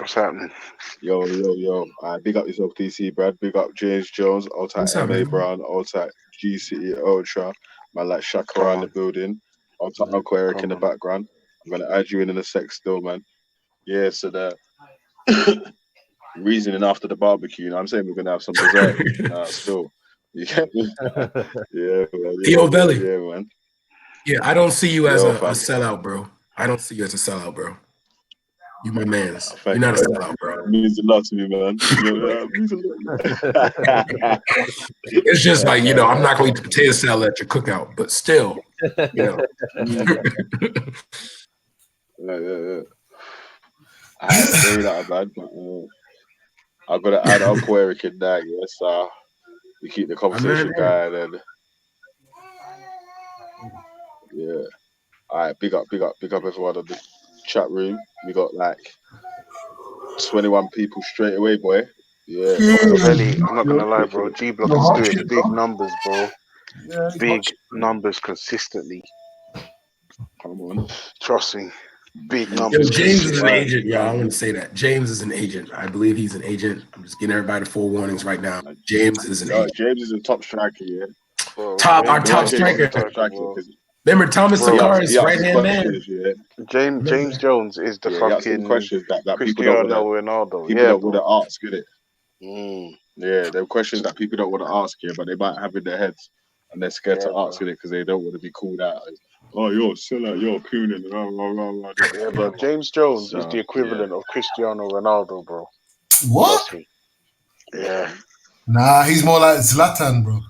What's happening? Yo. Big up yourself, DC Brad. Big up James Jones, Old Tight What's up, MA man? Brown, Old Tight G City Ultra. Man, like Shaka Come around the on. building. Old Tight Uncle Eric in Come the on. background. I'm gonna add you in a sec still, man. Yeah, so the reasoning after the barbecue, you know, I'm saying we're gonna have some dessert still. You get me? Yeah, man. Yo, Belly. Yeah, man. Yeah, I don't see you as Yo, a fam. sellout, bro. I don't see you as a sellout, bro. You my mans. You're Thank not a you. sellout, bro. It means a lot to me, man. It means a lot. It's just like, I'm not going to eat the potato salad at your cookout, but still, Yeah. Maybe not bad, but I've got to add Uncle Eric in that, yeah. So we keep the conversation going, and yeah. All right, big up everyone on the chat room. We got like 21 people straight away, boy. Yeah. Belly, I'm not gonna lie, bro. G Block is doing big numbers, bro. Yeah, Big numbers consistently. Come on. Trust me. Big Yo, numbers. James is an agent, y'all. I'm going to say that. James is an agent. I believe he's an agent. I'm just getting everybody full warnings right now. James is an agent. James is a top striker, yeah. Bro, Our James top is striker. Top striker, because Remember Thomas Bro, Sakar's right-hand man? James Jones is the fucking questions that Cristiano Ronaldo. People don't want to ask, get it? Mm. Yeah, there are questions that people don't want to ask here, but they might have in their heads, and they're scared to ask it because they don't want to be called out as, oh, you're a sellout, you're a cooning. Yeah, bro. James Jones is the equivalent of Cristiano Ronaldo, bro. What? Yeah. Nah, he's more like Zlatan, bro.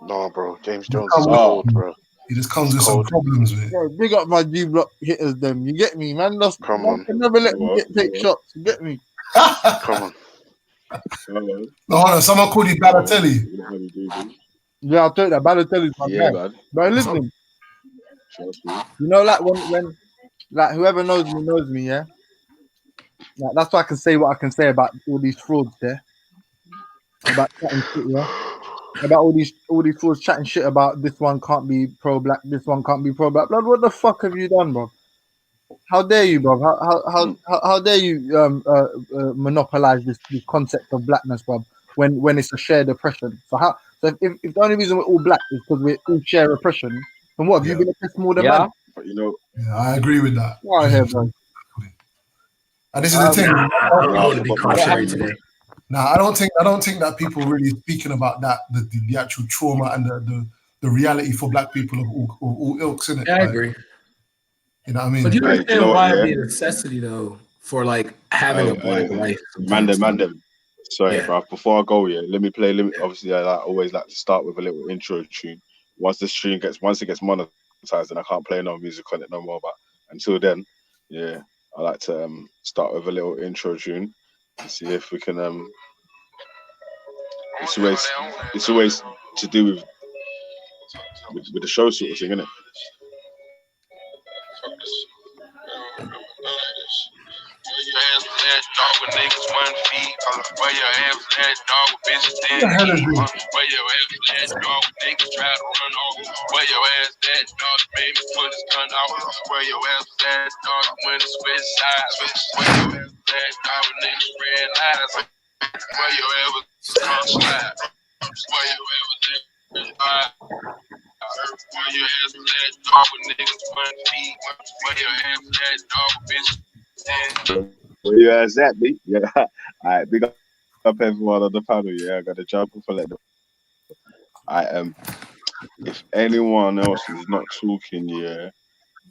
No, bro. James Jones is cold, bro. He just comes with some problems with it. Bro, big up my G Block hitters, them. You get me, man? Come on. Can never let me take shots. You get me? Come on. No, hold on. Someone called you Balotelli. Yeah, I'll tell you that. Balotelli's my guy. man. But listen, you know, like when like whoever knows me, yeah. Like, that's why I can say what I can say about all these frauds there. About chatting shit, yeah. About all these frauds chatting shit about this one can't be pro-black, this one can't be pro-black. Blood, what the fuck have you done, bro? How dare you, bro? How dare you monopolize this concept of blackness, bro? When it's a shared oppression. So if the only reason we're all black is because we all share oppression, then what have you been oppressed more than man? But you know, yeah, I agree with that. Right here, bro. And this is the thing. I want to be contrary today. Nah, I don't think that people really speaking about that the actual trauma and the reality for black people of all ilks, innit? Yeah, I agree. You know what I mean? But you understand why it'd be a necessity though for like having a black life. Mandem. Sorry, bro. Before I go, let me play. Obviously, I always like to start with a little intro tune. Once it gets monetized, then I can't play no music on it no more. But until then, I like to start with a little intro tune and see if we can. It's always to do with the show sort of thing, isn't it? Dog with niggas 1 feet. Where your ass at, dog with bitches 10 feet. Where your ass at, dog with niggas try to run off. Where your ass at, dog made me put his gun out. Where your ass at, dog when the switch sides. Where your ass at, dog with niggas red eyes. Where your ass at, slide. Where your ass at, where your ass at, dog with niggas 1 feet. Where your ass at, dog with bitches 10 feet. Where you ass at, me? Yeah. All right, big up everyone on the panel. Yeah, I got to jump for let them. If anyone else is not talking,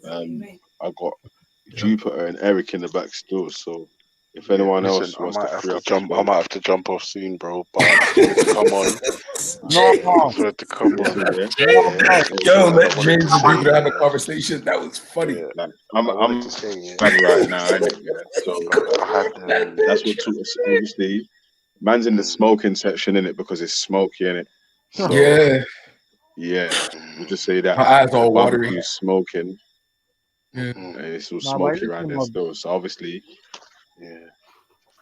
I got Jupiter and Eric in the back still. So if anyone else wants to free up, I might have to jump off soon, bro. But come on. No, to come on. Yo, let James and Jupiter have a conversation. That was funny. Yeah. Like, I'm right now, innit? Yeah. So that's what took us. Obviously, man's in the smoking section, innit? Because it's smoky, innit? So, yeah. We'll just say that. My eyes all watery. Smoking. Yeah. And it's all smoky around there still. So obviously,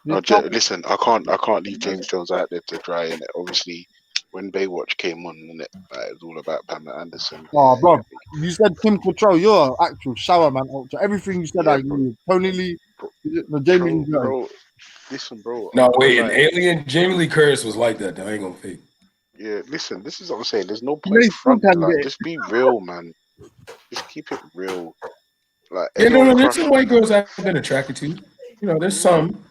No, listen, I can't leave James Jones out there to dry, innit? Obviously, when Baywatch came on, innit, it was all about Pamela Anderson. Oh, bro, you said Tim Control. You're an actual shower man, ultra. Everything you said, I agree with. Tony Lee, No, Jamie Lee Curtis. Bro, listen, bro. No, wait, an alien. Jamie Lee Curtis was like that. Though. I ain't gonna fake. Yeah, listen. This is what I'm saying. There's no You know, point you still fronting. can Like, get it. just be real, man. Just keep it real. Like, Yeah, no, everyone there's some crushed. white girls I've been attracted to. You know, there's some.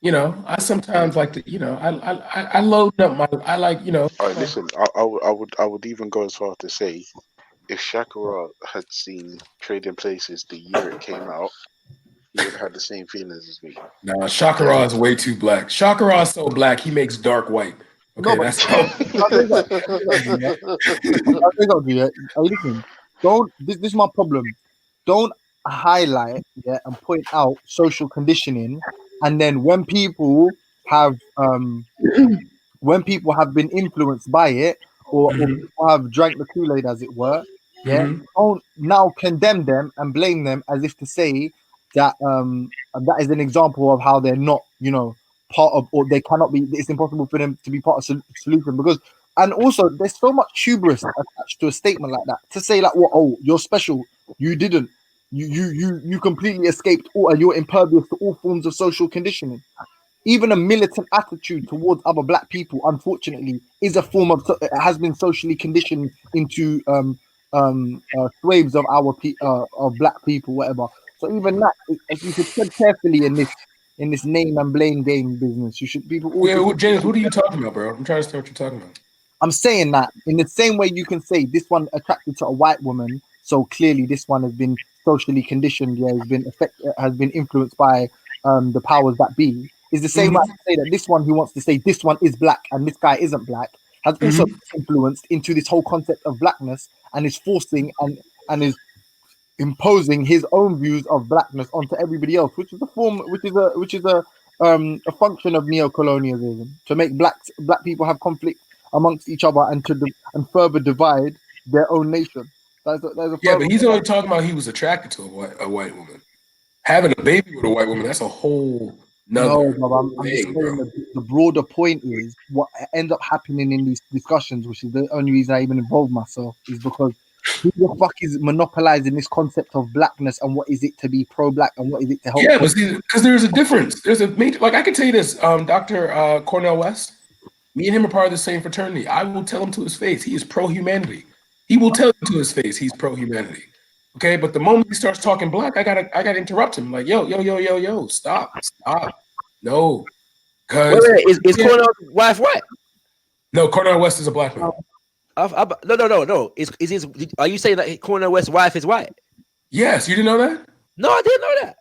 You know, I sometimes like to. You know, I load up my. I like. You know. All right, listen. I would even go as far to say, if Shakira had seen Trading Places the year it came out, he would have had the same feelings as me. Nah, Shakira is way too black. Shakira is so black, he makes dark white. Okay, No, but that's listen, don't. This is my problem. Don't highlight and point out social conditioning, and then when people have been influenced by it, or people have drank the Kool-Aid, as it were, don't now condemn them and blame them as if to say that that is an example of how they're not, part of, or they cannot be. It's impossible for them to be part of the solution, because, and also there's so much hubris attached to a statement like that, to say like, "What? Oh, you're special. You didn't. You completely escaped, and you're impervious to all forms of social conditioning." Even a militant attitude towards other black people, unfortunately, is a form of has been socially conditioned into swathes of of black people, whatever. So even that, if you should tread carefully in this name and blame game business. You should people. James, what are you talking about, bro? I'm trying to understand what you're talking about. I'm saying that in the same way you can say this one attracted to a white woman, so clearly this one has been socially conditioned. Yeah, has been influenced by the powers that be. Is the same way I say that this one who wants to say this one is black and this guy isn't black has also been influenced into this whole concept of blackness, and is forcing and is imposing his own views of blackness onto everybody else, which is a function of neocolonialism, to make black people have conflict amongst each other and and further divide their own nation. But he's only talking about he was attracted to a white woman. Having a baby with a white woman, that's a whole nother I'm just saying the broader point is what ends up happening in these discussions, which is the only reason I even involve myself, is because who the fuck is monopolizing this concept of blackness, and what is it to be pro-black and what is it to help? Yeah, but because there's a difference. There's a major, like I can tell you this, Dr. Cornel West, me and him are part of the same fraternity. I will tell him to his face, he is pro-humanity. He will tell you to his face, he's pro-humanity. Okay, but the moment he starts talking black, I gotta interrupt him. Like, yo, stop. No. Wait, is Cornel's wife white? No, Cornel West is a black man. No. Are you saying that Cornel West's wife is white? Yes, you didn't know that? No, I didn't know that.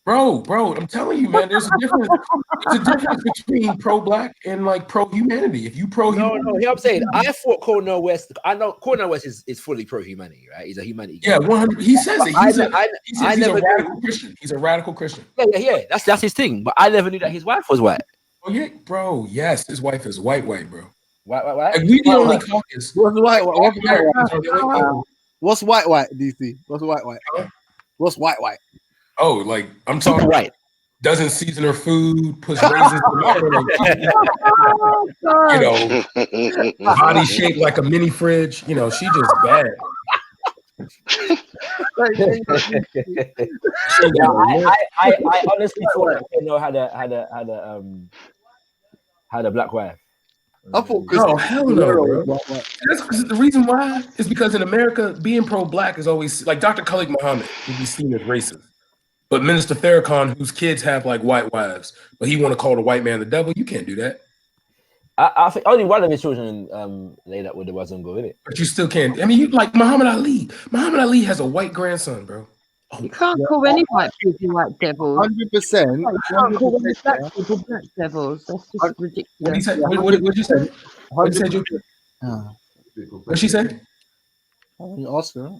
Bro, I'm telling you, man, there's a difference. There's a difference between pro-black and like pro-humanity. If you pro-humanity, no, I'm saying I thought Cornel West. I know Cornel West is fully pro-humanity, right? He's a humanity guy. Yeah, 100. He says it. He's a radical Christian. He's a radical Christian. Yeah. That's his thing. But I never knew that his wife was white. Oh yeah, bro. Yes, his wife is white, bro. White. Like, we the only caucus. What's white? What's white? DC. What's white? Huh? What's white? Oh, like I'm talking white. Doesn't season her food, puts raisins body shaped like a mini fridge. You know, she just bad. I honestly thought Cornel had a black wife. I thought no, hell no, bro. That's the reason why is because in America, being pro-black is always like Dr. Khalid Muhammad would be seen as racist. But Minister Farrakhan, whose kids have like white wives, but he want to call the white man the devil, you can't do that. I think only one of his children laid up with the Wazungu, innit? But you still can't. I mean, you like Muhammad Ali. Muhammad Ali has a white grandson, bro. You can't call any white people white devils. 100%. You can't call any black people black devils. That's just ridiculous. What'd you say? What'd she say? You asked her.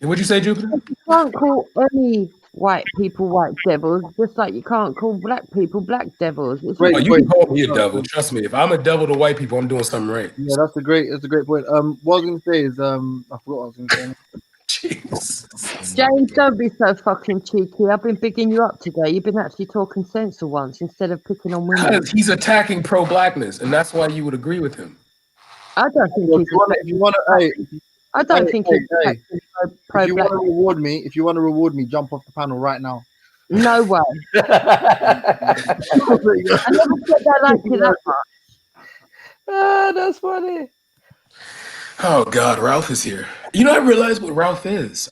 What'd you say, Jupiter? You can't call any white people white devils, just like you can't call black people black devils. You can call me a devil. Trust me. If I'm a devil to white people, I'm doing something right. Yeah, that's a great point. What I was going to say is, I forgot what I was going to say. Jeez. James, don't be so fucking cheeky. I've been bigging you up today. You've been actually talking sense for once instead of picking on women. Because he's attacking pro-blackness, and that's why you would agree with him. I don't think he's. If you want to reward me, jump off the panel right now. No way. I never said I liked you that much. Ah, that's funny. Oh God, Ralph is here. You know, I realized what Ralph is.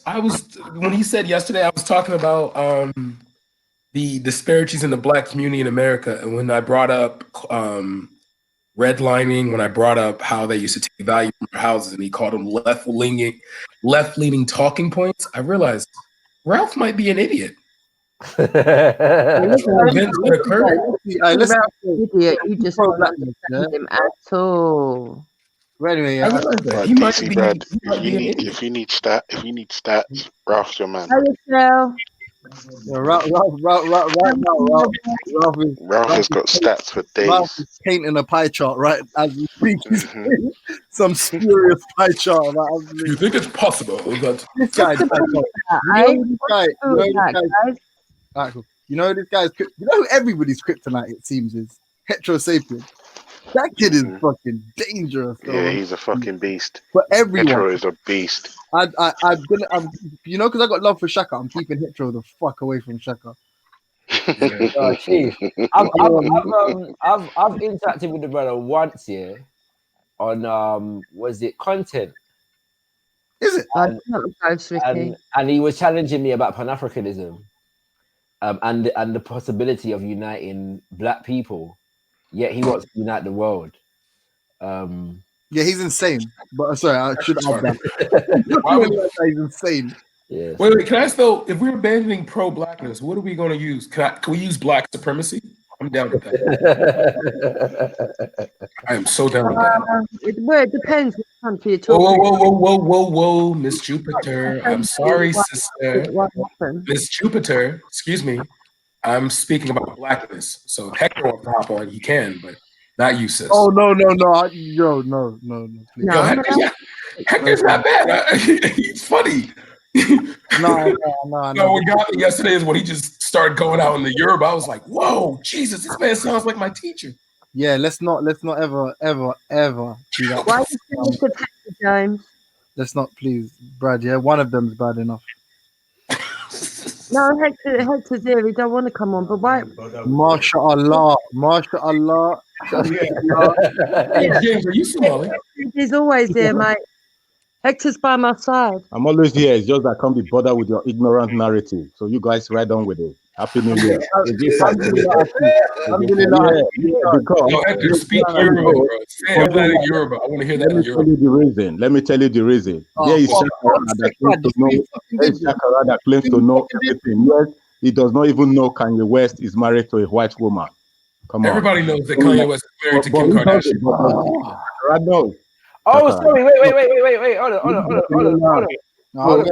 When he said yesterday, I was talking about the disparities in the Black community in America, and when I brought up redlining, when I brought up how they used to take value from their houses, and he called them left-leaning talking points, I realized Ralph might be an idiot. Idiot, you just don't understand him at all. Well, anyway, I realized that. Right, He might DC be. Brad, He might be an idiot. if you need stats, Ralph's your man. Hey, Michelle. Ralph Ralph has got stats for Ralph days. is painting a pie chart right as we speak. He's painting some spurious pie chart. You think it's possible that This guy, you know this guy's, you know who everybody's kryptonite, it seems, is Hetero Sapien. That kid is fucking dangerous. Yeah, he's a fucking beast. For everyone, Hetero is a beast. I'm you know, because I got love for Shaka, I'm keeping Hetero the fuck away from Shaka. Oh, chief. I've interacted with the brother once, yeah, on was it content? Is it? And he was challenging me about Pan-Africanism, and the possibility of uniting Black people. Yet he wants to unite the world. Yeah, he's insane. But sorry, I should add that. He's insane. Yeah. Wait, can I ask though, if we're abandoning pro-Blackness, what are we going to use? Can we use Black supremacy? I'm down with that. I am so down with that. It depends what country you're talking Whoa, Miss Jupiter. I'm sorry, sister. What happened? Miss Jupiter, excuse me. I'm speaking about Blackness. So if Hector wants to hop on, he can, but not you, sis. Oh, no. No, Hector's not bad. He's funny. No. What got me yesterday is when he just started going out in the Yoruba. I was like, whoa, Jesus, this man sounds like my teacher. Yeah, let's not ever do that. Why do you think it's Hector, James? Let's not, please, Brad. Yeah, one of them's bad enough. No, Hector's here. He don't want to come on, but why? MashaAllah. Hey, James, are you Somali? He's always there, mate. Hector's by my side. I'm always here. It's just that I can't be bothered with your ignorant narrative. So you guys ride on with it. Happy New Year. Hector, speak Yoruba, bro. Say that in Yoruba. I want to hear that in Yoruba. Let me tell you the reason. There is Shakara that claims to know everything. Yes, he does not even know Kanye West is married to a white woman. Come on. Everybody knows that Kanye West is married to Kim Kardashian. I know. Oh, sorry. Wait. Hold on. Ride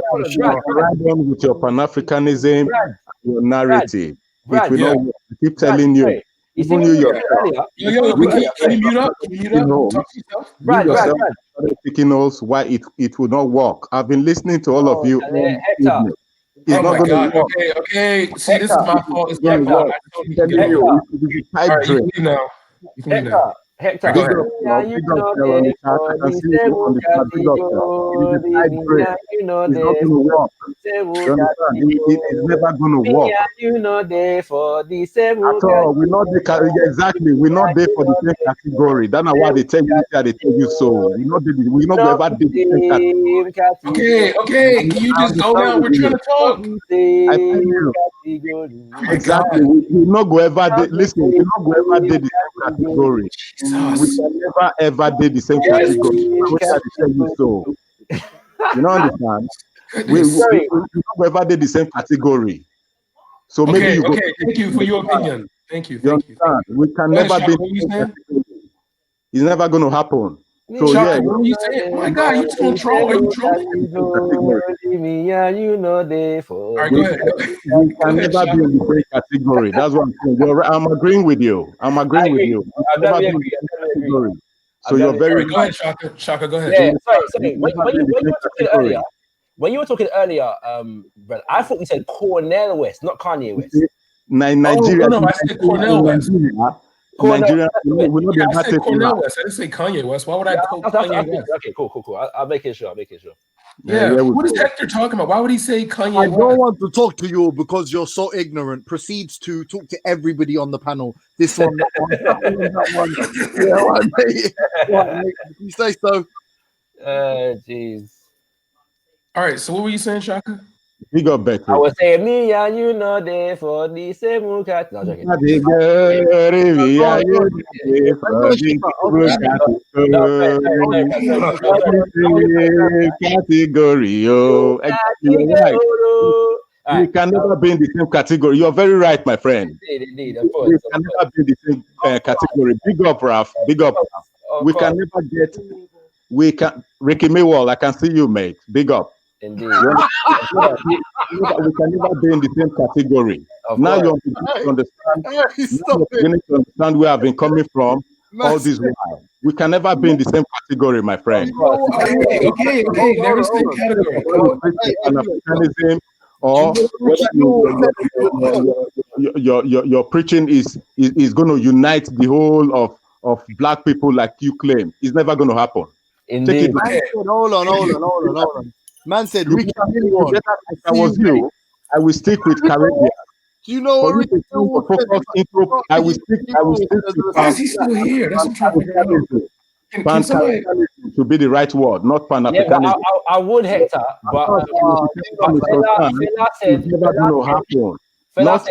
on with your Pan-Africanism, your narrative. Brad, I keep telling you. Even you yourself. Can you mute up? Talk to yourself. Brad. Speaking also why it will not work. I've been listening to all of you. Hector. Oh my God. Okay. See, this is my fault. It's my fault. All right, you can leave now. Hector. It's never going to work. You know, there for the same. We're not exactly. We're not there for the same category. That's not why they tell you. They tell you so. We're not ever did the same category. Okay. Can you just go now? We're trying to talk. I tell you. Exactly. We're not going to ever. Listen. We're not going to ever did the same category. We can never ever did the same category. So you don't understand. We never ever did the same category. So maybe you go. Okay, thank you for your opinion. Thank you. Understand? We can never be. It's never going to happen. So what are you saying? Oh my God, you just gonna troll? Are you trolling? All right, go ahead. We can never be in the same category. That's what I'm saying. I'm agreeing with you. Never be in the same category. So you're very. Go ahead, Shaka. Go ahead. Yeah, sorry. When you were talking earlier, Brad, I thought you said Cornel West, not Kanye West. Nigeria. No, I said Cornel West. Nigeria, I said Cornel West. I didn't say Kanye West. Why would I call Kanye West? Okay, cool. I'll make it sure. Yeah, what is Hector talking about? Why would he say Kanye? I don't want to talk to you because you're so ignorant. Proceeds to talk to everybody on the panel. This one, that one, that one. Yeah, mate. You say so. Jeez. All right, so what were you saying, Shaka? Big up, Becky. I was saying me and you know they for the same cat. No, joking. Category, we can never be in the same category. You're very right, my friend. Indeed, we can never be in the same category. Big up, Raf. Big up. We can never get. We can. Ricky Maywall, I can see you, mate. Big up. Indeed. We can never be in the same category. Now you understand. You're beginning to understand where I've been coming from. All this while, we can never be in the same category, my friend. Okay. Never same category. Pan-Africanism, or your preaching is going to unite the whole of black people like you claim. It's never going to happen. Indeed. Hold on. Man said, Ricky Maywall. If I was you, I will stick with Caribbean. Do you know what Ricky Maywall said? I will stick. Why is he still here? That's what I'm trying to figure out. Pan-Africanism should be the right word, not Pan-Africanism. Yeah, I would, Hector, but it's never going to happen. Not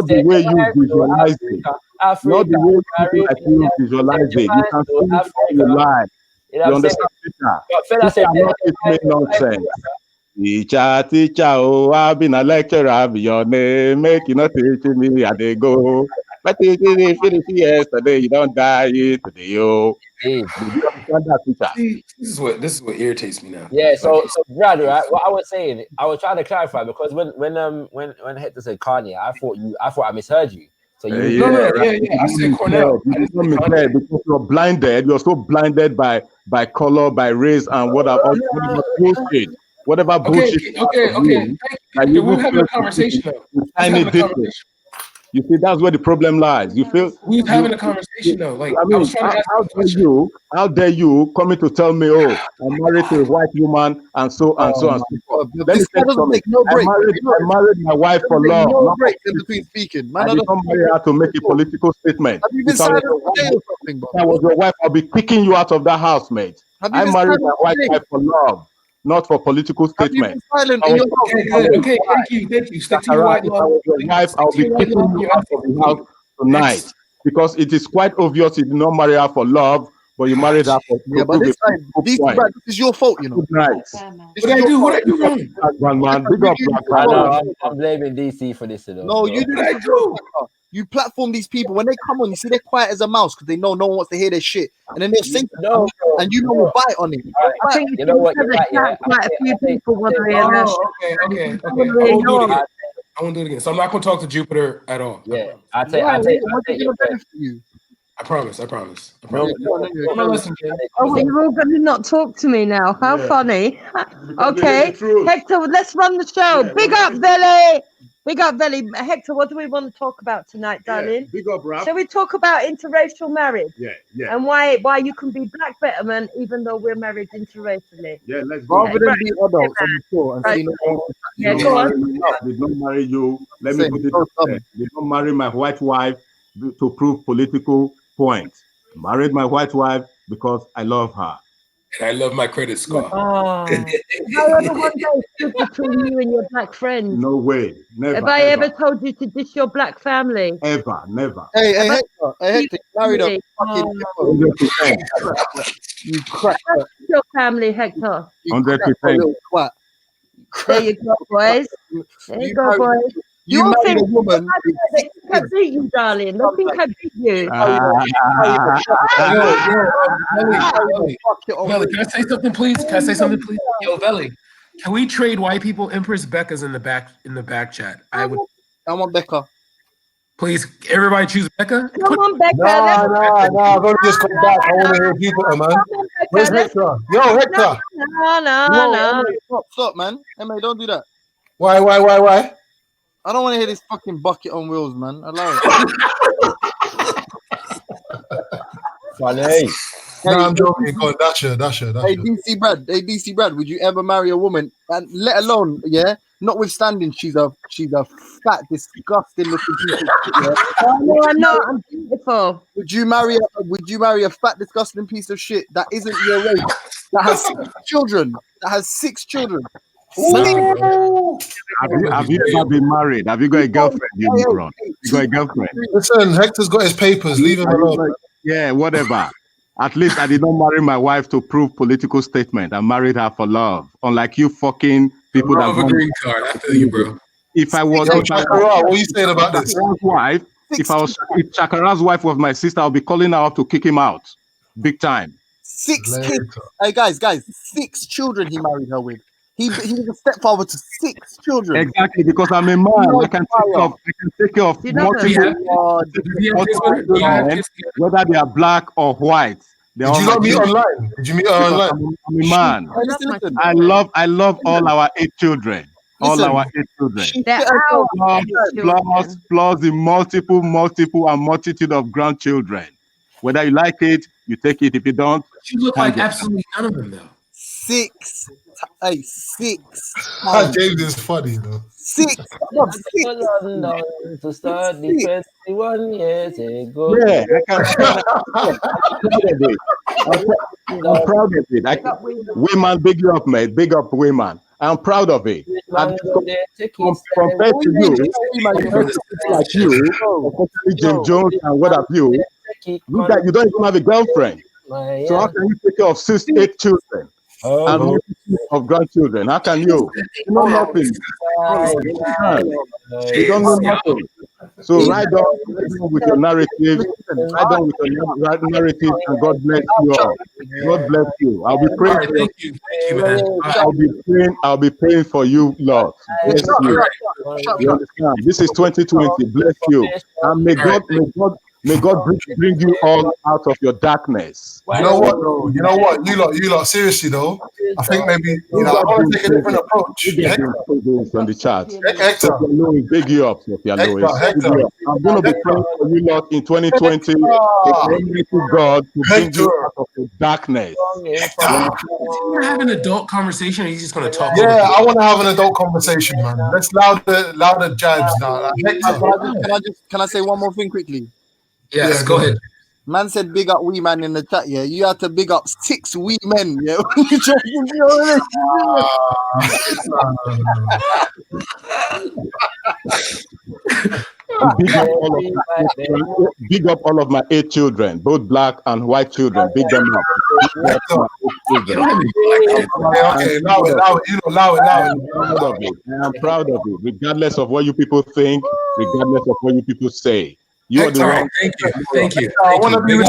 the way you visualize it. Not the way people like you visualize it. You can see it in your life. You understand, Peter? Peter, not teach me nonsense. Teacher, oh, I've been a lecturer, I'll be your name. Make you not teach me, I they go. But if you finish yesterday, you don't die today, oh. See, this is what irritates me now. Yeah, so Brad, right? What I was saying, I was trying to clarify because when Hector said Kanye, I thought I misheard you. So you I said Cornell. Because you're blinded. You're so blinded by color, by race, and whatever bullshit. Whatever bullshit. Okay. We're having a conversation though. You see, that's where the problem lies. You feel we're having a conversation though. Like I was trying to ask how dare you coming to tell me, oh, I'm married to a white woman and so and so and so forth. Let me tell you something. I married my wife for love. No break in between speaking. I did not marry her to make a political statement. Have you been silent for day or something, bro? If I was your wife, I'll be kicking you out of that house, mate. I married my wife for love, not for political statement. Okay, thank you. Stick to your white love. If I was your wife, I'll be kicking you out of the house tonight. Because it is quite obvious you did not marry her for love, but you married her for this is your fault, you know. Good night. What I do wrong? Man, big up, I'm blaming DC for this. No, you did. I do. You platform these people when they come on. You see, they're quiet as a mouse because they know no one wants to hear their shit, and then they'll sing and you know will bite on it. I think you know what? Quite a few people want to hear that. Okay. I won't do it again. So I'm not going to talk to Jupiter at all. Yeah, I promise. Oh, you're all going to not talk to me now. How funny. Okay, Hector, let's run the show. Big up, Veli. Hector, what do we want to talk about tonight, darling? Big up, Rap. Shall we talk about interracial marriage? Yeah. And why you can be black betterment even though we're married interracially? Yeah, let's go. Rather than be adults on the floor and see go on. Did not marry you. Let me put it this way. Did not marry my white wife to prove political points. Married my white wife because I love her. And I love my credit score. However, one day stood between you and your black friend. No way. Never. Have I ever told you to dish your black family? Ever, never. Hey, Hector, married up. You crack. Your family, Hector. 100%. There you go, boys. There you go, boys. You married a woman. They think I beat you, darling. They think I beat you. Veli, can I say something, please? Yo, Veli, can we trade white people? Empress Becca's in the back chat. I want Becca. Please, everybody choose Becca. Come on, Becca. No. I'm gonna just come back. I want to hear people, man. Where's Hector? Yo, Hector. No. Stop, man. Emma, don't do that. Why? I don't want to hear this fucking bucket on wheels, man. Allow it. Funny. No, I'm joking. Go on, Dasher. Hey, DC Brad, would you ever marry a woman, and let alone, notwithstanding she's a fat, disgusting looking piece of shit, yeah? Oh, no, I'm not. I'm beautiful. Would you marry a fat, disgusting piece of shit that isn't your race, that has 6 children, Have you ever been married? Have you got a girlfriend? You moron. You got a girlfriend? Listen, Hector's got his papers. Leave him alone. Yeah, whatever. At least I did not marry my wife to prove political statement. I married her for love. Unlike you fucking people that have a green card. I feel you, bro. If I was what are you saying about this? Wife, if Chakara's wife was my sister, I'll be calling her up to kick him out. Big time. 6 kids. Hey guys, 6 children he married her with. He was a stepfather to 6 children. Exactly, because I'm a man. I can take care of multiple men, whether they are black or white. Did you not meet online? Did you meet her online? I'm a man. I love all our 8 children. All our 8 children. Plus the multiple and multitude of grandchildren. Whether you like it, you take it. If you don't, you look like absolutely none of them though. 6. Hey, 6. James is funny though. 6. To start 21 years ago. Yeah, I'm proud of it. Women, big you up, mate. Big up, women. I'm proud of it. Compared to you, like you, especially Jim Jones and what have you, you don't even have a girlfriend. So how can you take care of 6, 8 children? And multitude of grandchildren. How can you? You know nothing. You don't know nothing. So ride on with your narrative. Ride on with your narrative, and God bless you all. God bless you. I'll be praying. Thank you, man. I'll be praying for you, Lord. Bless you. You understand? This is 2020. Bless you. And may God bring you all out of your darkness. You know what, though? You lot. Seriously, though, I think maybe I want to take a different approach. On the chat. Hector, big you up, Hector. I'm going to be praying for you lot in 2020. To God to bring you out of the darkness. You have an adult conversation, or are you just going to talk? Yeah, I want to have an adult conversation, man. Let's louder jibes now. Can I say one more thing quickly? Yes, go ahead. Man said big up wee man in the chat, yeah. You had to big up 6 wee men, yeah. Big up all of my 8 children, both black and white children. Big them up. Okay, allow it. I'm proud of it, regardless of what you people think, regardless of what you people say. You are the one. Thank you. I want to be with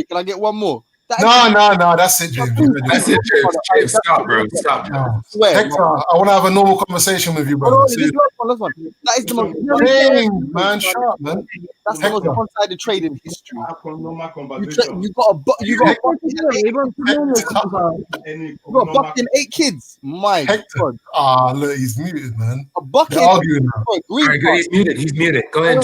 Can I get one more? No, that's it, James. That's it, James. Stop, bro. Stop. Hector, I want to have a normal conversation with you, bro. Last one. That is the most man. Sharp, man. That's the most one-sided trade in history. You got a buck in 8 kids. My God. Look, he's muted, man. A bucket. He's muted. Go ahead and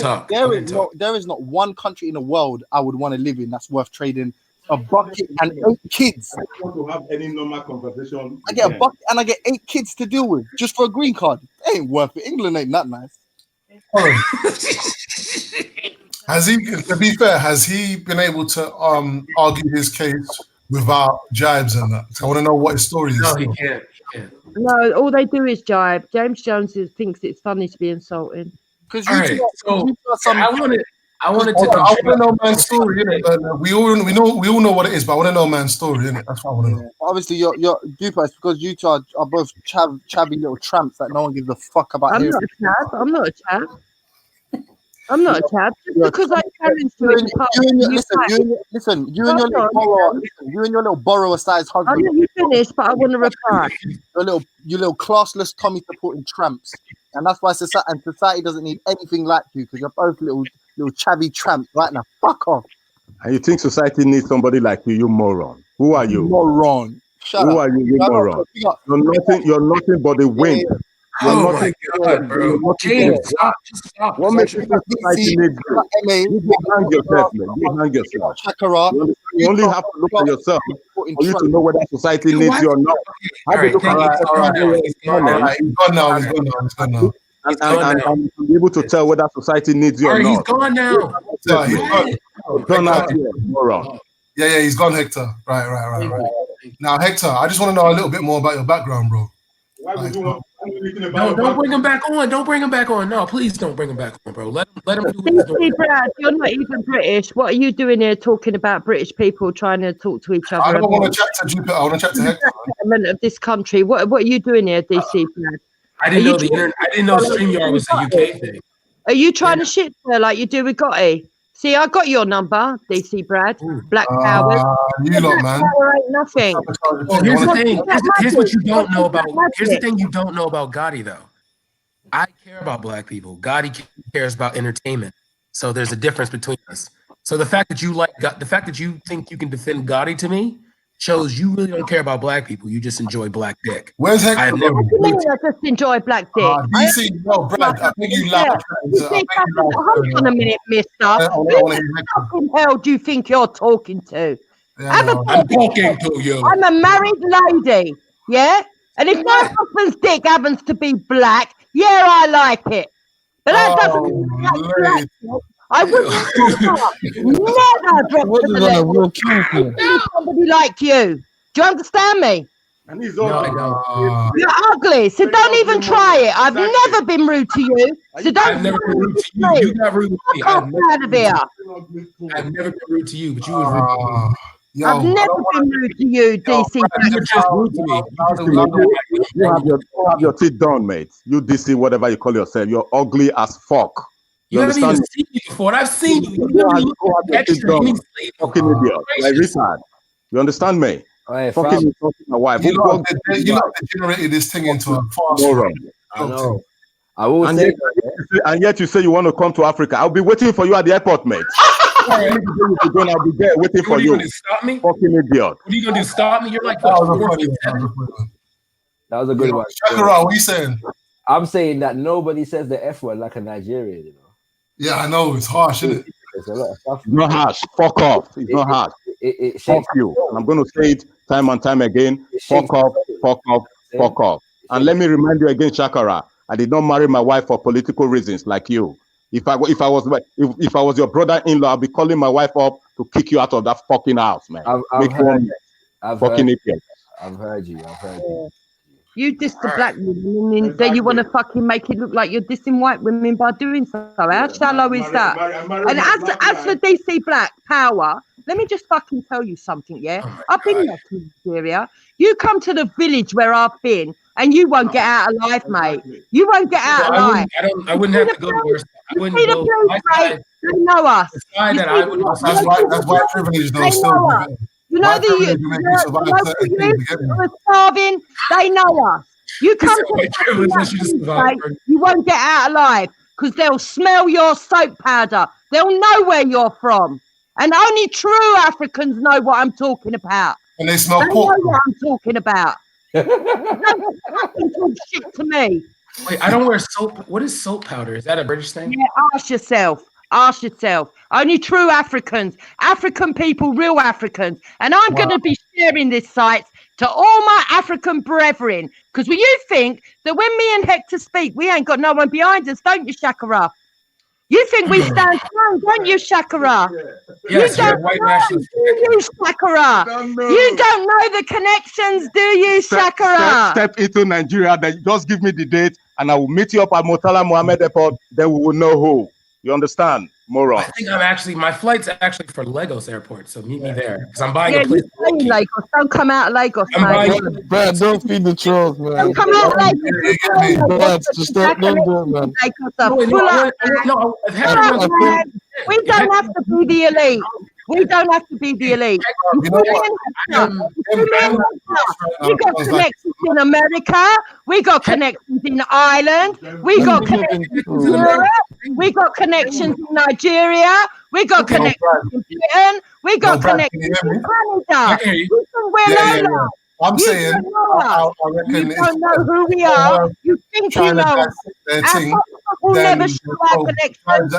talk. There is not one country in the world I would want to live in that's worth trading a bucket and 8 kids. I don't want to have any normal conversation. I get a bucket and I get 8 kids to deal with just for a green card. It ain't worth it. England ain't that nice. To be fair, has he been able to argue his case without jibes and that? So I want to know what his story is. No, he can't. No, all they do is jibe. James Jones thinks it's funny to be insulting. Because I wanted to know man's story, innit? We all know what it is, but I want to know man's story, innit? That's what I want to know. Obviously, you're Duper, it's because you two are both chabby little tramps that no one gives a fuck about. I'm not a chap. Just because I challenged you in the past. You and your little borrower-sized husband. I'm not finished, but I want to reply. You little classless Tommy supporting tramps, and that's why society doesn't need anything like you, because you're both little chabby tramps right now. Fuck off. And you think society needs somebody like you, you moron? Who are you? Moron. Shut up. Who are you, you moron? You're nothing but a wimp. Oh my God, bro! James, stop! Just stop. What makes you society needs you? You hang yourself, man. You hang yourself. You only have to look at yourself for you to know whether society needs you or not. All right, He's gone now. And be able to tell whether society needs you or not. He's gone now. He's gone out here. Moron. Yeah, he's gone, Hector. Right. Now, Hector, I just want to know a little bit more about your background, bro. No, don't bring him back on. Don't bring him back on. No, please don't bring him back on, bro. Let him do what he's doing. Brad, you're not even British. What are you doing here talking about British people trying to talk to each other? I don't want to chat to Jupiter. I want to chat to Hector. Of this country. What are you doing here, DC Brad? I didn't know StreamYard was a UK thing. Are you trying to shit her like you do with Gotti? See, I got your number, DC Brad. Black Power. You lot, man. Power ain't nothing. Well, here's the thing. Here's what you don't know about. Here's the thing you don't know about Gotti, though. I care about black people. Gotti cares about entertainment. So there's a difference between us. So the fact that you think you can defend Gotti to me shows you really don't care about black people. You just enjoy black dick. Where's Hector? I just enjoy black dick. DC, no, Brad, I think you laugh. Hold on a minute, mister. Who the hell do you think you're talking to? I'm talking to you. I'm a married lady, yeah? And if my husband's dick happens to be black, yeah, I like it. But that doesn't mean that's black dick. I would never drop to the level somebody like you. Do you understand me? And he's ugly. You're ugly, so don't even try it. I've never been rude to you, so don't. I've never been rude to you. You got rude to me. Out of here. I've never been rude to you, but you was rude to me. I've never been rude to you, DC. You're just rude to me. You have your teeth done, mate. You DC, whatever you call yourself. You're ugly as fuck. You haven't even seen me before. I've seen you. You fucking idiot. Like Richard. You understand me? Fucking my wife. You lot degenerated this thing into a fast. I know. I will say and yet you say you want to come to Africa. I'll be waiting for you at the airport, mate. I'll be there waiting for you. Stop me? Fucking idiot. What are you gonna do? Stop me? You're like that was a good one. Shakira, what are you saying? I'm saying that nobody says the F word like a Nigerian, you know. Yeah, I know. It's harsh, isn't it? It's a lot of stuff. It's not harsh. Fuck off. It's not harsh. Fuck you. And I'm going to say it time and time again. Fuck off. Fuck off. Fuck off. And let me remind you again, Shakara, I did not marry my wife for political reasons like you. If I was your brother-in-law, I'll be calling my wife up to kick you out of that fucking house, man. I've heard you. You diss the black women and then you want to fucking make it look like you're dissing white women by doing so. How shallow is that? And as for DC Black Power, let me just fucking tell you something, yeah? I've been there to Nigeria. You come to the village where I've been and you won't get out alive, mate. You won't get out alive. I wouldn't have to go to worse. I wouldn't go. They know us. That's white privilege, though. Still. You know the you're starving, they know us. You come to you won't get out alive because they'll smell your soap powder. They'll know where you're from. And only true Africans know what I'm talking about. And they smell pork. Know what I'm talking about. Don't fucking talk shit to me. Wait, I don't wear soap. What is soap powder? Is that a British thing? Yeah, ask yourself. Ask yourself. Only true Africans, African people, real Africans. And I'm going to be sharing this site to all my African brethren. Because you think that when me and Hector speak, we ain't got no one behind us, don't you, Shakara? You think we stand strong, don't you, Shakara? Yes, you don't know, do you, Shakara? You don't know the connections, do you, Shakara? Step into Nigeria, then just give me the date, and I will meet you up at Murtala Mohammed Airport. Then we will know who. You understand, moron? I think my flight's actually for Lagos Airport, so meet me there because I'm buying a place. Lagos. Don't come out of Lagos, mate. Brad, don't feed the trolls, man. Don't come out of Lagos. Brad, just don't do it, man. We don't have to be the elite. We don't have to be the elite. We got connections in America. We got connections in Ireland. We got connections in Europe. We got connections in Nigeria. We got connections in Britain. We got connections in Canada. We're I'm saying, I reckon you don't know who we are. You think you know us. We'll never show our connections.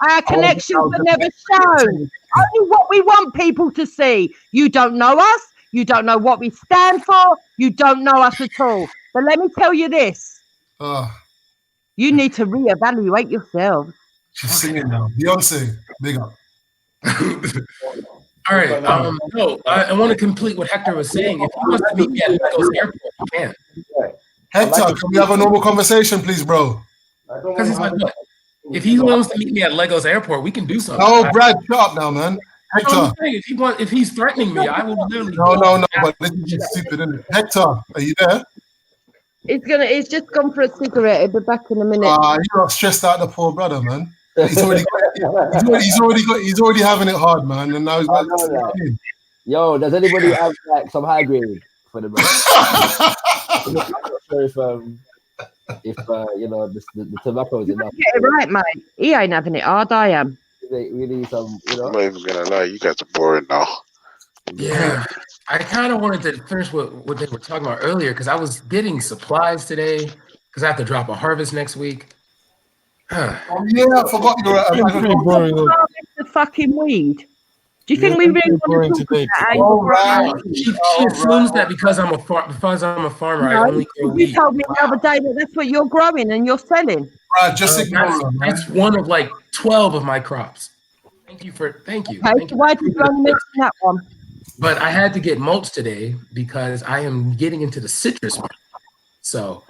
Our connections were never shown. Only what we want people to see. You don't know us. You don't know what we stand for. You don't know us at all. But let me tell you this. You need to reevaluate yourself. She's singing now. Beyonce, big up. All right. No, I want to complete what Hector was saying. If he wants to meet me at Lagos Airport, he can. Hector, can we have a normal conversation, please, bro? Because he's like, what? If he wants to meet me at Lagos Airport, we can do something. No, Brad, shut up now, man. Hector. If he's threatening me, I will literally. No, but this is just stupid, isn't it? Hector, are you there? He's just gone for a cigarette. He'll be back in a minute. You're stressed out, the poor brother, man. He's already having it hard, man. And now he's like, yo, does anybody have like some high grade for the brother? I'm not sure if you know the tobacco is enough. Get it right, mate. He ain't having it hard. I am. We need some. You know? I'm not even gonna lie. You guys are boring now. Yeah, I kind of wanted to finish what they were talking about earlier because I was getting supplies today because I have to drop a harvest next week. Yeah, I forgot you were the fucking weed. Do you think we really want to talk about She assumes that because I'm a farmer, I only grow weed. You told me the other day that that's what you're growing and you're selling. Just ignore them. That's one of like 12 of my crops. Thank you. Okay, why did you only mention that one? But I had to get mulch today because I am getting into the citrus market. So,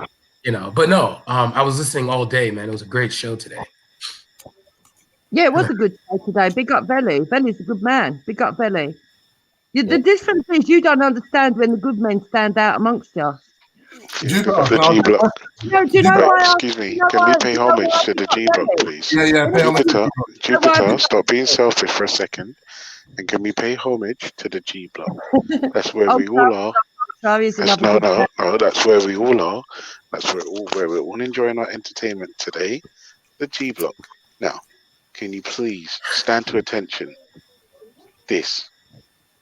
you know, but no, I was listening all day, man. It was a great show today. Yeah, it was a good show today. Big up Belly. Belly's a good man. Big up Belly. The difference is you don't understand when the good men stand out amongst you. Excuse me. Can we pay homage to the G Block, please? Yeah. Jupiter, stop being selfish for a second. And can we pay homage to the G Block? That's where we all are. No, that's where we all are. That's where we're all enjoying our entertainment today. The G Block. Now, can you please stand to attention? This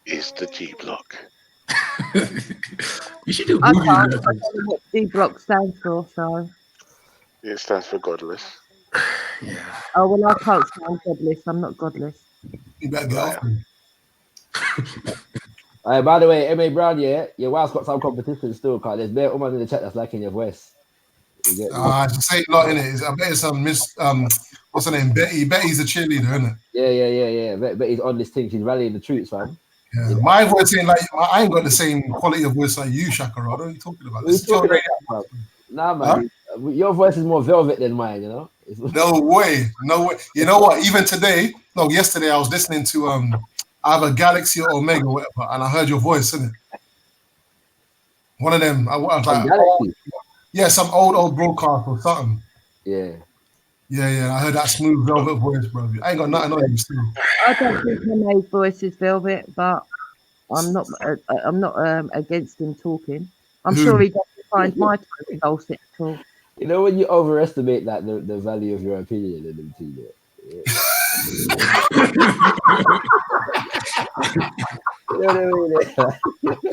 is the G Block. You should do I don't know what G Block stands for, so. It stands for godless. Yeah. Oh, well, I can't stand godless. I'm not godless. You better go. By the way, M.A. Brown, yeah, your wife's got some competition still, because there's bare woman in the chat that's liking your voice. Just say a lot in it. I bet it's some what's her name? Betty. Betty's a cheerleader, isn't it? Yeah. Betty's on this thing. She's rallying the troops, fam. Yeah. My voice ain't like I ain't got the same quality of voice like you, Shakara. What are you talking about? Nah, man. Huh? Your voice is more velvet than mine, you know? No way. You know what? Even yesterday I was listening to either Galaxy or Omega or whatever, and I heard your voice, isn't it? One of them. I was like, some old broadcast or something. Yeah. I heard that smooth velvet voice, bro. I ain't got nothing on you still. I don't think my voice is velvet, but I'm not against him talking. I'm sure he doesn't find my tone dulcet at all. You know when you overestimate that the value of your opinion in them two,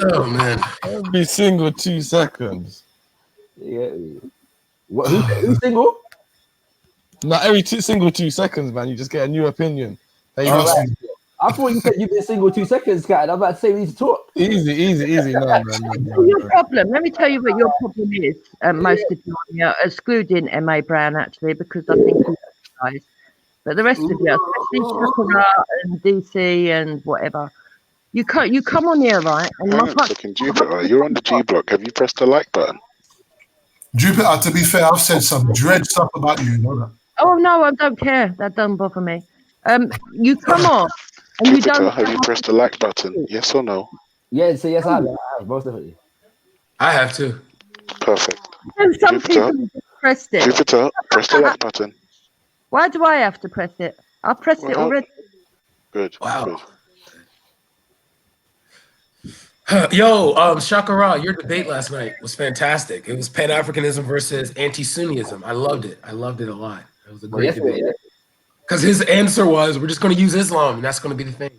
Oh man. Every single 2 seconds. Yeah. What? Who's single? Not every single 2 seconds, man. You just get a new opinion. I thought you said you've been single 2 seconds, Cat. I'm about to say we need to talk. Easy. No. Your problem. Let me tell you what your problem is. Most of you, excluding M.A. Brown, actually, because I think he's guys. But the rest of you, especially Shakara and DC and whatever, you come on here, right? And hang on a second, Jupiter. You're on the G Block. Have you pressed the like button? Jupiter, to be fair, I've said some dread stuff about you. You know that? Oh no, I don't care. That doesn't bother me. You come on. And Jupiter, you don't have you pressed the like button? Yes or no? Yeah, so yes, I have, most definitely. I have to. Perfect. And some people just pressed it. Jupiter, press the like button. Why do I have to press it? I've pressed it already. Good. Wow. Good. Yo, Shakara, your debate last night was fantastic. It was Pan-Africanism versus anti-Sunnism. I loved it. I loved it a lot. It was a great debate. Because his answer was, we're just going to use Islam, and that's going to be the thing.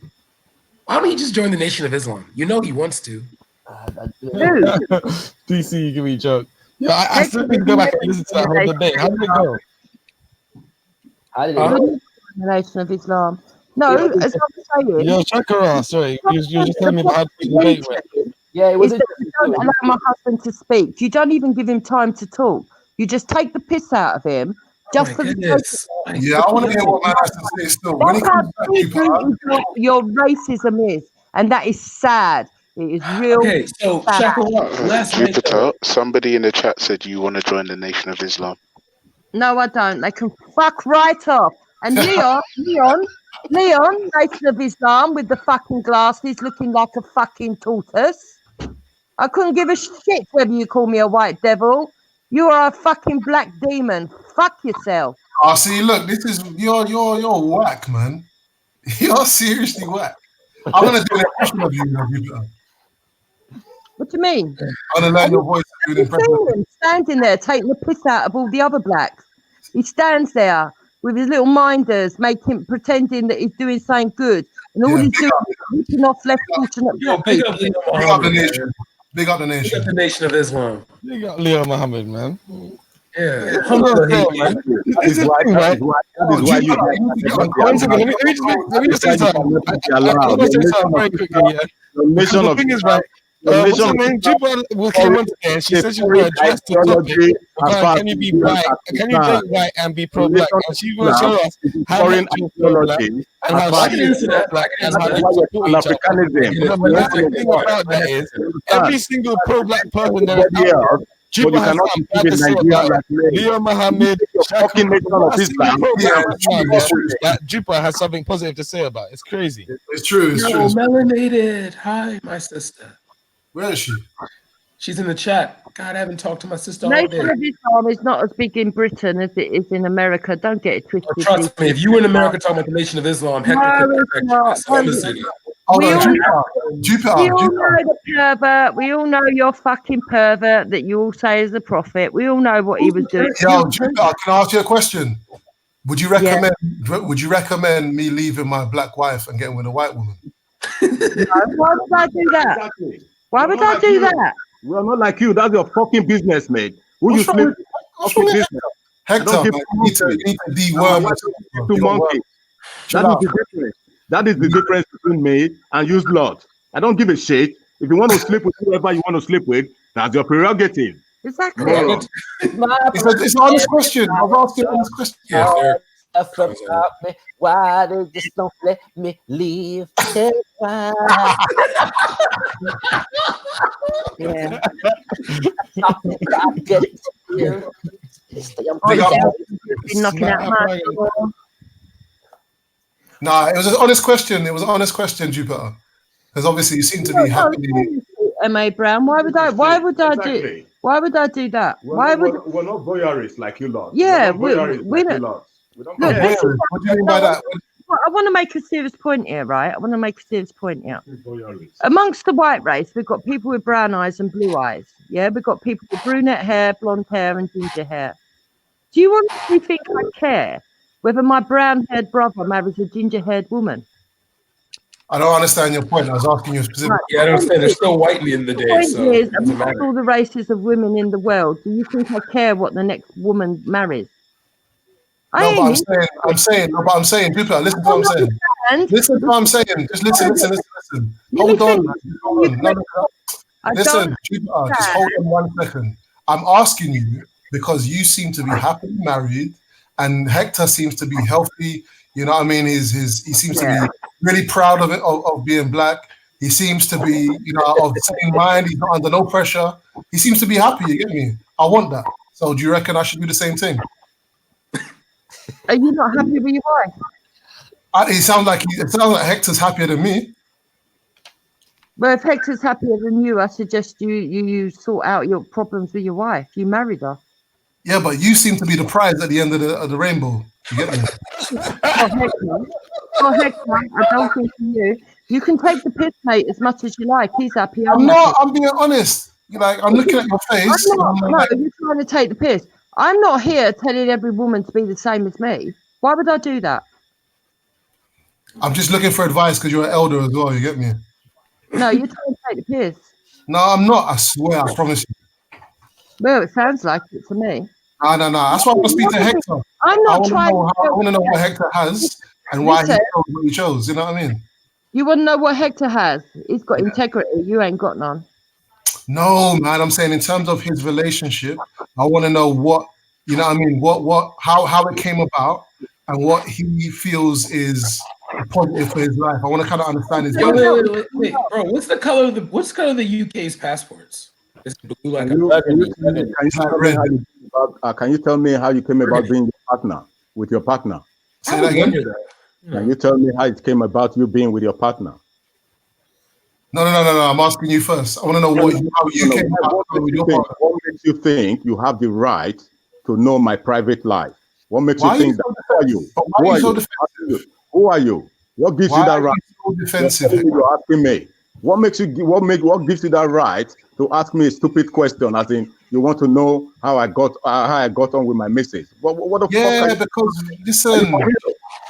Why don't he just join the Nation of Islam? You know he wants to. DC, you give me a joke. Yeah, I still need to go back and listen to that whole debate. How did it go? The Nation of Islam. No, as I'm saying. Yo, Shakira, sorry, you were just telling me about the debate. Yeah, it was. You don't allow my husband to speak. You don't even give him time to talk. You just take the piss out of him. Just for the I want to hear what man has to say still. When he comes back, your racism is, and that is sad. It is real. Okay, so Jupiter, somebody in the chat said you want to join the Nation of Islam. No, I don't. They can fuck right off. And Leon, Nation of Islam with the fucking glasses, looking like a fucking tortoise. I couldn't give a shit whether you call me a white devil. You are a fucking black demon. Fuck yourself. Oh, see, look, this is you're whack, man. You're seriously whack. I'm gonna do an impression of you, Jupiter. What do you mean? I'm gonna learn your voice and do an impression of you. Standing there, taking the piss out of all the other blacks. He stands there with his little minders, pretending that he's doing something good, and all he's doing is ripping off less fortunate black people. Big up the nation. Big up the nation. Big up the Nation of Islam. Big up Leo Muhammad, man. Yeah. This is why you. Let me just say something. Let me say something very quickly. Yeah. The thing is, right. What's her name? Jupiter came on today and she said she was going to address the topic about can you be black, can you drink white and be pro-black? And she's going to show us how to be pro-black and how she is pro-black and how they support each other. The thing about that is every single pro-black person that is out there, Jupiter has something bad to say about Leo Muhammad, that Jupiter has something positive to say about. It's crazy. It's true. It's true. Melanated. Hi, my sister. Where is she? She's in the chat. God, I haven't talked to my sister all day. Nation of Islam is not as big in Britain as it is in America. Don't get it twisted. Trust me, if you were in America talking about the Nation of Islam, Hector could We all know the pervert. We all know your fucking pervert that you all say is a prophet. We all know what he was doing. Yo, Jupiter, can I ask you a question? Would you recommend me leaving my black wife and getting with a white woman? No, why would I do that? Exactly. Why would I do that? We're not like you. That's your fucking business, mate. Who you sleep? Hector, you need to deworm to monkey. That is the difference between me and you lot. I don't give a shit. If you want to sleep with whoever you want to sleep with, that's your prerogative. Exactly. It's an honest question. I've asked you an honest question. Yes, sir. Why they just don't let me leave? Yeah. Nah, it was an honest question. It was an honest question, Jupiter. Because obviously you seem to be happy. M.A. Brown, why would I do that? Why would I do that? We're not voyeurists like you lot. Yeah, we're not. What do you mean by that? I want to make a serious point here, right? Amongst the white race, we've got people with brown eyes and blue eyes. Yeah, we've got people with brunette hair, blonde hair, and ginger hair. Do you honestly think I care whether my brown-haired brother marries a ginger-haired woman? I don't understand your point. I was asking you specifically. Yeah, I don't understand. They're still whitely in the day. The point is, amongst all the races of women in the world, do you think I care what the next woman marries? I'm saying, Jupiter, listen to what I'm saying. Listen to what I'm saying. Just listen. Hold on. Listen, Jupiter, just hold on 1 second. I'm asking you because you seem to be happily married and Hector seems to be healthy. You know what I mean? He seems to be really proud of it, of being black. He seems to be, of the same mind. He's not under no pressure. He seems to be happy, you get me? I want that. So do you reckon I should do the same thing? Are you not happy with your wife? It sounds like Hector's happier than me. Well, if Hector's happier than you, I suggest you sort out your problems with your wife. You married her. Yeah, but you seem to be the prize at the end of the rainbow. You get me? Hector, I don't think for you. You can take the piss, mate, as much as you like. He's happy. I'm being honest. I'm looking at your face. You're trying to take the piss. I'm not here telling every woman to be the same as me. Why would I do that? I'm just looking for advice because you're an elder as well. You get me? No, you're trying to take the piss. No, I'm not. I swear. I promise you. Well, it sounds like it to me. No. That's why I want to speak to Hector. I'm not trying. I want to know what Hector has and why he chose what he chose. You know what I mean? You want to know what Hector has? He's got integrity. You ain't got none. No, man. I'm saying in terms of his relationship, I want to know what, you know what I mean? How it came about and what he feels is positive for his life. I want to kind of understand his Wait, bro. What's the color of the UK's passports? It's blue like Can you tell me how you came about being your partner with your partner? Say that again. Can you tell me how it came about you being with your partner? No. I'm asking you first. I want to know how you came about with your partner. What makes you think you have the right to know my private life? What makes you think that? Who are you? What gives you that right? So defensive. You're asking me. What gives you that right to ask me a stupid question? As in, you want to know how I got on with my missus? What the fuck? Yeah, because listen.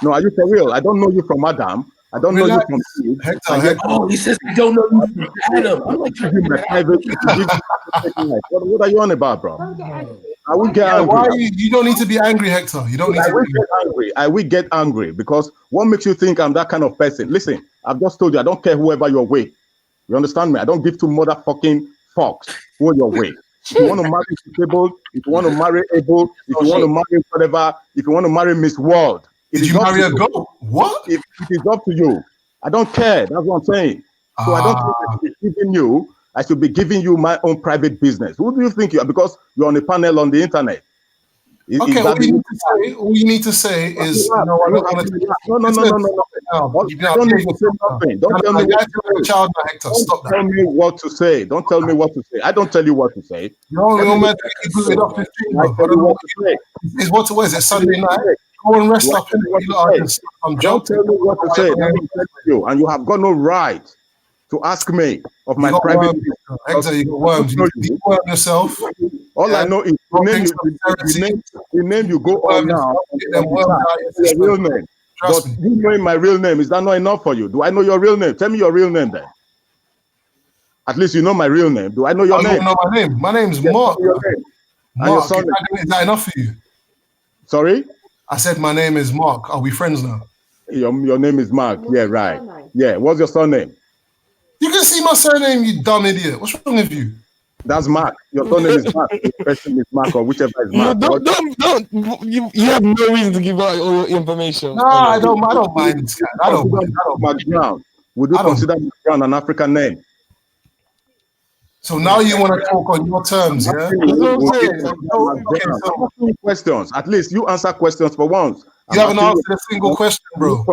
No, are you for real? I don't know you from Adam. I don't know you from Steve. Hector. Oh, he says I don't know you from Adam. I'm like, what are you on about, bro? I will get angry. Why you don't need to be angry, Hector. You don't need to get angry. I will get angry because what makes you think I'm that kind of person? Listen, I've just told you I don't care whoever you're with. You understand me? I don't give two motherfucking fucks who you're with. If you want to marry disabled, if you want to marry able, if you want to marry whatever, if you want to marry Miss World. Did you marry a girl? What? It is up to you. I don't care. That's what I'm saying. So I don't think I should be giving you. I should be giving you my own private business. Who do you think you are? Because you're on a panel on the internet. All you need to say is no. Don't tell me what to say. Don't tell me what to say. I don't tell you what to say. No matter. It's what is it? Sunday night. Go and rest up. Don't tell me what to say. And you have got no right to ask me of my private business. Hector, you got worms. You worm yourself. All I know is the name you go on now. Your real name. But you knowing my real name, is that not enough for you? Do I know your real name? Tell me your real name then. At least you know my real name. Do I know your name? I don't know my name. My name is Mark. Mark, is that enough for you? Sorry? I said my name is Mark. Are we friends now? Your name is Mark. Yeah, right. Yeah. What's your surname? You can see my surname, you dumb idiot. What's wrong with you? That's Mark. Your surname is Mark. Your person is Mark or whichever is Mark. No, don't. You have no reason to give out all your information. No, I don't mind this guy. I don't mind. Would you consider McGround an African name? So now you want to talk on your terms, yeah? Questions. At least you answer questions for once. You haven't answered a single question, bro.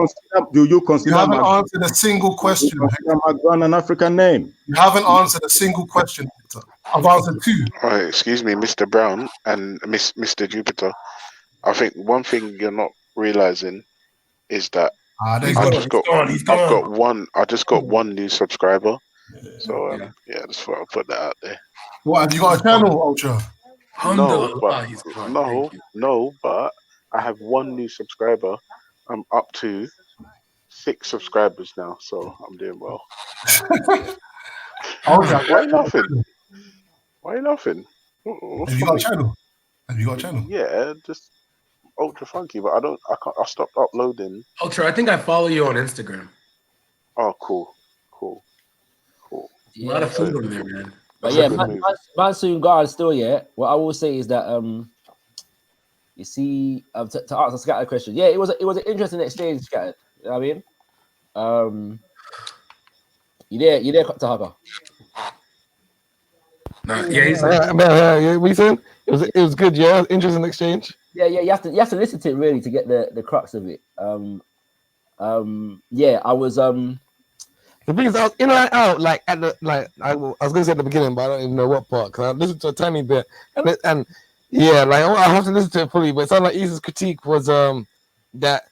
Do you consider? You haven't answered a single question. McGround an African name? You haven't answered a single question, Hector. I've answered two. All right, excuse me, Mr. Brown and Mr. Jupiter. I think one thing you're not realizing is that I just got one new subscriber. So yeah, just thought I'll put that out there. What, have you got a channel, Ultra? No, but I have one new subscriber. I'm up to 6 subscribers now, so I'm doing well. Why are you laughing? Why are you laughing? Have you got a channel? Yeah, just Ultra Funky, but I stopped uploading. Ultra, I think I follow you on Instagram. Oh, cool. A lot of food on there, man. But yeah, Mansoon guard still, yeah. What I will say is that you see, to answer Scattered question, yeah, it was an interesting exchange, Scattered. You know what I mean? You there, Tahaka? Yeah, what you saying? It was good, yeah. Interesting exchange. Yeah. You have to listen to it really to get the crux of it. Yeah, I was The thing is, I was in and out, like I was gonna say at the beginning, but I don't even know what part because I listened to a tiny bit, and yeah, like I have to listen to it fully. But it sounded like Isa's critique was that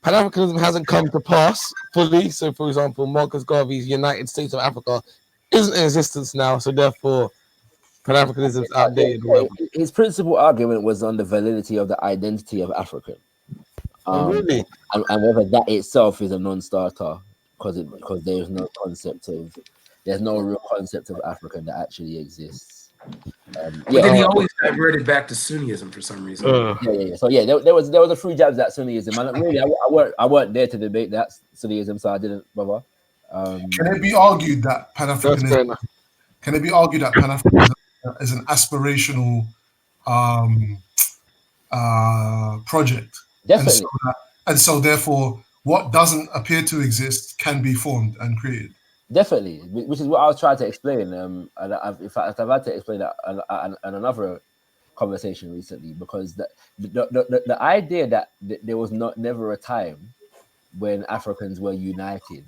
Pan-Africanism hasn't come to pass fully. So, for example, Marcus Garvey's United States of Africa isn't in existence now, so therefore Pan-Africanism is outdated. His principal argument was on the validity of the identity of African. Really? And whether that itself is a non-starter because there's no real concept of African that actually exists. But then he always diverted back to Sunnism for some reason. Yeah. So yeah, there was a few jabs at Sunnism, and really, I weren't there to debate that Sunnism, so I didn't bother. Can it be argued that Pan-Africanism? Can it be argued that Pan-Africanism is an aspirational project? Definitely. And so therefore, what doesn't appear to exist can be formed and created. Definitely, which is what I was trying to explain. And in fact, I've had to explain that on another conversation recently, because the idea that there was never a time when Africans were united,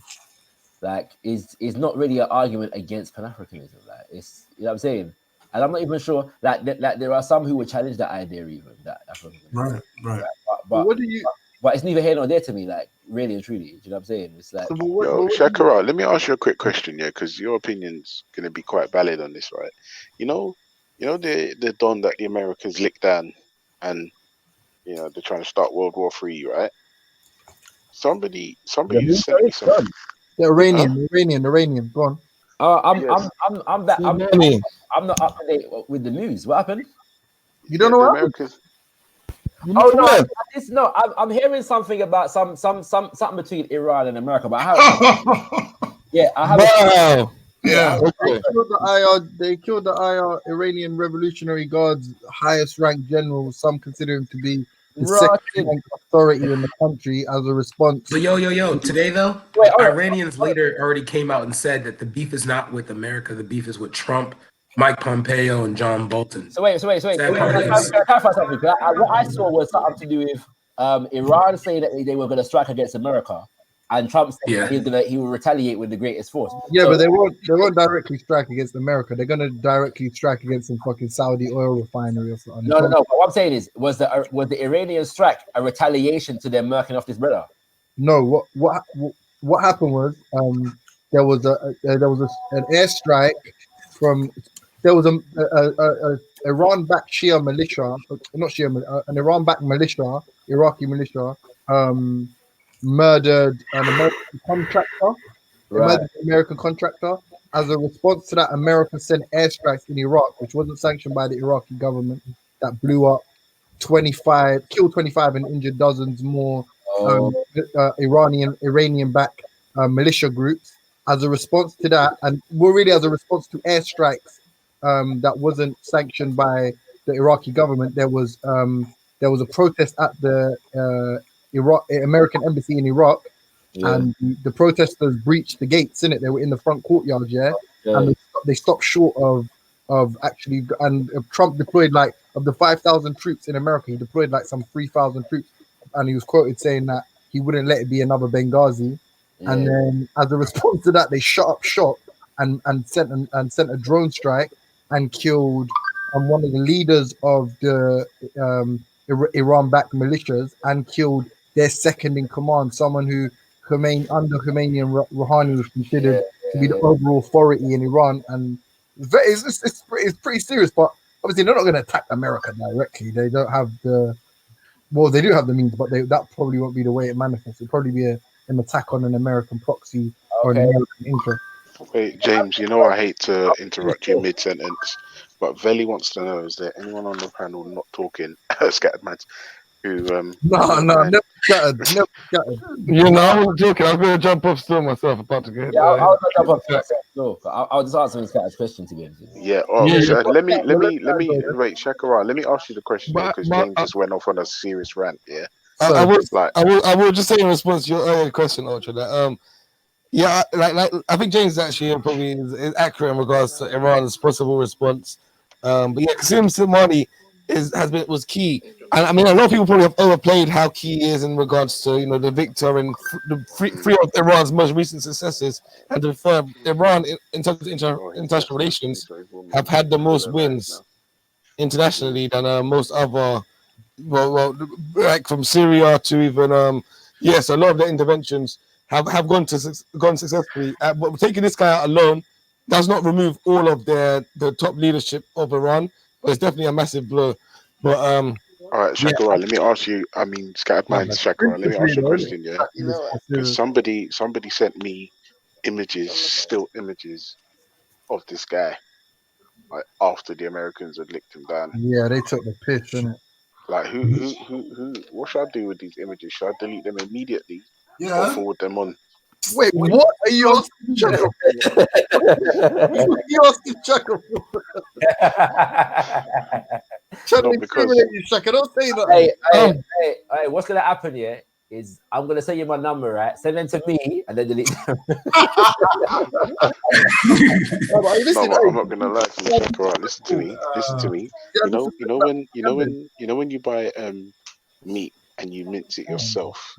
like, is not really an argument against Pan-Africanism. Like, it's, you know what I'm saying? And I'm not even sure that there are some who would challenge that idea, even that Africanism. Right. But what do you? But it's neither here nor there to me, like, really and truly. Do you know what I'm saying? It's like, Yo, Shakara, let me ask you a quick question, yeah, because your opinion's gonna be quite valid on this, right? You know the Don that the Americans licked down, and you know they're trying to start World War III, right? Somebody sent me some. The Iranian. Go on. I'm not up to date with the news. What happened? You don't know what Americans. I'm hearing something about something between Iran and America, but I haven't. Wow. Yeah. They killed the Iranian Revolutionary Guard's highest ranked general, some consider him to be the second ranked authority in the country, as a response. So yo, today though, Iranians later already came out and said that the beef is not with America, the beef is with Trump, Mike Pompeo, and John Bolton. So wait. Can I clarify something? What I saw was something to do with Iran saying that they were going to strike against America, and Trump said he will retaliate with the greatest force. Yeah, but they won't directly strike against America. They're going to directly strike against some fucking Saudi oil refinery or something. No. What I'm saying is, was the Iranian strike a retaliation to them murking off this brother? No. What happened was there was an airstrike from. There was a Iran-backed Shia militia, not Shia, an Iran-backed militia, Iraqi militia, murdered an American contractor. Murdered an American contractor. As a response to that, America sent airstrikes in Iraq, which wasn't sanctioned by the Iraqi government, that blew up killed 25 and injured dozens more Iranian-backed militia groups. As a response to that, and really as a response to airstrikes that wasn't sanctioned by the Iraqi government, there was a protest at the American embassy in Iraq, and the protesters breached the gates. In it, they were in the front courtyard, and they stopped short of actually. And Trump deployed, like, of the 5,000 troops in America, he deployed like some 3,000 troops, and he was quoted saying that he wouldn't let it be another Benghazi. And then, as a response to that, they shut up shop and sent a drone strike and killed one of the leaders of the Iran-backed militias, and killed their second in command, someone who under Khomeini and Rouhani was considered to be the overall authority in Iran. And it's pretty serious. But obviously, they're not going to attack America directly. They don't have they do have the means, but that probably won't be the way it manifests. It'll probably be an attack on an American proxy or an American interest. Wait, James, you know I hate to interrupt you mid-sentence, but Veli wants to know, is there anyone on the panel not talking, scattered mads, who... No, never scattered. You know, I was joking. I was going to jump up still myself, about to get... Yeah, I was going to jump up myself. No, I was just answering Scatter's question to be honest. Yeah, let me, wait, Shakara, let me ask you the question, because James just went off on a serious rant, yeah? I will just say in response to your earlier question, Ultra, that I think James actually probably is accurate in regards to Iran's possible response. But yeah, Qasem Soleimani was key, and I mean a lot of people probably have overplayed how key he is in regards to the victor and the three of Iran's most recent successes, and Iran in terms of international relations have had the most wins internationally than most other. Well, like from Syria to even a lot of the interventions have gone successfully. But taking this guy out alone does not remove all of the top leadership of Iran, but it's definitely a massive blow. But All right, Shakira, let me ask you. I mean, Scattered Minds, Shakira, let me ask you a question, yeah? Because somebody sent me still images of this guy, like after the Americans had licked him down. Yeah, they took the piss, didn't it? Like, who? What should I do with these images? Should I delete them immediately or Yeah. forward them on? Wait, what are you asking Chaka for? What are you asking Chaka for? Trying to incriminate you, Shaka. Don't say that. Hey, what's gonna happen here is I'm gonna send you my number, right? Send them to me and then delete them. I'm not gonna lie to you, Shakira. Listen to me. You know when you buy meat and you mince it yourself.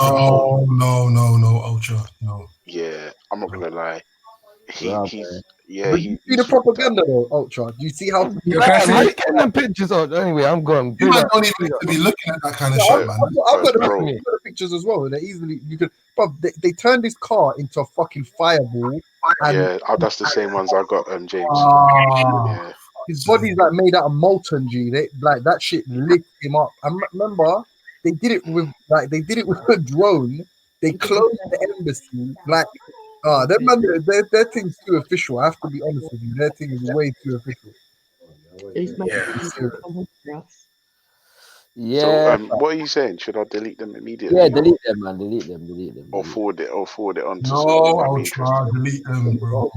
Oh no, Ultra, no. Yeah, I'm not gonna lie. He's But you see the propaganda though, Ultra. Do you see how? How you getting them pictures out? Anyway, I'm gone. You might don't even need to be looking at that kind of shit, man. I've got the pictures as well. They're easily you could. But they turned this car into a fucking fireball. Yeah, that's the same ones I got, James. Yeah. His body's like made out of molten G. They like that shit lit him up. I remember they did it with a drone. They closed the embassy. Like, their thing's too official. I have to be honest with you. Their thing is way too official. Yeah. So, what are you saying? Should I delete them immediately? Yeah, delete them, man. Delete them. Or forward it on to No, Ultra, delete them, bro.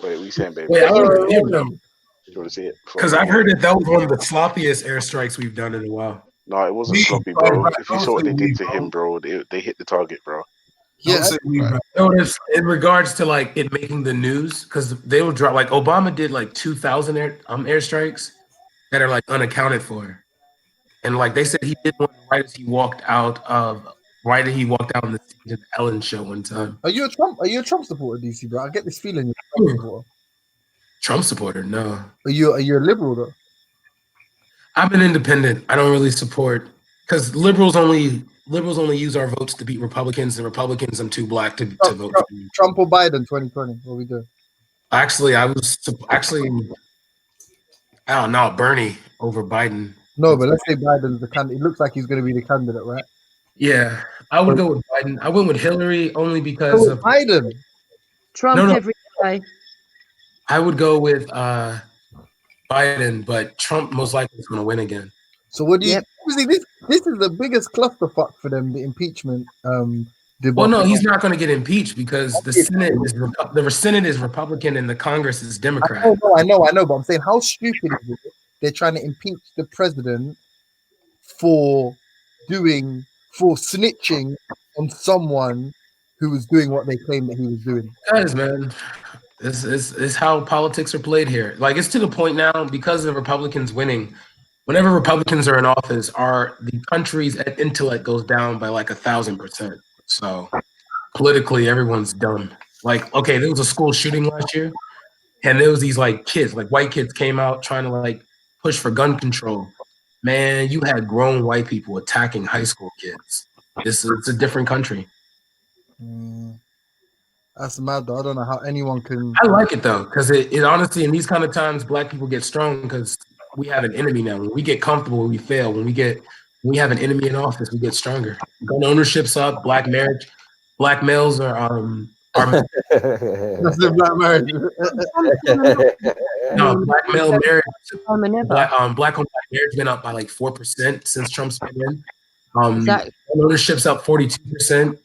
Wait, we saying, baby? Wait, I want to hear them. You want to see it? Because I've heard that was one of the sloppiest airstrikes we've done in a while. No, it wasn't sloppy, bro. If you saw what they did to him, bro, they hit the target, bro. Yeah, notice in regards to like it making the news, because they will drop like Obama did like 2,000 airstrikes that are like unaccounted for, and like they said he did one right as he walked out on the stage of the Ellen show one time. Are you a Trump supporter, DC, bro? I get this feeling you're a Trump supporter. Trump supporter? No. Are you a liberal though? I'm an independent. I don't really support because liberals only use our votes to beat Republicans, and Republicans I'm too black to vote for. Trump or Biden 2020? What we do? Actually, I don't know, Bernie over Biden. No, but let's say Biden's the candidate. It looks like he's going to be the candidate, right? Yeah, I would go with Biden. I went with Hillary only because of Biden. Trump every day. I would go with Biden, but Trump most likely is going to win again. So what do you? This is the biggest clusterfuck for them. The impeachment. Well, no, he's not going to get impeached because the Senate is Republican and the Congress is Democrat. I know. But I'm saying, how stupid is it? They're trying to impeach the president for snitching on someone who was doing what they claimed that he was doing. Guys, man, this is how politics are played here. Like, it's to the point now because of the Republicans winning. Whenever Republicans are in office, the country's intellect goes down by like 1,000%. So politically, everyone's dumb. Like, okay, there was a school shooting last year, and there was these like kids, like white kids came out trying to like push for gun control. Man, you had grown white people attacking high school kids. It's a different country. That's mad though. I don't know how anyone can. I like it though, because it honestly, in these kind of times, black people get strong because we have an enemy now. When we get comfortable, we fail. When we have an enemy in office, we get stronger. Gun ownership's up. Black marriage. Black males are That's the black marriage. No, black male marriage. Black on black marriage been up by like 4% since Trump's been in. Ownership's up 42%.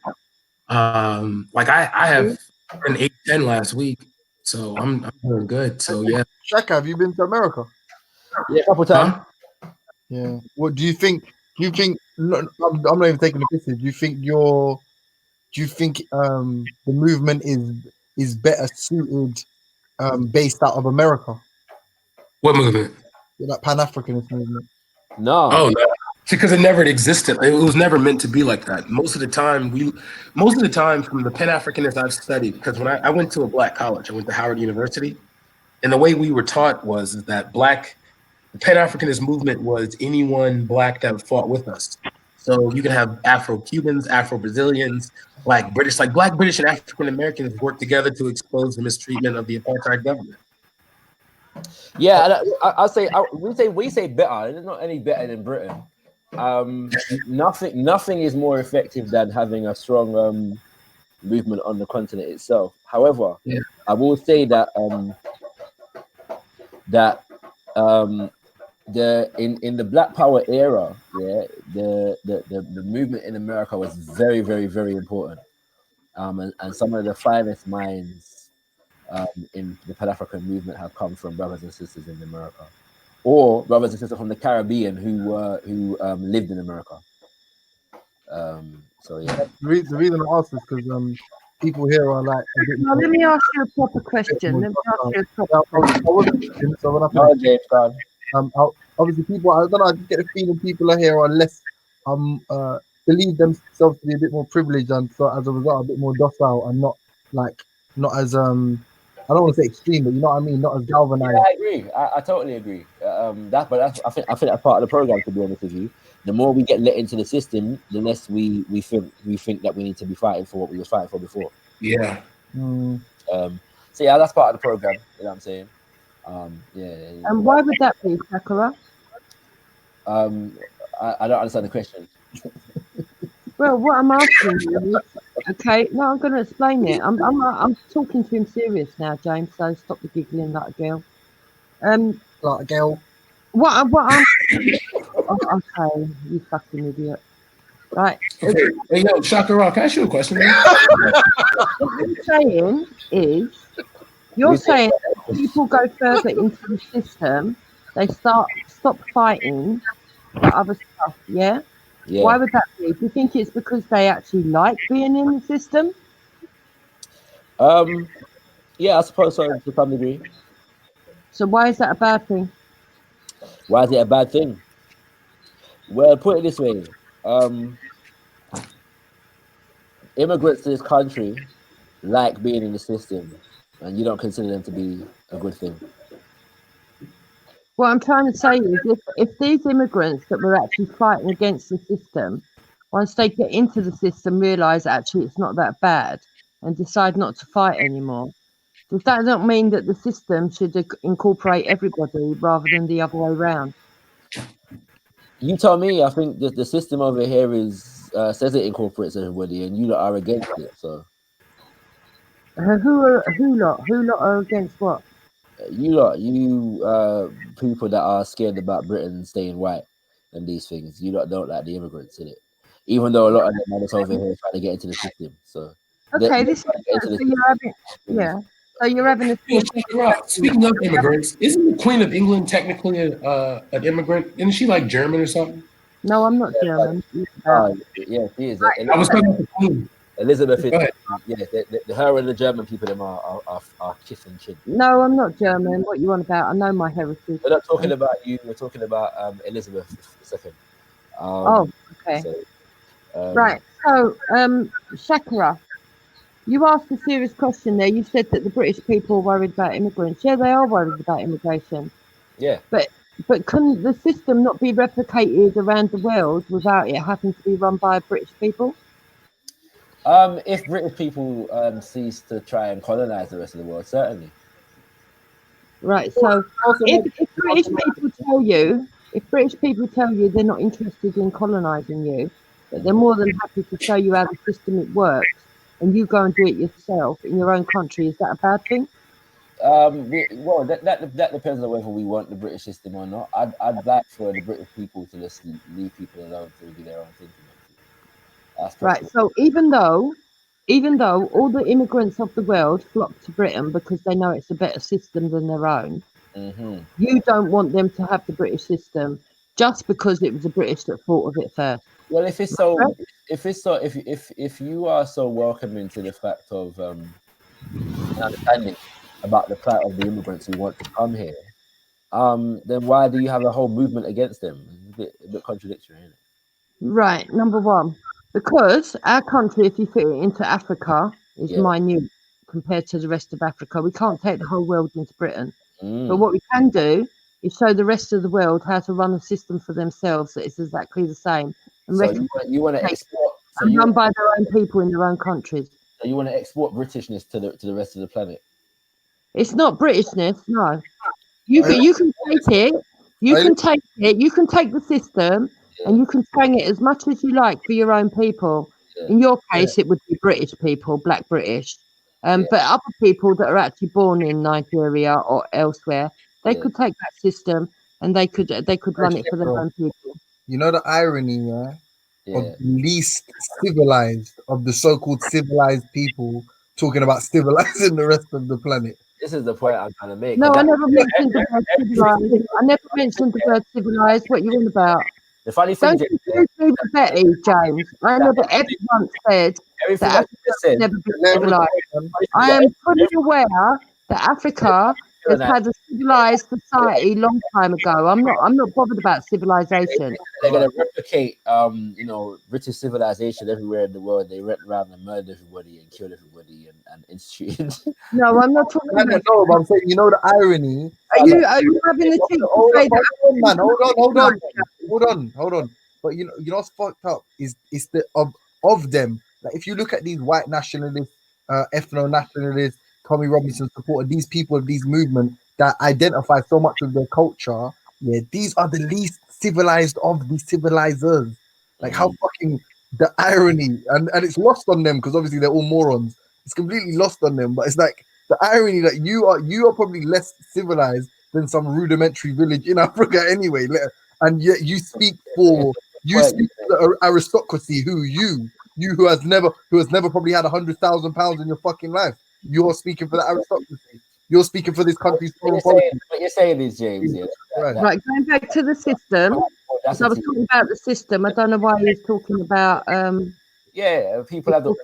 Like I have an 8-10 last week, so I'm doing good. So yeah. Shaka, have you been to America? Yeah, a couple times. Yeah. What do you think? No, I'm not even taking the piss. Do you think the movement is better suited based out of America? What movement? That Pan-Africanist movement. No. Oh no. Because it never existed. It was never meant to be like that. Most of the time from the Pan-Africanists I've studied, because when I went to a black college, I went to Howard University, and the way we were taught was that the Pan-Africanist movement was anyone black that fought with us. So you can have Afro-Cubans, Afro-Brazilians, Black British and African Americans work together to expose the mistreatment of the apartheid government. Yeah, I'll say we say better. It's not any better than Britain. Nothing is more effective than having a strong movement on the continent itself. However, I will say that in the Black Power era, the movement in America was very, very, very important. And some of the finest minds in the Pan-African movement have come from brothers and sisters in America, or brothers and sisters from the Caribbean who lived in America. So yeah. The reason I ask is because people here are like. Now, let me ask you a proper question. Let me ask you a proper question. So when I obviously people, I don't know, I just get the feeling people are here are less believe themselves to be a bit more privileged, and so as a result a bit more docile and not as I don't want to say extreme, but you know what I mean, not as galvanized. Yeah, I agree. I totally agree. I think that's part of the program. To be honest with you, the more we get let into the system, the less we think that we need to be fighting for what we were fighting for before. Yeah. So yeah, that's part of the program. You know what I'm saying? Yeah. And why would that be, Sakura? I don't understand the question. Well, what I'm asking you is, okay, no, I'm going to explain it. I'm talking to him serious now, James. So stop the giggling like a girl. Like a girl. What I'm okay, you fucking idiot. Right. Okay. Hey, yo, Shakira, can I ask you a question? What I'm saying is, you're saying that people go further into the system, they stop fighting for other stuff, yeah? Yeah. Why would that be? Do you think it's because they actually like being in the system? Yeah, I suppose so to some degree. So why is that a bad thing? Why is it a bad thing? Well, put it this way. Immigrants to this country like being in the system, and you don't consider them to be a good thing. What I'm trying to say is, if these immigrants that were actually fighting against the system, once they get into the system, realise actually it's not that bad and decide not to fight anymore, does that not mean that the system should incorporate everybody rather than the other way around? You tell me. I think the system over here is says it incorporates everybody, and you lot are against it. So who lot are against what? You people that are scared about Britain staying white and these things, you lot don't like the immigrants in it, even though a lot of them are just over here trying to get into the system. So okay, so you're having a speaking of immigrants, isn't the Queen of England technically an immigrant? Isn't she like German or something? No, I'm not German. Yeah, she is. I was talking about the Queen. Elizabeth is, her and the German people are kiss and chin. No, I'm not German. What you want about? I know my heritage. We're not talking about you. We're talking about Elizabeth II. Okay. So, right. So, Shakira, you asked a serious question there. You said that the British people are worried about immigrants. Yeah, they are worried about immigration. Yeah. But can the system not be replicated around the world without it having to be run by British people? If British people cease to try and colonize the rest of the world, certainly. Right. So if British people tell you they're not interested in colonizing you, but they're more than happy to show you how the system works, and you go and do it yourself in your own country, is that a bad thing? Well, that depends on whether we want the British system or not. I'd like for the British people to just leave people alone to do their own thing. Right. So even though all the immigrants of the world flock to Britain because they know it's a better system than their own, you don't want them to have the British system just because it was the British that thought of it first. Well, if you are so welcoming to the fact of understanding about the plight of the immigrants who want to come here, then why do you have a whole movement against them? It's a bit contradictory, isn't it? Right. Number one. Because our country, if you fit it into Africa, is minute compared to the rest of Africa. We can't take the whole world into Britain. But what we can do is show the rest of the world how to run a system for themselves that is exactly the same. And so you want to export, run by their own people in their own countries. So you want to export Britishness to the rest of the planet? It's not Britishness, no. You can take it. You can take it. You can take the system, and you can twang it as much as you like for your own people. In your case, it would be British people, Black British. But other people that are actually born in Nigeria or elsewhere, they could take that system and they could run it for their own people. You know the irony, of the least civilized of the so-called civilized people talking about civilizing the rest of the planet. This is the point I'm trying to make. No, I never mentioned the word civilized. I never mentioned the word civilized. What you on about? The funny thing, don't confuse me with Betty, James. I never ever once said that Africa has never been civilized. I am fully aware that Africa has had a civilized society long time ago. I'm not bothered about civilization. They're gonna replicate, British civilization everywhere in the world. They went around and murdered everybody and killed everybody and instituted. No, I'm not talking about. No, but I'm saying, you know the irony. Are you having the cheek to say that? Hold on. But you know what's fucked up is the of them. Like if you look at these white nationalists, ethno-nationalists, Tommy Robinson supporter, these people of these movements that identify so much with their culture, these are the least civilized of the civilizers. Like how fucking the irony, and it's lost on them because obviously they're all morons. It's completely lost on them, but it's like the irony that you are probably less civilized than some rudimentary village in Africa anyway, and yet you speak for the aristocracy who has never probably had £100,000 in your fucking life. You're speaking for the aristocracy. You're speaking for this country's foreign policy. What you're saying is, James, right, going back to the system. So I was talking about the system. I don't know why he's talking about people have the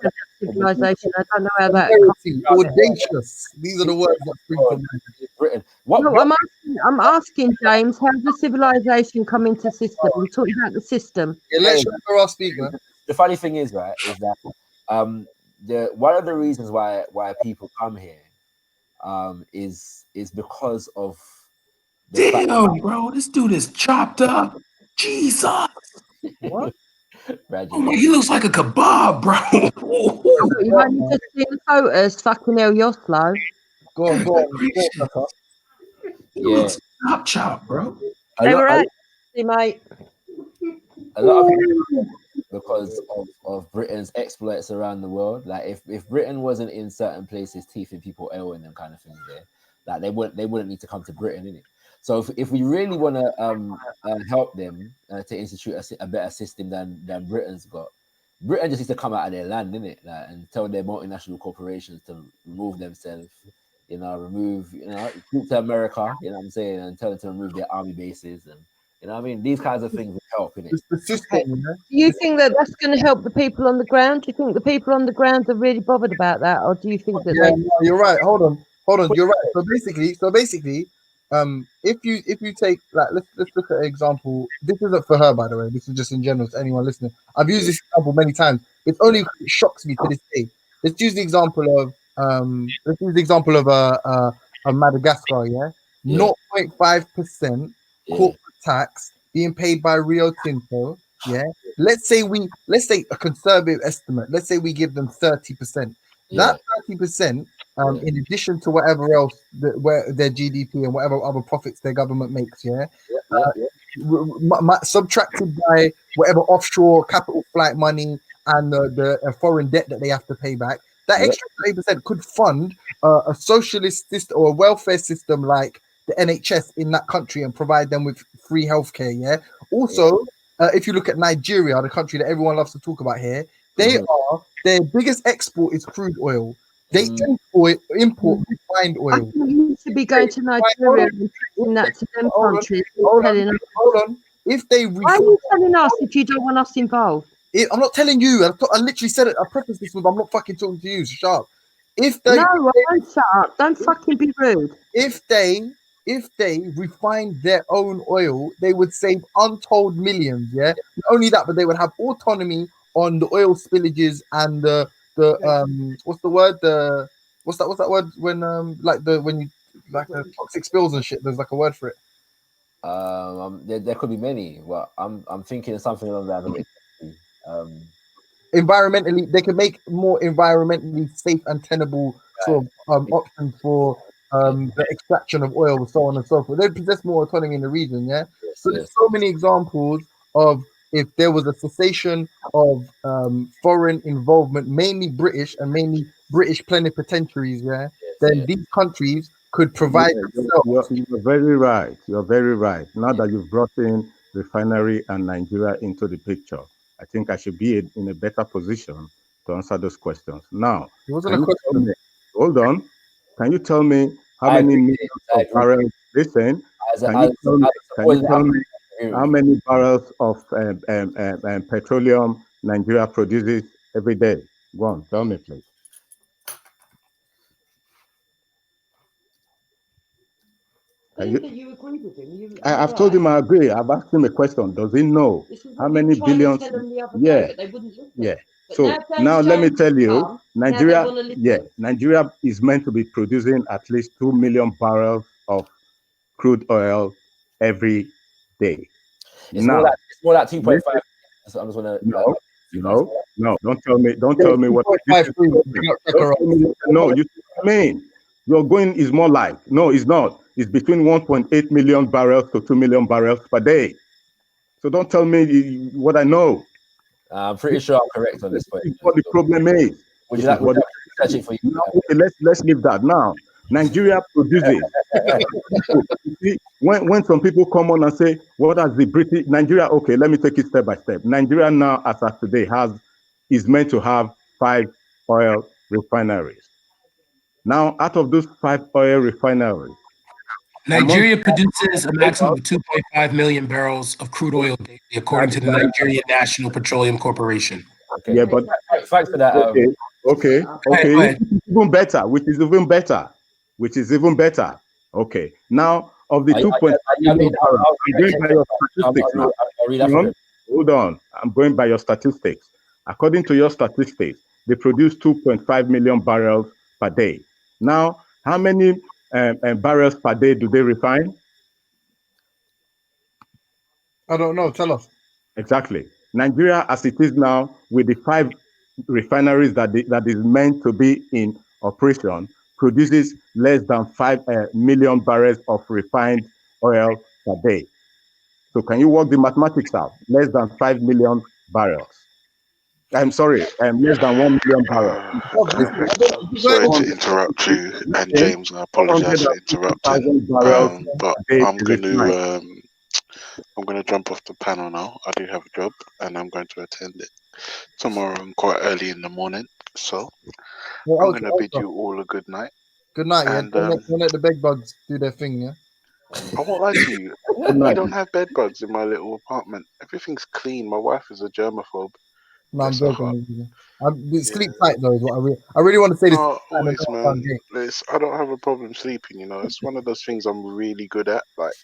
civilization. I don't know how that audacious. These are the words that spring from Britain. I'm asking James, how does civilization come into system? We're talking about the system. Let's show our speaker. The funny thing is, right, is that one of the reasons why people come here is because of damn, bro, this dude is chopped up. Jesus. What? Oh, he looks like a kebab, bro. You only just see the photos. Fucking hell, you're slow. Go on. Yeah, chop, bro. They were right, mate. A lot of people, because of Britain's exploits around the world. Like if Britain wasn't in certain places teething people ill and them kind of things there, like they wouldn't need to come to Britain, innit? So if we really want to help them to institute a better system than Britain's got, Britain just needs to come out of their land, innit? Like, and tell their multinational corporations to remove themselves, talk to America, you know what I'm saying, and tell them to remove their army bases and. You know what I mean? These kinds of things would help, innit? Do you think that that's going to help the people on the ground? Do you think the people on the ground are really bothered about that, or do you think that? No, you're right. Hold on. You're right. So basically, if you take let's look at an example. This isn't for her, by the way. This is just in general to anyone listening. I've used this example many times. It only shocks me to this day. Let's use the example of Madagascar. 0.5% corporate tax being paid by Rio Tinto. Let's say a conservative estimate. Let's say we give them 30%. That 30%, in addition to whatever else where their GDP and whatever other profits their government makes, subtracted by whatever offshore capital flight money and the foreign debt that they have to pay back. That extra 30% could fund a socialist system or a welfare system like the NHS in that country and provide them with free healthcare. Also, if you look at Nigeria, the country that everyone loves to talk about here, their biggest export is crude oil. They import refined oil. I think you should be going to Nigeria and taking that to them countries. Hold on. If they why are you telling us if you don't want us involved? I'm not telling you. I literally said it. I prefaced this with I'm not fucking talking to you. So shut up. Don't shut up. Don't fucking be rude. If they refined their own oil, they would save untold millions. Not only that, but they would have autonomy on the oil spillages and the what's that word when the toxic spills and shit. There's like a word for it. There could be many. Well, I'm thinking of something along that. Environmentally, they could make more environmentally safe and tenable sort of options for the extraction of oil, so on and so forth. They possess more autonomy in the region, yeah? So there's so many examples of if there was a cessation of foreign involvement, mainly British and mainly British plenipotentiaries, yeah, then these countries could provide themselves. You're very right. You're very right. Now that you've brought in refinery and Nigeria into the picture, I think I should be in a better position to answer those questions. Now, it wasn't a question. Hold on. Can you tell me how many millions of barrels? Listen. Can you tell me how many barrels of petroleum Nigeria produces every day? Go on, tell me, please. You agree with him. I've told him I agree. I've asked him a question. Does he know how many billions? Yeah. Yeah. So now let me tell you, Nigeria is meant to be producing at least 2 million barrels of crude oil every day. It's more like 2.5. So I just want to. No. Don't tell me what. No, you mean you're going is more like. No, it's not. It's between 1.8 million barrels to 2 million barrels per day. So don't tell me what I know. I'm pretty sure I'm correct on this point. What the problem is. Would you like searching for you? Okay, let's leave that now. Nigeria produces. See, when some people come on and say, what has the British Nigeria? Okay, let me take it step by step. Nigeria now, as of today, is meant to have 5 oil refineries. Now, out of those 5 oil refineries, Nigeria produces a maximum of 2.5 million barrels of crude oil daily, according to the Nigerian National Petroleum Corporation. Okay. Yeah, but thanks for that. Okay. Which is even better. Okay. Now, of the 2.5 million barrels, I'm going by your statistics now. Hold on. I'm going by your statistics. According to your statistics, they produce 2.5 million barrels per day. Now, how many barrels per day do they refine? I don't know. Tell us. Exactly. Nigeria, as it is now, with the 5 refineries that is meant to be in operation, produces less than 5 million barrels of refined oil per day. So can you work the mathematics out? Less than 5 million barrels. I'm sorry, less than 1 million barrels. Sorry to interrupt you, and James, I apologize for interrupting. But I'm going to jump off the panel now. I do have a job, and I'm going to attend it tomorrow and quite early in the morning. So I'm going to bid you all a good night. Good night, and, yeah. Don't let the bed bugs do their thing, yeah. I won't lie to you. I don't have bed bugs in my little apartment. Everything's clean. My wife is a germaphobe. No, I'm joking. Sleep tight though. Is what I really want to say this. Always, man. I don't have a problem sleeping. You know, it's one of those things I'm really good at. Like,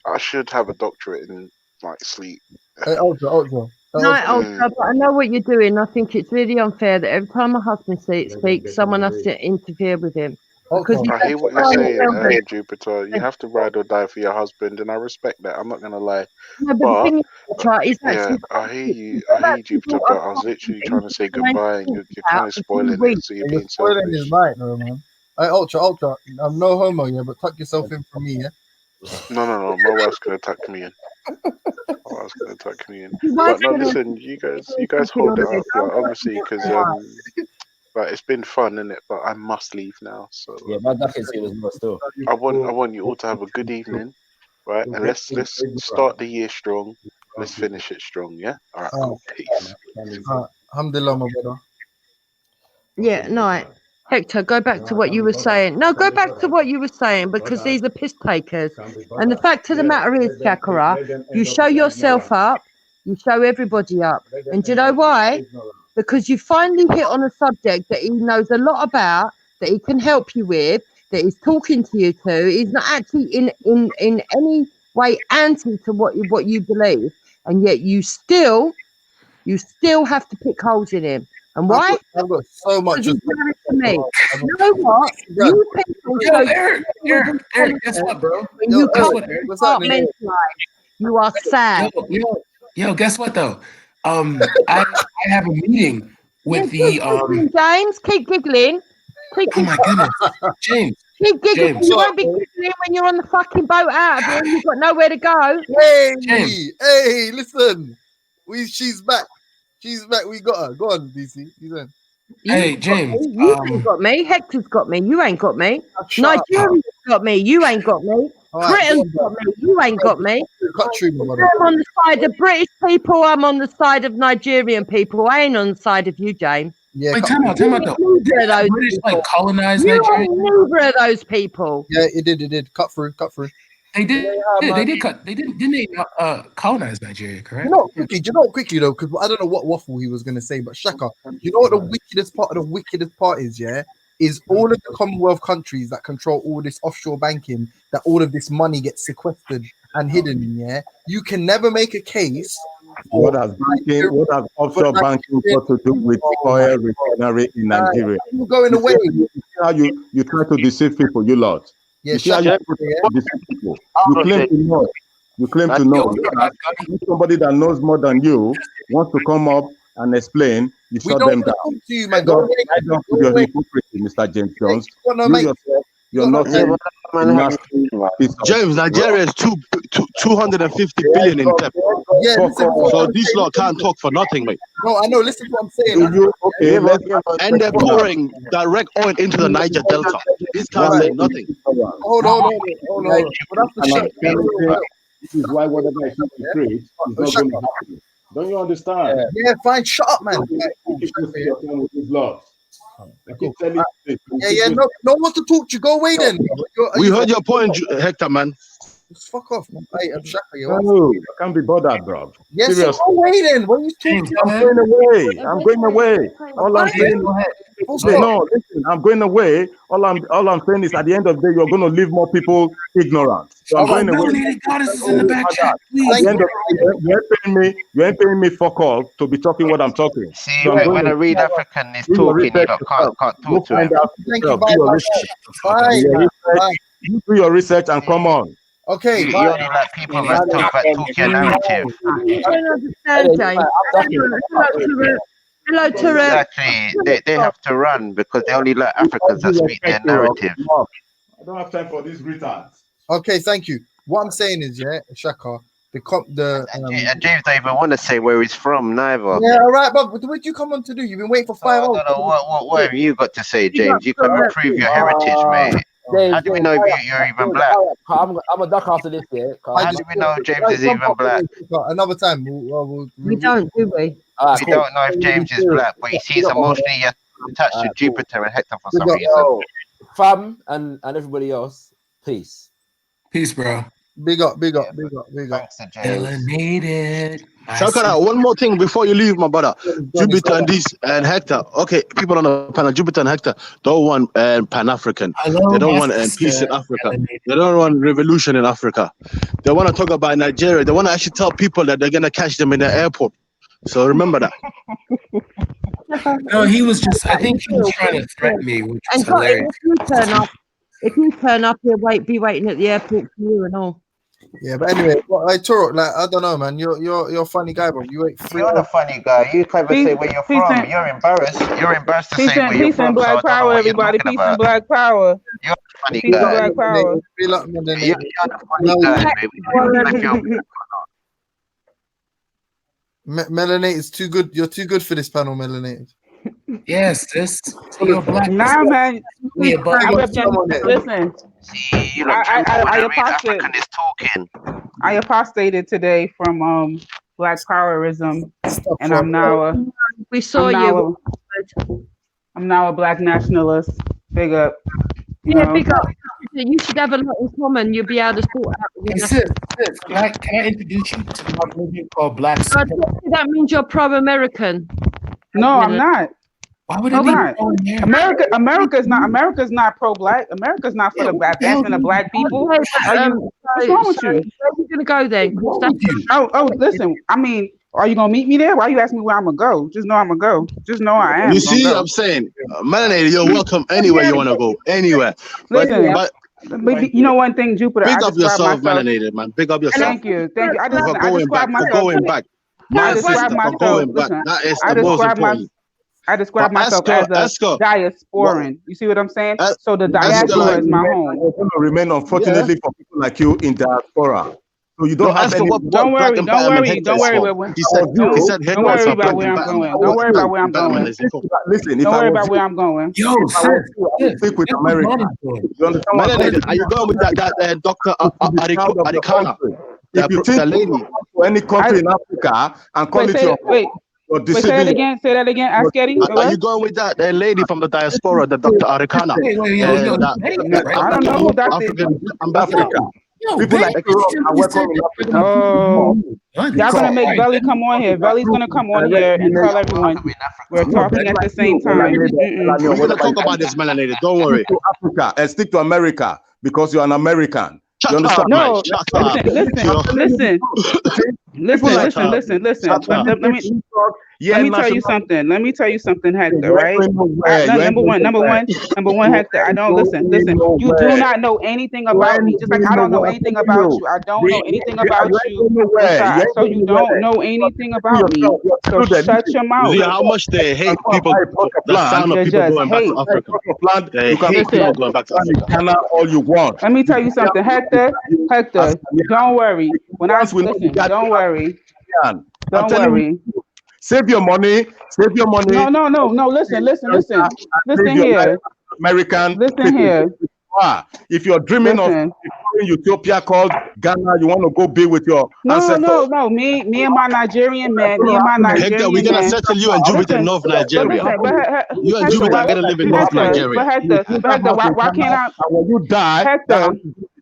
I should have a doctorate in like sleep. Ultra. But I know what you're doing. I think it's really unfair that every time my husband speaks, someone has to interfere with him. Because I hear what you're saying, Jupiter. You have to ride or die for your husband, and I respect that. I'm not gonna lie. No, but the thing is, I hear you, Jupiter. But I was literally trying to say goodbye, and you're kind of spoiling it. So you're being spoiling his right, no, man. Ultra. I'm no homo, yeah, but tuck yourself in for me, yeah. No. My wife's gonna tuck me in. But no, listen, you guys hold it up, like, obviously, because like, it's been fun, innit? But I must leave now. So yeah, my ducking scene was more still. I want you all to have a good evening, right? And let's start the year strong. Let's finish it strong, yeah. All right, cool. Peace. Alhamdulillah, my brother. Yeah, no. Hector, go back to what you were saying. No, go back to what you were saying, because these are piss takers. And the fact of the matter is, Chakra, you show yourself up, you show everybody up. And do you know why? Because you finally hit on a subject that he knows a lot about, that he can help you with, that he's talking to you to. He's not actually in any way anti to what you believe, and yet you still have to pick holes in him. And why? I've got so much. To me. You know what? You people. Eric, guess what, bro? When you compartmentalize, you are sad. Yo, guess what though? I have a meeting with the James, keep giggling. Oh my goodness, James, Keep giggling. James. You won't be giggling when you're on the fucking boat out of here and you've got nowhere to go. Hey, James. hey, listen. She's back. She's back. We got her. Go on, DC. Hey, James. You ain't got me. Hector's got me. You ain't got me. Shut up. Nigeria's got me. You ain't got me. All right, Britain's got me. You ain't got me. cut through me, brother. I'm on the side of British people. I'm on the side of Nigerian people. I ain't on the side of you, James. Yeah, Wait, time out though. Neither of those British people. like colonized You Nigeria. ain't neither of those people. Yeah, it did. Cut through. They did. They did cut. They didn't. Didn't they colonize Nigeria? Correct. Do you know quickly though, because I don't know what waffle he was gonna say, but Shaka, you know what the wickedest part is, yeah? Is all of the Commonwealth countries that control all this offshore banking, that all of this money gets sequestered and hidden, yeah? You can never make a case. What has offshore banking got to do with oil refinery in Nigeria? You're going away. You see how you try to deceive people, you lot. Yeah, you see how you try to deceive people. You claim to know. You claim to know. If somebody that knows more than you wants to come up and explain, you shut them down. To you, my God. I don't think you're hypocrisy, Mr. James Jones. You're not James, Nigeria is 250 billion in debt. Yeah, so these lot can't talk for nothing, mate. No, I know. Listen to what I'm saying. And they're pouring direct oil into the Niger Delta. These can't say nothing. Hold on. This is why whatever I should create is not going to happen. Don't you understand? Yeah, fine. Shut up, man. Yeah. No one to talk to. Go away then. We heard your point, Hector, man. Just fuck off, man. Hey, I'm Shaka. No, I can't be bothered, bro. Yes, so go away then. What are you talking about? I'm going away. All I'm saying, no, listen, I'm going away. All I'm saying is, at the end of the day, you're going to leave more people ignorant. So I'm going away. Goddess is in the back chat. At the end of the day, you ain't paying me for call to be talking what I'm talking. See, so when a real African is talking, you can't talk to him. You do your research and come on. Okay, you only like people that talk about talking narrative. I don't understand, James. Hello, Terrell. Exactly. They have to run because they only like Africans that speak their narrative. I don't have time for these retards. Okay, thank you. What I'm saying is, yeah, Shaka, James don't even want to say where he's from, neither. Yeah, all right, but what did you come on to do? You've been waiting for 5 hours. I don't know what have you got to say, James? You can prove your heritage, mate. James, how do we know you're even black? I'm a duck after this, yeah. How do we know James is even black? Another time. We don't, do we? We don't know if James is black, but he's emotionally attached to Jupiter and Hector for some reason. Fam and everybody else, peace. Peace, bro. Big up. Thanks to James. Melanated. Shakara, one more thing before you leave, my brother. Jupiter and Hector. Okay, people on the panel, Jupiter and Hector don't want Pan-African. They don't want peace in Africa. They don't want revolution in Africa. They want to talk about Nigeria. They want to actually tell people that they're going to catch them in the airport. So remember that. No, he was just, I think he was trying to threaten me, which is hilarious. If you turn up, he'll be waiting at the airport for you and all. Yeah, but anyway, Toro, like I don't know, man. You're a funny guy, bro. You're a funny guy. You can't even say where you're from. You're embarrassed. You're embarrassed to say where you're from. Peace and Black Power, everybody. Peace and Black Power. You're a funny guy. Black Power. You're a funny guy, baby. Melanate is too good. You're too good for this panel, Melanate. Yes, this. You're black. Nah, man. Listen. See, I apostated today from Black Powerism, and I'm now I'm now a Black nationalist. Big up. Big up. You should have a lot in common. You'll be able to sort out. Can I introduce you to my movement called Black? That means you're pro-American. No, I'm not. Why would it be America's not pro-black. America's not for the advancement of black people. What's wrong with you? Where are you gonna go then? Listen. I mean, are you gonna meet me there? Why are you asking me where I'm gonna go? Just know I'm gonna go. Just know I am. You see, I'm saying, Melanated, you're welcome anywhere you wanna go, anywhere. Listen, but you know one thing, Jupiter. Big up yourself, Melanated, man. Big up yourself. Thank you. I describe myself. For going back. My sister, for going back. That is the most important. I describe myself as a diasporan. You see what I'm saying? So the diaspora is my home. It's going to remain, unfortunately, for people like you in diaspora. So you don't have any. Don't worry about where I'm going. Don't worry about where I'm going. Listen, don't worry about where I'm going. Yo, stick with America. You understand? Are you going with that Dr. Arikana? If you think for any country in Africa and call it your say that again. Ask Eddie. Are you going with that lady from the diaspora, the Dr. Arikana? I don't know who that is. Africa. People like y'all gonna make Belly come on here. Belly's gonna come on here and tell everyone we're talking at the same time. We're gonna talk about this, melanated. Don't worry. Africa and stick to America because you're an American. Shut you understand? No, listen. Let me tell you something. Let me tell you something, Hector. Right? Number one, Hector. I don't listen. You do not know anything about me, just like I don't know anything about you. I don't know anything about you. So you don't know anything about me. So shut your mouth. See how much they hate people. The sound of people going back to Africa. They hate people going back to Africa. All you want. Let me tell you something, Hector. Don't worry. When I listen, don't worry. Don't worry. Save your money. No. Listen here. American. Listen here. If you're dreaming of utopia called Ghana, you want to go be with your ancestors. No. Me and my Nigerian man. Hector, we're gonna settle you and Jupiter in North Nigeria. You and Jupiter are gonna live in North Nigeria. But Hector, why can't I? When you die, Hector,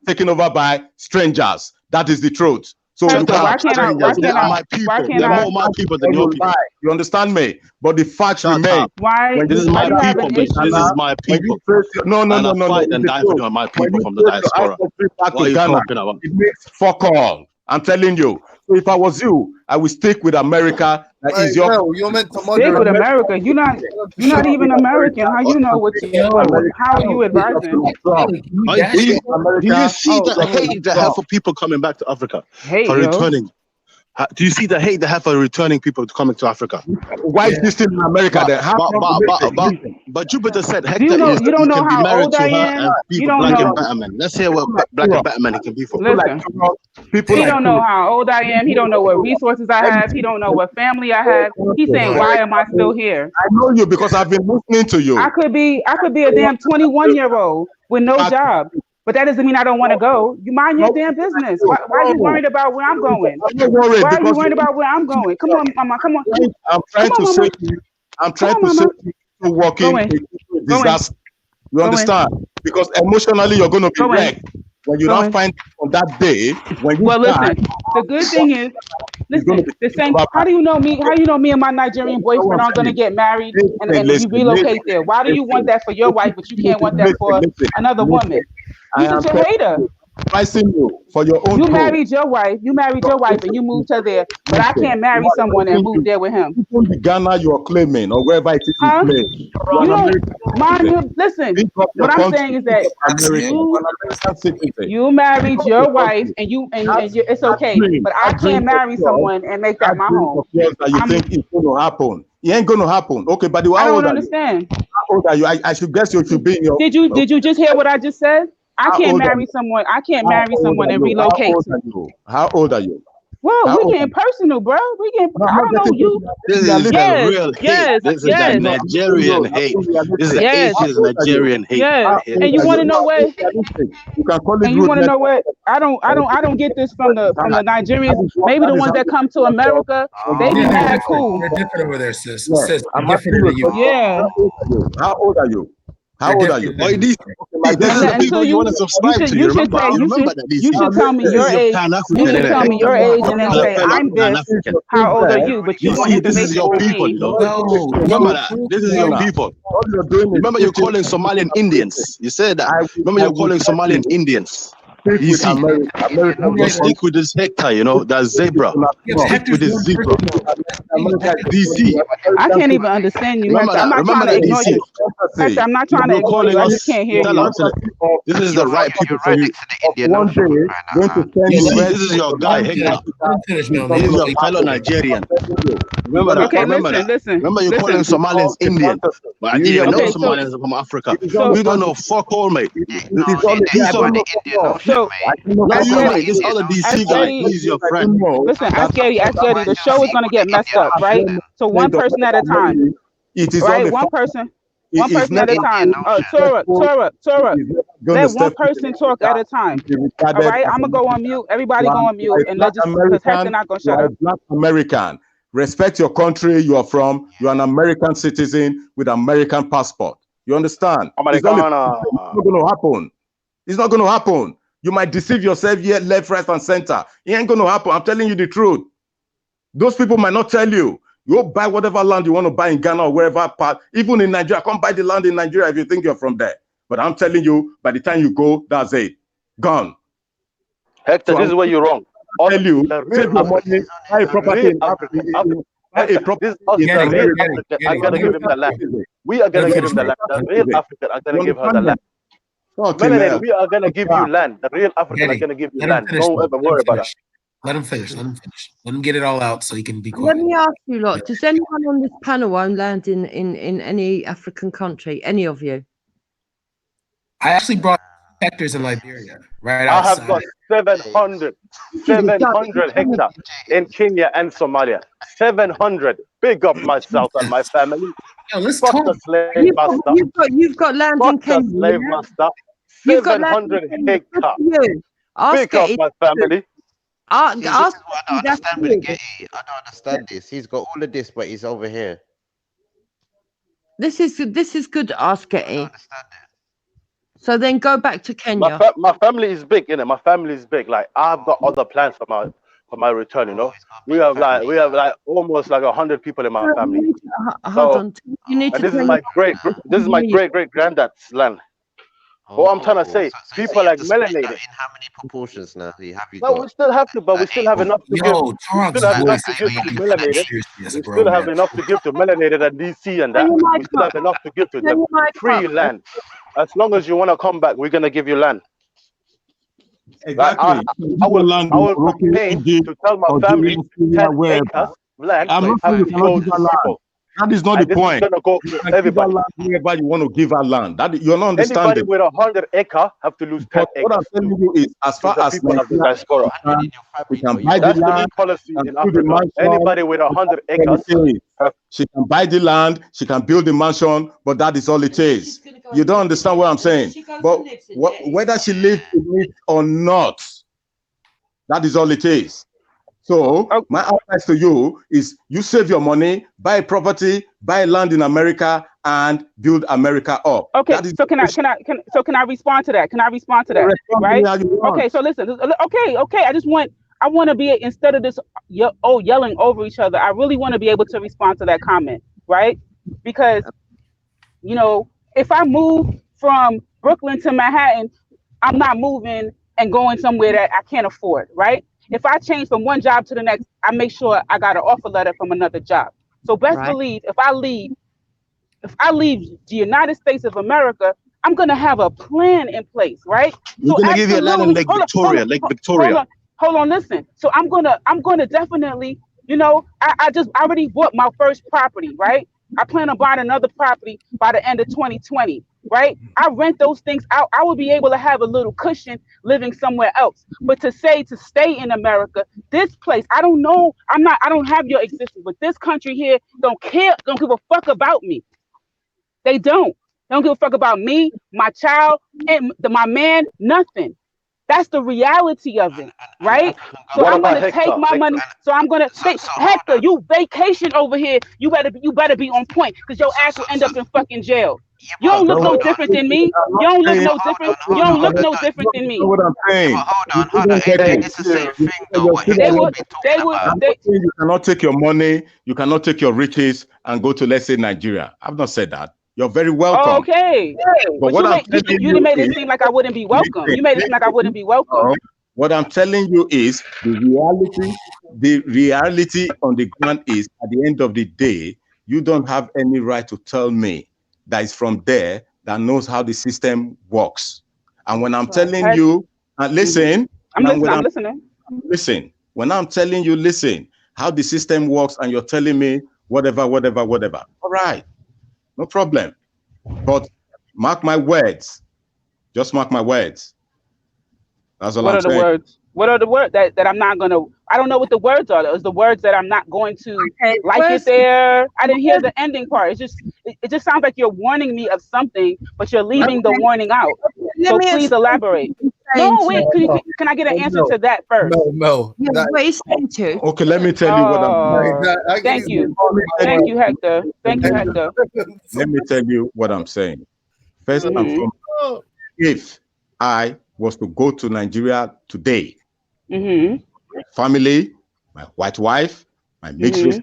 taken over by strangers. That is the truth. So why can't I? They're more my people than your people. You understand me? But the facts remain. Why? This is my people. This is my people. No. Fight and die for my people from the diaspora. What are you talking about? It makes fuck all. I'm telling you. So if I was you, I would stick with America. You're meant to stick with America. You're not even American. How you know what? How are you advising? Do you see the hate they have for people coming back to Africa for returning? Do you see the hate they have for returning people coming to Africa? Why is this still in America then? But Jupiter said Hector you don't know how old I am. You don't know. Batman. Let's hear what Black and Batman he can be for. Listen, he don't know how old I am. He don't know what resources I have. He don't know what family I have. He's saying, why am I still here? I know you because I've been listening to you. I could be a damn 21-year-old with no job. But that doesn't mean I don't want to go. You mind your damn business. Why are you worried about where I'm going? Why are you worried about where I'm going? Come on, Mama. Come on. I'm trying to save you. I'm trying to save you walking disaster. You understand? Because emotionally you're going to be wrecked when you don't find on that day. When you listen. The good thing is, the same. How do you know me? How you know me and my Nigerian boyfriend are going to get married and you relocate there? Why do you want that for your wife, but you can't want that for another woman? You're such a hater. Pricing you for your own. You married your wife, and you moved her there. But I can't marry someone and move there with him. In Ghana, you are claiming, or wherever it is you claim. You don't mind you. Listen, what I'm saying is that you married your wife, and it's okay. But I can't marry someone and make that my home. That you think it's going to happen. It ain't going to happen. Okay, but I don't understand. How old are you? I should guess you should be in your. Did you just hear what I just said? I can't marry someone. I can't marry someone and relocate. How old are you? Well, we getting personal, bro. I don't know you. This is the real hate. This is that Nigerian hate. This is the Asian Nigerian hate. Yeah. And you want to know what? And you want to know what? I don't get this from the Nigerians. Maybe the ones that come to America, they be mad cool. They're different over there, sis. Sis, I'm different than you. Yeah. How old are you? How old are you? This is the people you want to subscribe to. You should tell me your age. You should tell me your age and then say, I'm this. How old are you? But you want this is your people, Remember that. This is your people. Remember you're calling Somalian Indians. You said that. Remember you're calling Somalian Indians. You see, you stick with this Hector, you know, that zebra. Stick with this zebra. DC. I can't even understand you. Remember I'm not that, trying to ignore DC. you. Hector, I'm not trying to ignore you. I just can't hear you. This is the right people for you. One day, going to send You see, this is your guy, Hector. This is your fellow Nigerian. Remember that. Okay, remember that. listen. Remember you calling Somalians Indian, but I didn't even know Somalians are from Africa. We don't know fuck all, mate. So, Not you, mate. This other DC guy. He's your friend. Listen, ask Getty. The show is gonna get messed up, right? So one person at a time. It is right. One person at a time. Tora. Let one person talk at a time. All right, I'm gonna go on mute. Everybody go on mute, and let's just because Hector not gonna shut up. Black American. Respect your country you are from. You're an American citizen with American passport. You understand? It's not going to happen. It's not going to happen. You might deceive yourself here, left, right, and center. It ain't going to happen. I'm telling you the truth. Those people might not tell you. You buy whatever land you want to buy in Ghana or wherever part. Even in Nigeria, come buy the land in Nigeria if you think you're from there. But I'm telling you, by the time you go, that's it. Gone. Hector, this is where you're wrong. I'll tell you, save your money, buy a property in Africa. I'm gonna give him the land. We are gonna give him the land. The real African are gonna give her the land. Melanie, we are gonna give you land. The real African are gonna give you land. Don't ever worry about that. Let him finish. Let him get it all out so he can be quiet. Let me ask you, lot. Does anyone on this panel own land in any African country? Any of you? I actually brought hectares in Liberia. Right I outside. have got 700 hectares in Kenya and Somalia. 700. Big up myself and my family. Yo, let's Fuck talk. the slave master. You've got land Fuck in Kenya. the slave master. You've got land 700 in Kenya. hectares. Ask Big up it. my family. I don't understand with Getty. I don't understand this. He's got all of this, but he's over here. This is good. Ask Getty. So then go back to Kenya. My family is big, innit? My family is big. Like I've got other plans for my return. You know, we have like almost like 100 people in my family. Hold on. You need to. This is my great granddad's land. What I'm trying to say, people like melanated. In how many proportions now? No, we still have to, but we still have enough to give. We still have enough to give to melanated. We still have enough to give to melanated and DC and that. We still have enough to give to them. Free land. As long as you want to come back, we're gonna give you land. Exactly. I will campaign to tell my family 10 acres land. I'm not saying you cannot give her land. That is not the point. Go everybody. Wherever you want to give her land. That you're not understanding. Anybody with 100 acres have to lose 10 acres. What I'm telling you is, as far as people of the diaspora, we can buy the that's the land. new policy in Africa. Anybody with 100 acres, she can buy the land, she can build the mansion, but that is all it is. You don't understand what I'm saying. But whether she lives in it or not, that is all it is. So my advice to you is you save your money, buy property, buy land in America, and build America up. Okay, so can I respond to that? Can I respond to that? Right? Okay, so listen. Okay. I want to be, instead of this yelling over each other, I really want to be able to respond to that comment, right? Because, you know, if I move from Brooklyn to Manhattan, I'm not moving and going somewhere that I can't afford, right? If I change from one job to the next, I make sure I got an offer letter from another job. So best believe if I leave the United States of America, I'm gonna have a plan in place, right? We're gonna give you a land in Lake Victoria. Hold on, listen. So I'm gonna definitely, you know, I already bought my first property, right? I plan on buying another property by the end of 2020, right? I rent those things out. I will be able to have a little cushion living somewhere else. But to stay in America, this place, I don't know. I don't have your existence, but this country here don't give a fuck about me. They don't give a fuck about me, my child, and my man, nothing. That's the reality of it, right? So I'm gonna take my money. So I'm gonna say, Hector, you vacation over here. You better be on point, because your ass will end up in fucking jail. You don't look no different than me. You don't look no different. You don't look no different than me. What I'm saying. Hold on. It's the same thing though. You cannot take your money, you cannot take your riches and go to, let's say, Nigeria. I've not said that. You're very welcome. Okay. But what I'm telling you made it seem like I wouldn't be welcome. You made it seem like I wouldn't be welcome. What I'm telling you is the reality on the ground is, at the end of the day, you don't have any right to tell me that is from there that knows how the system works. And when I'm telling you, listen. I'm listening. Listen. When I'm telling you, listen, how the system works, and you're telling me whatever. All right, no problem. But mark my words. Just mark my words. That's all I'm saying. What are the words that I'm not gonna? I don't know what the words are. Those the words that I'm not going to like it there. I didn't hear the ending part. It just sounds like you're warning me of something, but you're leaving the warning out. So please elaborate. No, wait. Can I get an answer to that first? No. Okay, let me tell you what I'm saying. Thank you, Hector. Let me tell you what I'm saying. First and foremost, if I was to go to Nigeria today, my family, my white wife, my mixed race,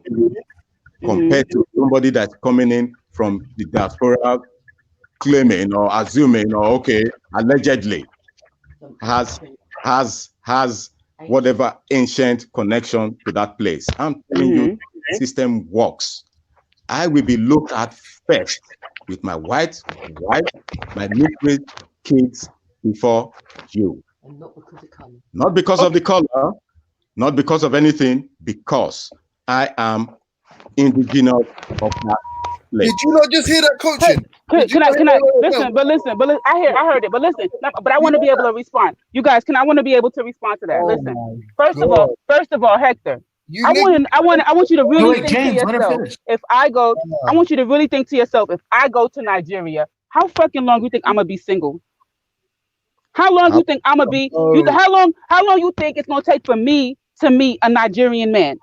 compared to somebody that's coming in from the diaspora, claiming or assuming or allegedly has whatever ancient connection to that place. I'm telling you, the system works. I will be looked at first with my white wife, my mixed race kids before you. And not because of color. Not because of the color, not because of anything, because I am indigenous of that place. Did you not just hear that, coaching? Can I listen? But I heard it. But listen, but I want to be able to respond. You guys, I want to be able to respond to that. Listen, first of all, Hector, I want you to really think to yourself. If I go, I want you to really think to yourself. If I go to Nigeria, how fucking long do you think I'm gonna be single? How long do you think I'm gonna be? How long you think it's gonna take for me to meet a Nigerian man?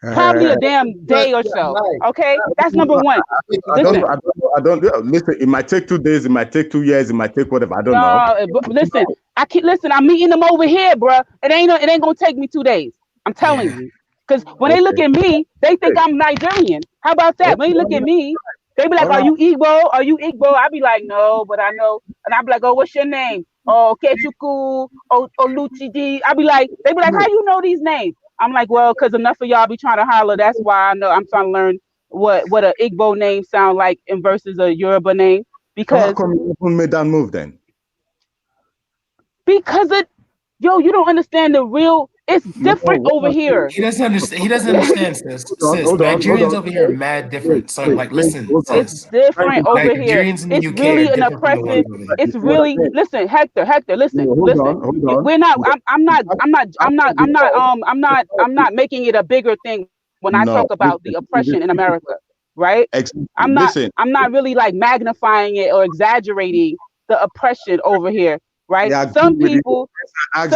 Probably a damn day or so. Okay, that's number one. Listen, I don't listen. It might take 2 days. It might take 2 years. It might take whatever. I don't know. Listen, I'm meeting them over here, bro. It ain't gonna take me 2 days. I'm telling you. Because when they look at me, they think I'm Nigerian. How about that? When they look at me, they be like, "Are you Igbo? Are you Igbo?" I be like, "No," but I know. And I be like, "Oh, what's your name?" "Oh, Kechuku." "Oh, Luchidi." I be like, they be like, "How you know these names?" I'm like, "Well, because enough of y'all be trying to holler. That's why I know. I'm trying to learn what a Igbo name sound like in versus a Yoruba name." Because how come you made that move then? Because you don't understand the real. It's different over here. He doesn't understand, sis. Nigerians over here are mad different. So, listen, it's different over here. Nigerians in the it's UK really an oppressive. It's really listen, Hector. Listen. We're not. I'm not making it a bigger thing when I talk about the oppression in America, right? I'm not really like magnifying it or exaggerating the oppression over here. Right. Yeah, some people are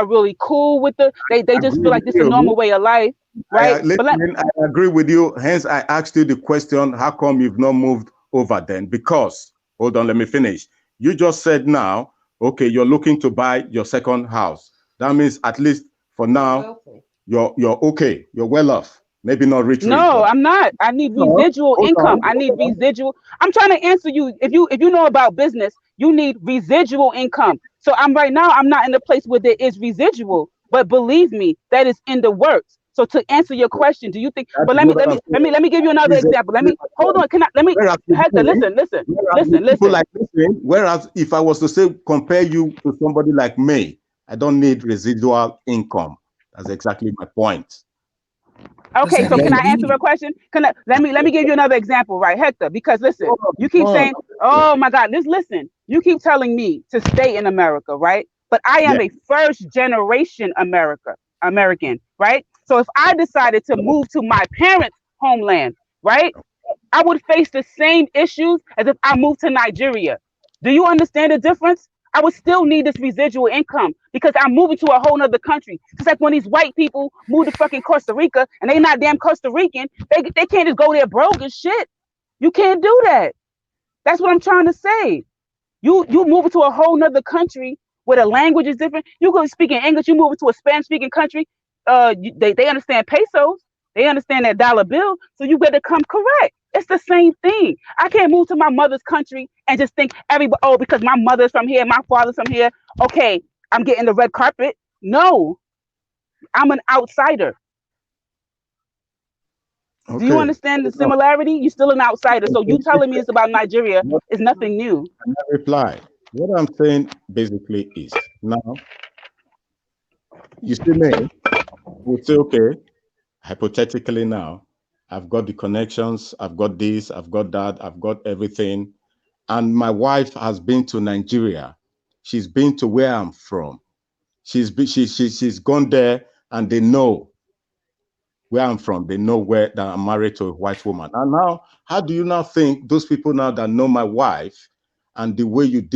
really cool with they just feel like this is a normal way of life. Right. I agree with you. Hence, I asked you the question, how come you've not moved over then? Because, hold on, let me finish. You just said now, okay, you're looking to buy your second house. That means at least for now, you're okay. You're well off. Maybe not rich. No, I'm not. I need residual income. I need residual. I'm trying to answer you. If you know about business, you need residual income. So I'm not in a place where there is residual, but believe me, that is in the works. So to answer your question, do you think? But let me give you another example. Hold on. Hector, listen. Whereas if I was to say compare you to somebody like me, I don't need residual income. That's exactly my point. Okay, so can I answer a question? Let me give you another example, right, Hector? Because listen, you keep saying, "Oh my God," listen. You keep telling me to stay in America, right? But I am a first generation American, right? So if I decided to move to my parents' homeland, right, I would face the same issues as if I moved to Nigeria. Do you understand the difference? I would still need this residual income because I'm moving to a whole nother country. It's like when these white people move to fucking Costa Rica and they not damn Costa Rican, they can't just go there broke and shit. You can't do that. That's what I'm trying to say. You move to a whole nother country where the language is different. You go speaking English, you move to a Spanish speaking country. They understand pesos. They understand that dollar bill. So you better come correct. It's the same thing. I can't move to my mother's country and just think everybody, oh, because my mother's from here, my father's from here, okay, I'm getting the red carpet. No, I'm an outsider. Okay. Do you understand the similarity? You're still an outsider. So you telling me it's about Nigeria is nothing new. I reply. What I'm saying basically is now, you see me, we'll say, okay, hypothetically now, I've got the connections, I've got this, I've got that, I've got everything. And my wife has been to Nigeria. She's been to where I'm from. She's gone there, and they know where I'm from. They know that I'm married to a white woman. And now, how do you now think those people now that know my wife and the way you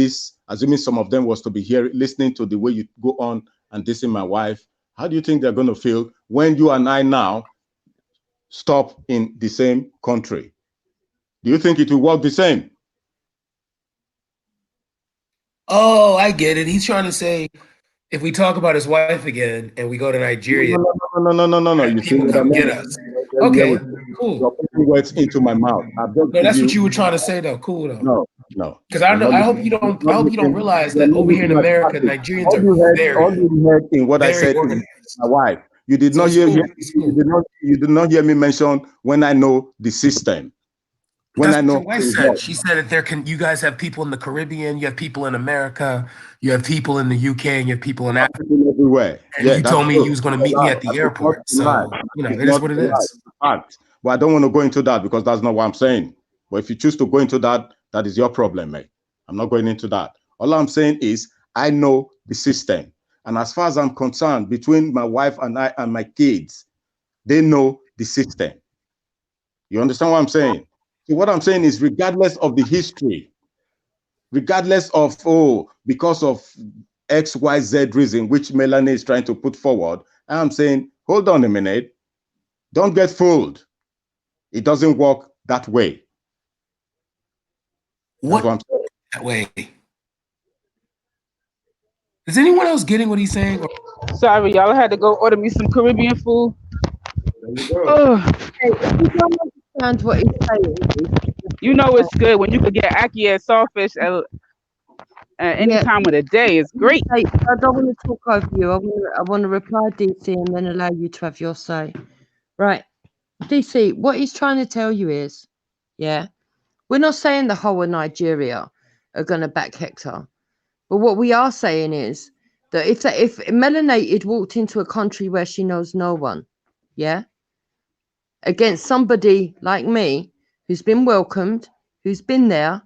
assuming some of them was to be here listening to the way you go on and dissing my wife, how do you think they're going to feel when you and I now stop in the same country? Do you think it will work the same? Oh, I get it. He's trying to say, if we talk about his wife again and we go to Nigeria, no. You people come get us. Okay, cool. You're putting words into my mouth. No, that's what you were trying to say, though. Cool, though. No. Because I hope you don't realize that over here in America, Nigerians are very. All you heard in what I said is my wife. You did not hear me. You did not hear me mention when I know the system. When I know, she said that you guys have people in the Caribbean, you have people in America, you have people in the UK, and you have people in Africa. Everywhere. And you told me you was going to meet me at the airport. So, it is what it is. Fact. But I don't want to go into that because that's not what I'm saying. But if you choose to go into that, that is your problem, mate. I'm not going into that. All I'm saying is I know the system. And as far as I'm concerned, between my wife and I and my kids, they know the system. You understand what I'm saying? So what I'm saying is, regardless of the history, regardless of, because of X, Y, Z reason, which Melanie is trying to put forward, I'm saying, hold on a minute. Don't get fooled. It doesn't work that way. What that way? Is anyone else getting what he's saying? Sorry, y'all. I had to go order me some Caribbean food. Hey, if you don't understand what he's saying, you know it's good when you could get ackee and sawfish at any time of the day. It's great. I don't want to talk over you. I want to reply, DC, and then allow you to have your say. Right, DC, what he's trying to tell you is, we're not saying the whole of Nigeria are going to back Hector. But what we are saying is that if Melanated walked into a country where she knows no one, against somebody like me who's been welcomed, who's been there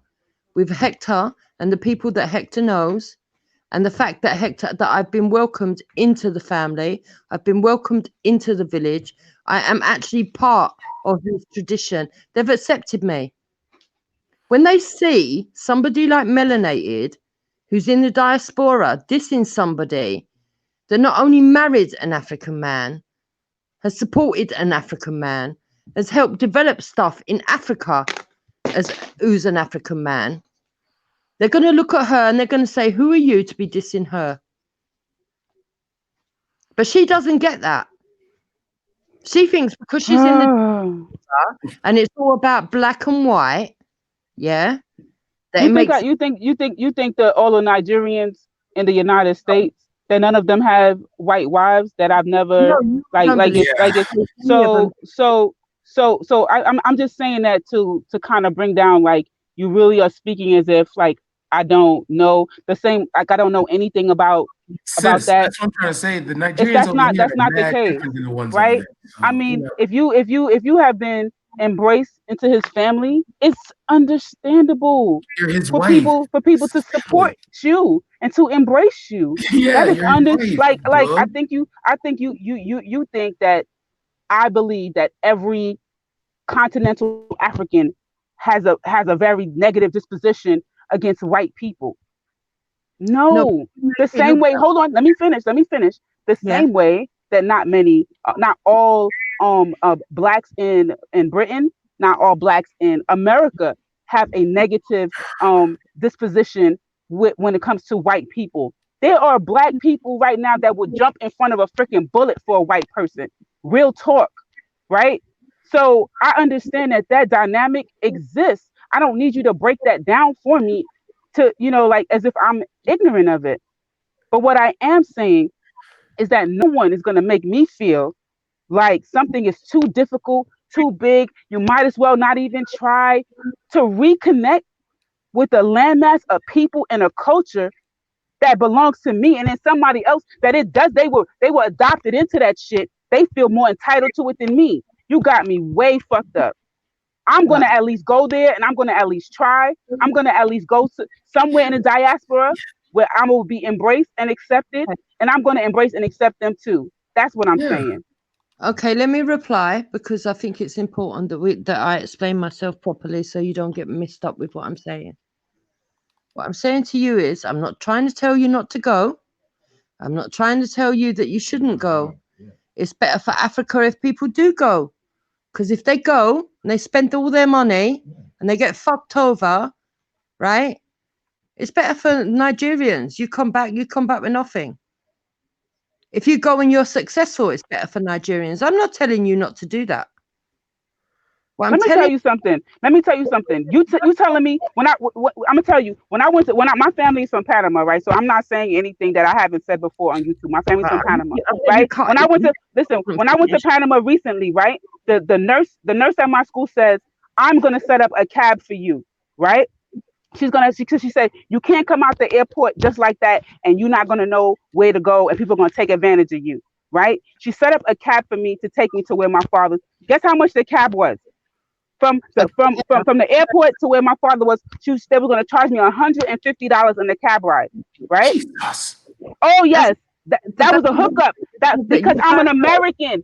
with Hector and the people that Hector knows, and the fact that I've been welcomed into the family, I've been welcomed into the village, I am actually part of his tradition. They've accepted me. When they see somebody like Melanated who's in the diaspora dissing somebody that not only married an African man, has supported an African man, has helped develop stuff in Africa as who's an African man, they're going to look at her and they're going to say, who are you to be dissing her? But she doesn't get that. She thinks because she's in the and it's all about black and white, that you think that all the Nigerians in the United States, that none of them have white wives, that I've never so I'm just saying that to kind of bring down, like, you really are speaking as if like I don't know the same, like I don't know anything about that. That's what I'm trying to say. The Nigerians that's not the case, right? I mean, if you have been embraced into his family, it's understandable for people to support you and to embrace you. That is I think you think that I believe that every continental African has a very negative disposition against white people. No, the same way. Hold on, let me finish. The same way that not all blacks in Britain, not all blacks in America have a negative disposition when it comes to white people. There are black people right now that would jump in front of a freaking bullet for a white person. Real talk, right? So I understand that dynamic exists. I don't need you to break that down for me to, like as if I'm ignorant of it. But what I am saying is that no one is going to make me feel like something is too difficult, too big. You might as well not even try to reconnect with a landmass of people and a culture that belongs to me, and then somebody else that it does. They were adopted into that shit. They feel more entitled to it than me. You got me way fucked up. I'm gonna at least go there, and I'm gonna at least try. I'm gonna at least go to somewhere in the diaspora where I'm gonna be embraced and accepted, and I'm gonna embrace and accept them too. That's what I'm saying. Okay, let me reply, because I think it's important that I explain myself properly so you don't get mixed up with what I'm saying. What I'm saying to you is, I'm not trying to tell you not to go. I'm not trying to tell you that you shouldn't go. It's better for Africa if people do go. Because if they go and they spend all their money and they get fucked over, right? It's better for Nigerians. You come back with nothing. If you go and you're successful, it's better for Nigerians. I'm not telling you not to do that. Well, Let me tell you something. You telling me I'm gonna tell you when my family is from Panama, right? So I'm not saying anything that I haven't said before on YouTube. My family's from Panama, right? When I went to Panama recently, right? The nurse at my school says, I'm gonna set up a cab for you, right? She said, you can't come out the airport just like that, and you're not gonna know where to go, and people are gonna take advantage of you, right? She set up a cab for me to take me to where my father. Guess how much the cab was? From the airport to where my father was, they were going to charge me $150 in the cab ride, right? Jesus. Oh yes, that was a hookup. Because I'm an American,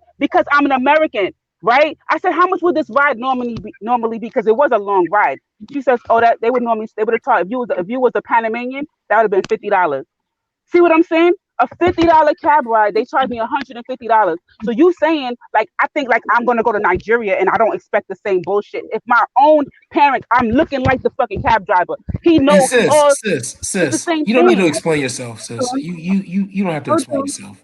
right? I said, how much would this ride normally be? Because it was a long ride. She says, oh, that they would have charged if you was a Panamanian, that would have been $50. See what I'm saying? A $50 cab ride, they charge me $150. So you saying I think I'm gonna go to Nigeria and I don't expect the same bullshit. If my own parent, I'm looking like the fucking cab driver. He knows. Sis, you don't need to explain yourself, sis. You don't have to explain yourself.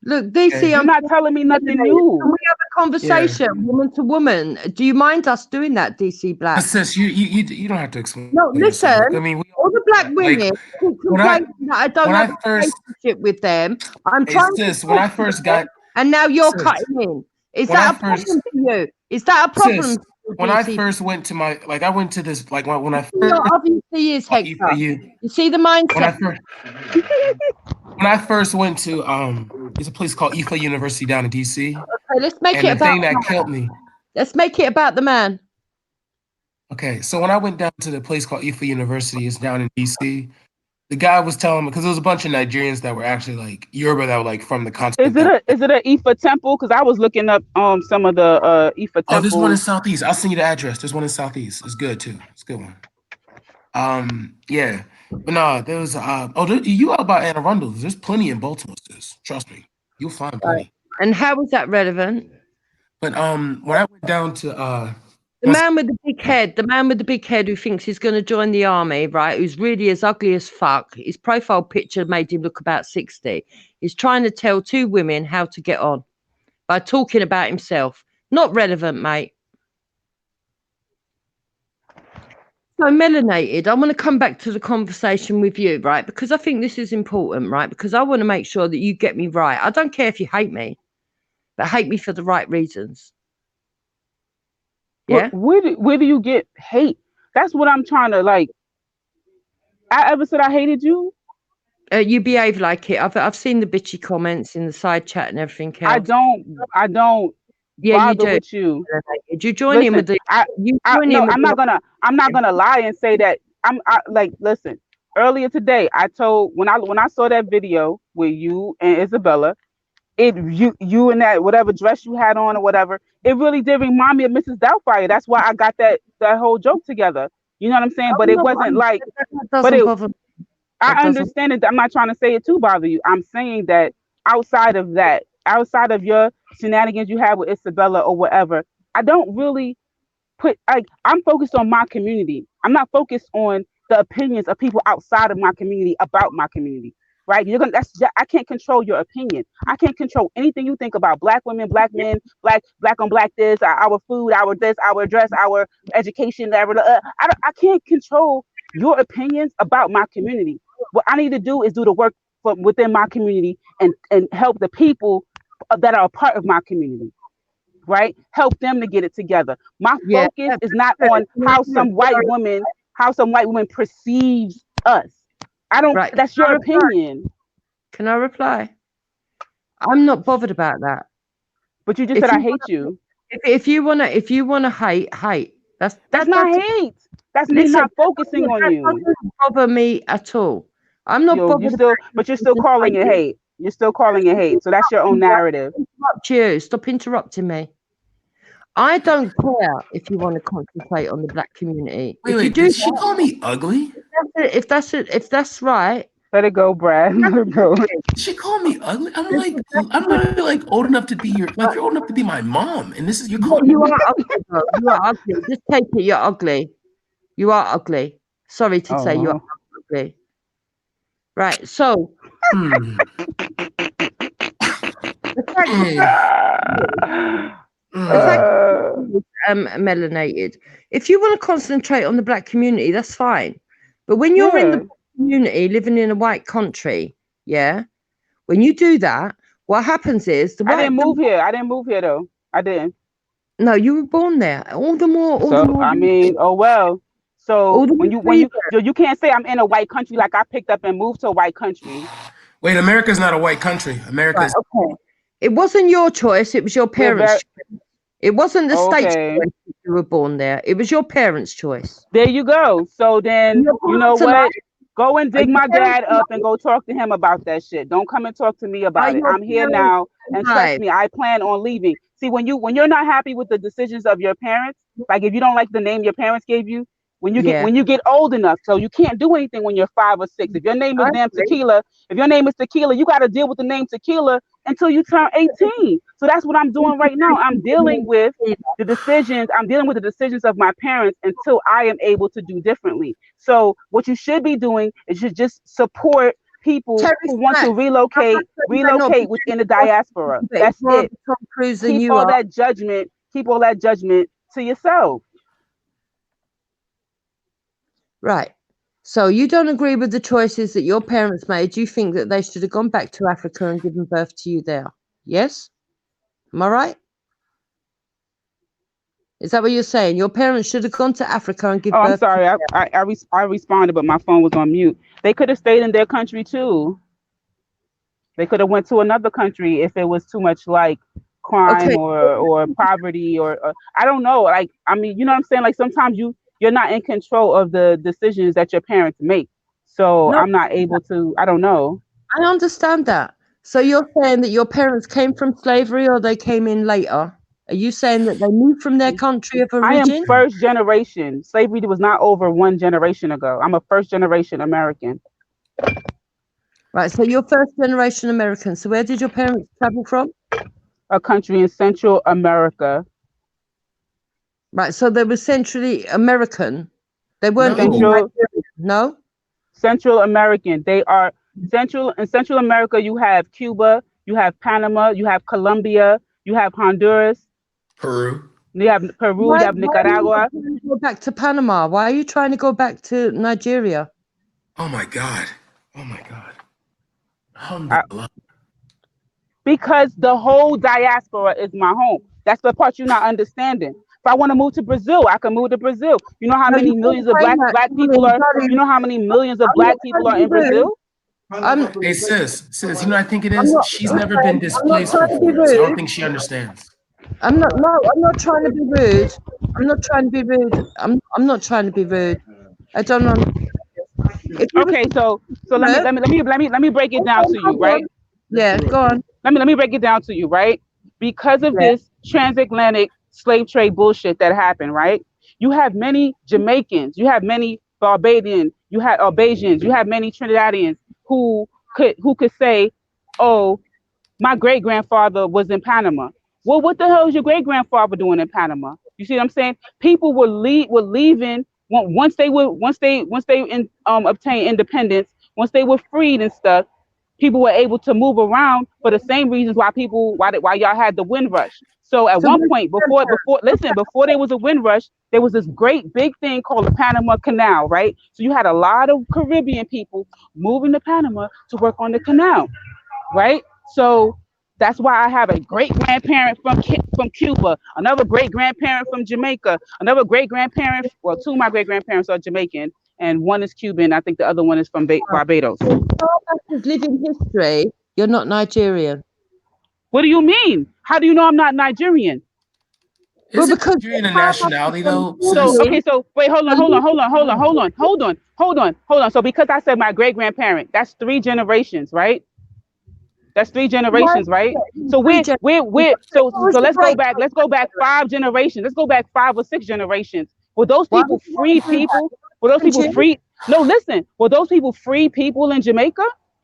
Look, DC, you're not telling me nothing new. Can we have a conversation, woman to woman? Do you mind us doing that, DC Black? Sis, you don't have to explain. No, listen. I mean, all the black women complain that I don't have a relationship with them. I'm trying to. When I first got, and now you're cutting in. Is that a problem for you? Is that a problem? When I first went to I went to this, when I first. Obviously, is Hector. You see the mindset. When I first went to there's a place called IFA University down in DC. Okay, let's make it about the thing that killed me. Let's make it about the man. Okay, so when I went down to the place called IFA University, it's down in DC. The guy was telling me, because there was a bunch of Nigerians that were actually Yoruba that were from the continent. Is it an Ifa temple? Because I was looking up some of the Ifa temples. Oh, there's one in Southeast. I'll send you the address. There's one in Southeast. It's good too. It's a good one. Yeah. But no, there was you out by Anne Arundel. There's plenty in Baltimore, sis. Trust me. You'll find plenty. Right. And how was that relevant? But when I went down to the man with the big head who thinks he's going to join the army, right? Who's really as ugly as fuck. His profile picture made him look about 60. He's trying to tell two women how to get on by talking about himself. Not relevant, mate. So, melanated, I want to come back to the conversation with you, right? Because I think this is important, right? Because I want to make sure that you get me right. I don't care if you hate me, but hate me for the right reasons. Yeah. Where do you get hate? That's what I'm trying to I ever said I hated you? You behave like it. I've seen the bitchy comments in the side chat and everything else. I don't. Yeah, you do. With you. Did you join in with the? I'm not gonna lie and say that listen. Earlier today, I told when I saw that video with you and Isabella, you and that whatever dress you had on or whatever, it really did remind me of Mrs. Doubtfire. That's why I got that whole joke together. You know what I'm saying? But it wasn't I understand it. I'm not trying to say it to bother you. I'm saying that outside of your shenanigans you have with Isabella or whatever, I don't really I'm focused on my community. I'm not focused on the opinions of people outside of my community about my community. right? I can't control your opinion. I can't control anything you think about black women, black men, black on black this, our food, our this, our dress, our education. I can't control your opinions about my community. What I need to do is do the work within my community and help the people that are a part of my community. Right? Help them to get it together. My focus is not on how some white woman perceives us. I don't. Right. That's your opinion. Can I reply? I'm not bothered about that. But you just said I hate you. If you wanna hate. That's not hate. That's me not focusing on you. That doesn't bother me at all. I'm not bothered. But you're still calling it hate. You're still calling it hate. So that's your own narrative. Stop interrupting me. I don't care if you want to concentrate on the black community. Wait, did she call me ugly? If that's right, let it go, Brad. Let it go. She called me ugly. I'm not like old enough to be you're old enough to be my mom, and this is you're calling you are ugly, bro. You are ugly. Just take it. You're ugly. You are ugly. Sorry to say you are ugly. Right. So. Melanated. If you want to concentrate on the black community, that's fine. But when you're in the community living in a white country, when you do that, what happens is I didn't move here. I didn't move here though. I didn't. No, you were born there. All the more. I mean, oh well. So when you can't say I'm in a white country like I picked up and moved to a white country. Wait, America's not a white country. America's okay. It wasn't your choice. It was your parents' choice. It wasn't the state's choice that you were born there. It was your parents' choice. There you go. So then, you know what? Go and dig my dad up and go talk to him about that shit. Don't come and talk to me about it. I'm here now, and trust me, I plan on leaving. See, when you're not happy with the decisions of your parents, like if you don't like the name your parents gave you, when you get old enough, so you can't do anything when you're 5 or 6. If your name is Tequila, you got to deal with the name Tequila until you turn 18. So that's what I'm doing right now. I'm dealing with the decisions. I'm dealing with the decisions of my parents until I am able to do differently. So what you should be doing is you just support people who want to relocate within the diaspora. That's it. Keep all that judgment to yourself. Right. So you don't agree with the choices that your parents made. You think that they should have gone back to Africa and given birth to you there. Yes? Am I right? Is that what you're saying? Your parents should have gone to Africa and given birth. I'm sorry. I responded, but my phone was on mute. They could have stayed in their country too. They could have went to another country if it was too much like crime or poverty or I don't know. Like, I mean, you know what I'm saying? Like sometimes you're not in control of the decisions that your parents make. So I'm not able to, I don't know. I understand that. So you're saying that your parents came from slavery or they came in later? Are you saying that they moved from their country of origin? I am first generation. Slavery was not over 1 generation ago. I'm a first generation American. Right, so you're first generation American. So where did your parents travel from? A country in Central America. Right, so they were centrally American. They weren't No? Central American. They are in Central America. You have Cuba, you have Panama, you have Colombia, you have Honduras, Peru. You have Peru, you have Nicaragua. Why are you trying to go back to Panama? Why are you trying to go back to Nigeria? Oh my God. Because the whole diaspora is my home. That's the part you're not understanding. If I want to move to Brazil, I can move to Brazil. You know how many millions of black people are? You know how many millions of black people are in Brazil? Hey sis, you know what I think it is? She's never been displaced before, so I don't think she understands. I'm not trying to be rude. I'm not trying to be rude. I don't know. Okay, so let me break it down to you, right? Yeah, go on. Let me break it down to you, right? Because of this transatlantic slave trade bullshit that happened, right? You have many Jamaicans, you have many Barbadians, you have Albanians, you have many Trinidadians who could say, "Oh, my great grandfather was in Panama." Well, what the hell is your great grandfather doing in Panama? You see what I'm saying? People were leaving once they obtained independence, once they were freed and stuff. people were able to move around for the same reasons why y'all had the Windrush. So at one point, before there was a Windrush, there was this great big thing called the Panama Canal, right? So you had a lot of Caribbean people moving to Panama to work on the canal, right? So that's why I have a great grandparent from Cuba, another great grandparent from Jamaica, another great grandparent. Well, two of my great grandparents are Jamaican, and one is Cuban. I think the other one is from Barbados. As living history, you're not Nigerian. What do you mean? How do you know I'm not Nigerian? Is it Nigerian a nationality though? So wait, hold on. So because I said my great grandparent, that's 3 generations, right? That's 3 generations, right? So so let's go back 5 generations. Let's go back 5 or 6 generations. Were those people free people? Were those people free? No, listen. Were those people free people in Jamaica?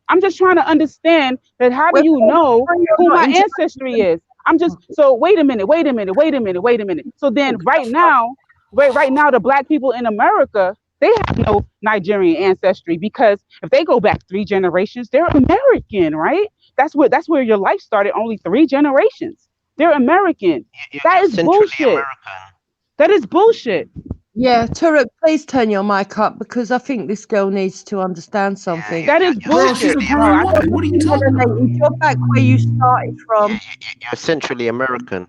I'm just trying to understand that. How do you know who my ancestry is? Wait a minute. So then right now, the black people in America, they have no Nigerian ancestry, because if they go back 3 generations, they're American, right? That's where your life started. Only 3 generations. They're American. That is bullshit. American. That is bullshit. Yeah, Turek, please turn your mic up, because I think this girl needs to understand something. That is bullshit. What are you talking about? You're back where you started from. You're essentially American.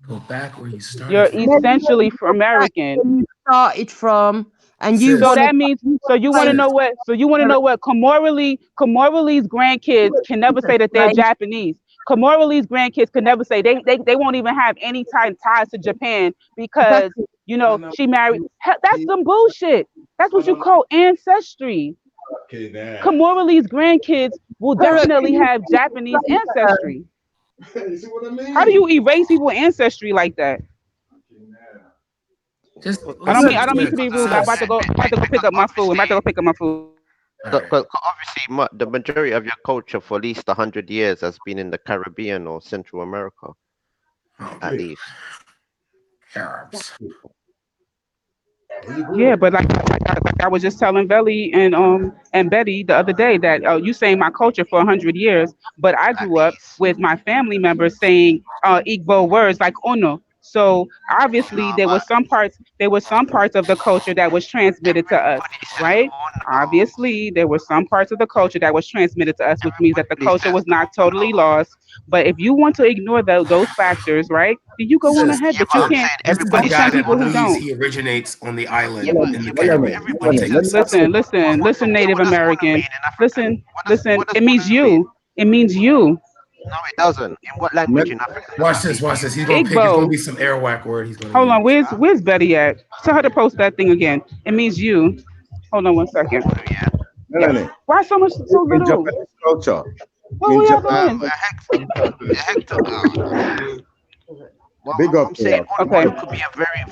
Go back where you started. You're essentially American. You started from, and you. So that means. So you want to know what? Komoroli's grandkids can never say that they're Japanese. Komoroli's grandkids could never say they won't even have any ties to Japan, because she married. That's some bullshit. That's what you call ancestry. Komoroli's grandkids will definitely have Japanese ancestry. You see what I mean? How do you erase people's ancestry like that? I don't mean to be rude. I'm about to go pick up my food. Because obviously, the majority of your culture for at least 100 years has been in the Caribbean or Central America, at least. Arabs. Yeah, but like I was just telling Belly and Betty the other day that you saying my culture for 100 years, but I grew up with my family members saying Igbo words like ono. So obviously there were some parts of the culture that was transmitted to us, right? Obviously there were some parts of the culture that was transmitted to us, which means that the culture was not totally lost. But if you want to ignore those factors, right, then you go on ahead, but you can't. Everybody some people who don't. He originates on the island in the Caribbean. Listen, Native American. Listen. It means you. It means you. No, it doesn't. In what language in Africa? Watch this. He's gonna be some Arawak word. Hold on. Where's Betty at? Tell her to post that thing again. It means you. Hold on 1 second. Melanie. Why so little? In Japanese culture. What were y'all doing? Big up. I'm saying okay. It could be a very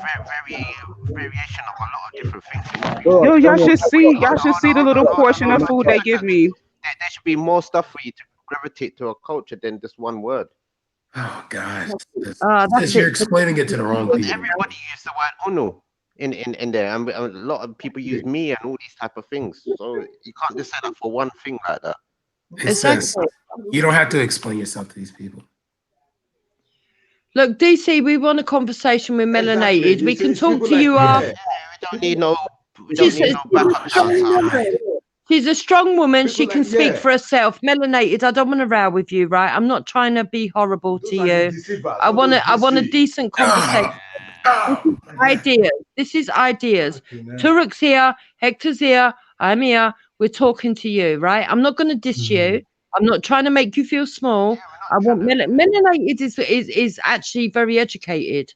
variation of a lot of different things. Yo, y'all should see the little portion of food they give me. There should be more stuff for you to gravitate to a culture than just one word. Oh God! You're explaining it to the wrong people. Everybody use the word "ono" in there, and a lot of people use "me" and all these type of things. So you can't just say that for one thing like that. Exactly. You don't have to explain yourself to these people. Look, DC, we want a conversation with Melanated. We can talk to you after. We don't need no backup. She's a strong woman. She can speak for herself. Melanated, I don't want to row with you, right? I'm not trying to be horrible to you. I want a decent conversation. This is ideas. Turek's here. Hector's here. I'm here. We're talking to you, right? I'm not going to diss you. I'm not trying to make you feel small. I want Melanated is actually very educated.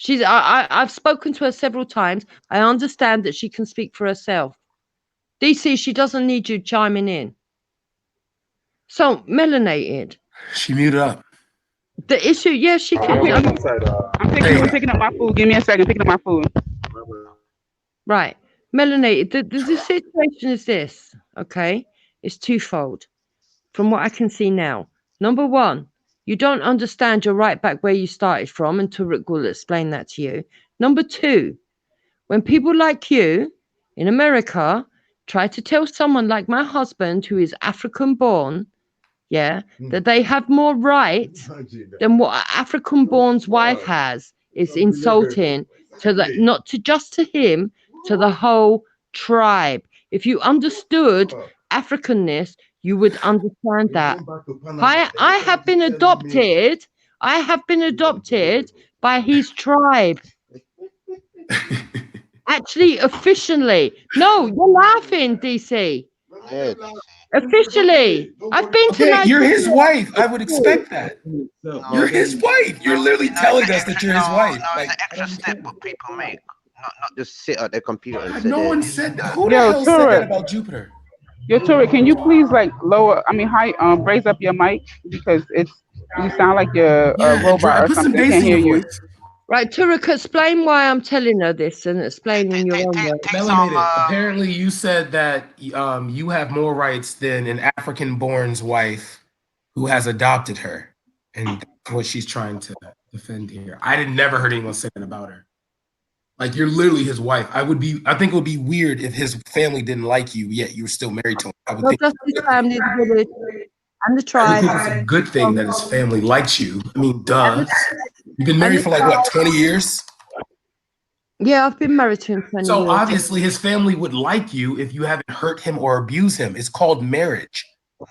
I've spoken to her several times. I understand that she can speak for herself. DC, she doesn't need you chiming in. So, Melanated. She muted up. The issue, yeah, she can. I'm picking up my food. Give me a second. Picking up my food. Right. Melanated, the situation is this, okay? It's twofold from what I can see now. Number one, you don't understand you're right back where you started from, and Turek will explain that to you. Number two, when people like you in America try to tell someone like my husband, who is African born, that they have more rights than what an African born's wife has, is insulting to the, not to just to him, to the whole tribe. If you understood Africanness, you would understand that. I have been adopted. I have been adopted by his tribe. Actually, officially. No, you're laughing, DC. Officially. I've been to Nigeria. You're his wife. I would expect that. You're his wife. You're literally telling us that you're his wife. No, it's an extra step what people make. Not just sit at their computer and no one said that. Who the hell said that about Jupiter? Yo, Tori, can you please raise up your mic, because you sound like you're a robot or something. I can't hear you. Right, Turek, explain why I'm telling her this and explain in your own words. Melanated, apparently you said that you have more rights than an African-born's wife who has adopted her, and that's what she's trying to defend here. I never heard anyone say that about her. Like, you're literally his wife. I think it would be weird if his family didn't like you, yet you were still married to him. I would think just his family, and the tribe. I think it's a good thing that his family likes you. I mean, duh. You've been married for like, what, 20 years? Yeah, I've been married to him 20 years. So obviously his family would like you if you haven't hurt him or abused him. It's called marriage.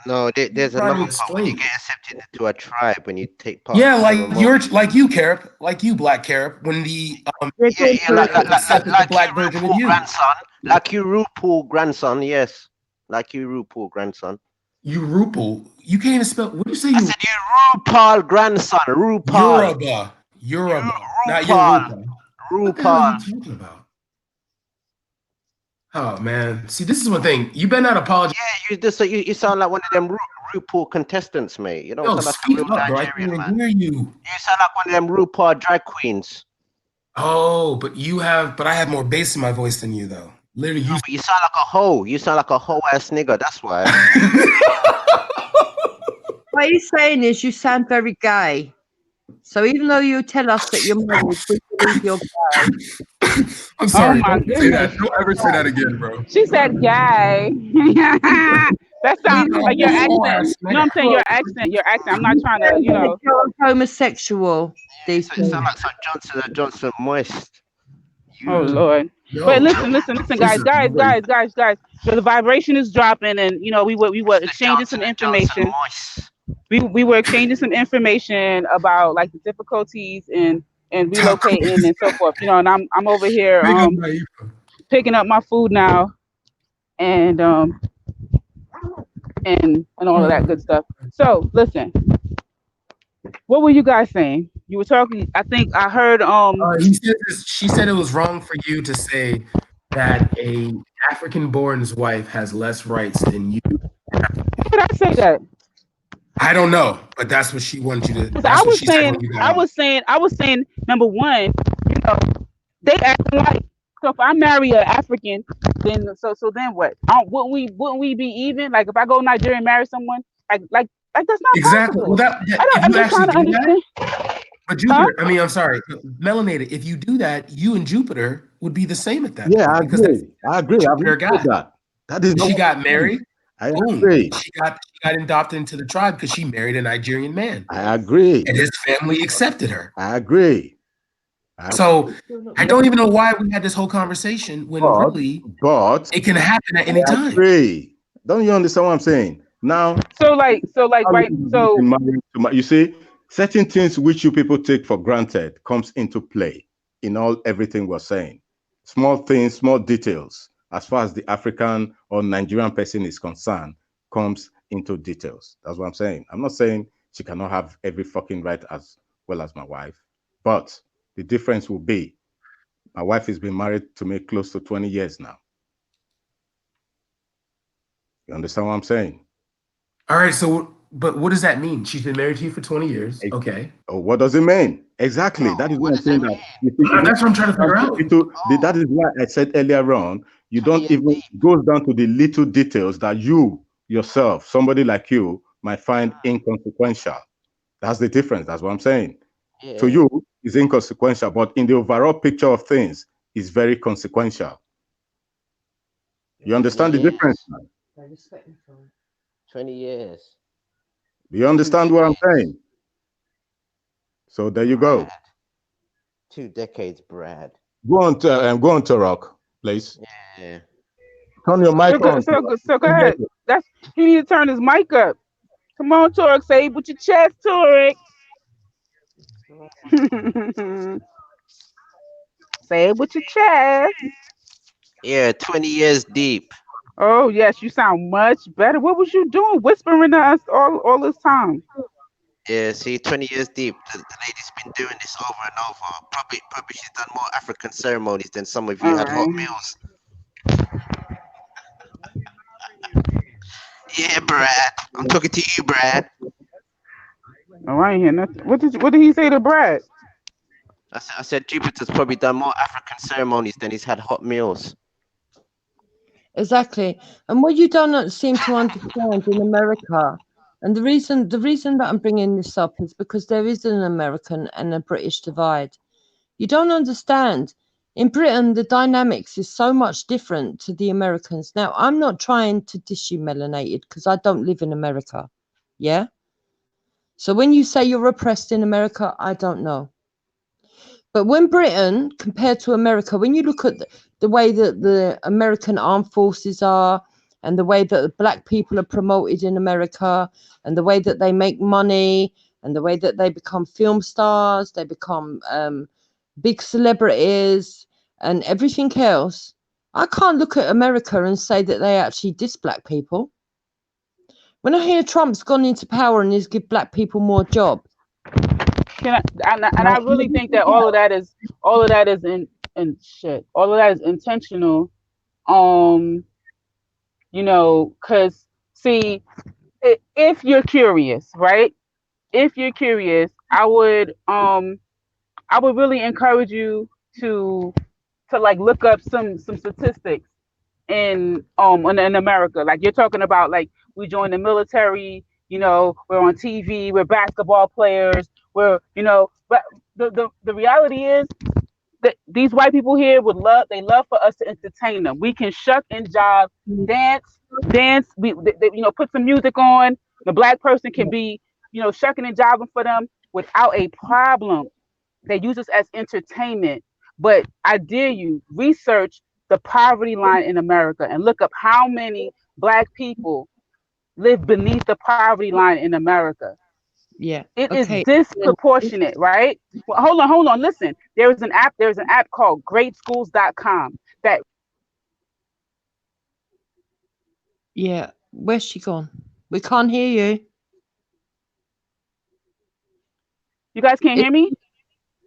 No, there's another part when you get accepted into a tribe, when you take part. Yeah, like you, Carib, like you, Black Carib, when the like Black version of you. Grandson, like you, RuPaul grandson, yes, like you, RuPaul grandson. You RuPaul, you can't even spell. What do you say? I said you RuPaul grandson, RuPaul. Yoruba, not Yoruba. RuPaul. What the hell are you talking about? Oh man, see, this is one thing. You better not apologize. Yeah, you sound like one of them RuPaul contestants, mate. You don't sound like a real Nigerian, man. Where are you? You sound like one of them RuPaul drag queens. Oh, but I have more bass in my voice than you, though. Literally, but you sound like a hoe. You sound like a hoe ass nigga. That's why. What he's saying is you sound very gay. So even though you tell us that you're married, we believe you're gay. I'm sorry. Oh Don't say that. Don't ever say that again, bro. She said gay. That sounds like your accent. You know what I'm saying? Your accent. I'm not trying to, You're homosexual. You sound like some Johnson Moist. Oh Lord. But listen, guys. The vibration is dropping, and we were exchanging some information. We were exchanging some information about like the difficulties and relocating and so forth. And I'm over here picking up my food now, and all of that good stuff. So listen, what were you guys saying? You were talking. I think I heard. She said it was wrong for you to say that a African-born's wife has less rights than you. Why did I say that? I don't know, but that's what she wanted you to. I was saying, number one, they acting like. So if I marry an African, then then what? Wouldn't we be even? Like if I go Nigeria and marry someone, like that's not exactly. possible. Well, I'm just trying to understand. But Jupiter, I'm sorry, Melanated. If you do that, you and Jupiter would be the same at that. Yeah, I agree. That is she got married. I agree. She got adopted into the tribe because she married a Nigerian man. I agree. And his family accepted her. I agree. So I don't even know why we had this whole conversation when really it can happen at any time. I agree. Don't you understand what I'm saying? Now, you see, certain things which you people take for granted comes into play in everything we're saying. Small things, small details, as far as the African or Nigerian person is concerned, comes into details. That's what I'm saying. I'm not saying she cannot have every fucking right as well as my wife, but the difference will be my wife has been married to me close to 20 years now. You understand what I'm saying? All right, so, but what does that mean? She's been married to you for 20 years. Okay. Oh, what does it mean? Exactly. That is what I'm saying. That's what I'm trying to figure out. That is why I said earlier on, you don't even, it goes down to the little details that you yourself, somebody like you, might find inconsequential. That's the difference. That's what I'm saying. Yeah. To you, it's inconsequential, but in the overall picture of things, it's very consequential. You understand the difference? 20 years. Do you understand what I'm saying? So there you go. 2 decades, Brad. Go on, Turok, please. Yeah. Turn your mic on. So go ahead. He need to turn his mic up. Come on, Turok. Say it with your chest, Turok. Say it with your chest. Yeah, 20 years deep. Oh yes, you sound much better. What was you doing, whispering to us all this time? Yeah, see, 20 years deep. The lady's been doing this over and over. Probably she's done more African ceremonies than some of you had hot meals. Yeah, Brad. I'm talking to you, Brad. Oh, I ain't hear nothing. What did he say to Brad? I said Jupiter's probably done more African ceremonies than he's had hot meals. Exactly. And what you don't seem to understand in America, and the reason that I'm bringing this up is because there is an American and a British divide. You don't understand. In Britain, the dynamics is so much different to the Americans. Now, I'm not trying to diss you, melanated, because I don't live in America. Yeah? So when you say you're oppressed in America, I don't know. But when Britain, compared to America, when you look at the way that the American armed forces are, and the way that black people are promoted in America, and the way that they make money, and the way that they become film stars, they become big celebrities, and everything else, I can't look at America and say that they actually diss black people. When I hear Trump's gone into power and he's give black people more jobs, I really think that all of that is intentional. You know, because see, if you're curious, right? If you're curious, I would really encourage you to like look up some statistics in America. Like you're talking about, like we joined the military, you know, we're on TV, we're basketball players, we're, you know, but the reality is that these white people here love for us to entertain them. We can shuck and jive, dance, they, you know, put some music on. The black person can be, you know, shucking and jiving for them without a problem. They use us as entertainment. But I dare you, research the poverty line in America and look up how many black people live beneath the poverty line in America. Yeah, it is disproportionate, right? Well, hold on. Listen, there's an app called GreatSchools.com that. Yeah, where's she gone? We can't hear you. You guys can't hear me?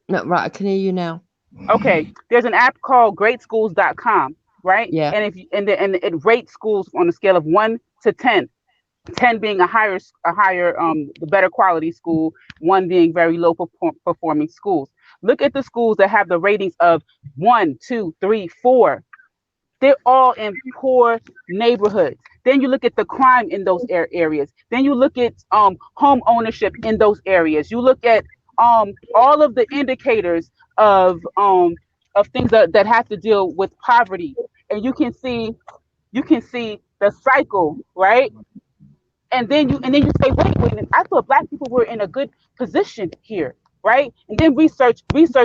No, right, I can hear you now. Okay, there's an app called GreatSchools.com, right? Yeah. And it rates schools on a scale of 1 to 10. 10 being a higher the better quality school, 1 being very low performing schools. Look at the schools that have the ratings of 1, 2, 3, 4. They're all in poor neighborhoods. Then you look at the crime in those areas. Then you look at home ownership in those areas. You look at all of the indicators of things that have to deal with poverty, and you can see the cycle, right? And then you say, wait, I thought black people were in a good position here, right? And then research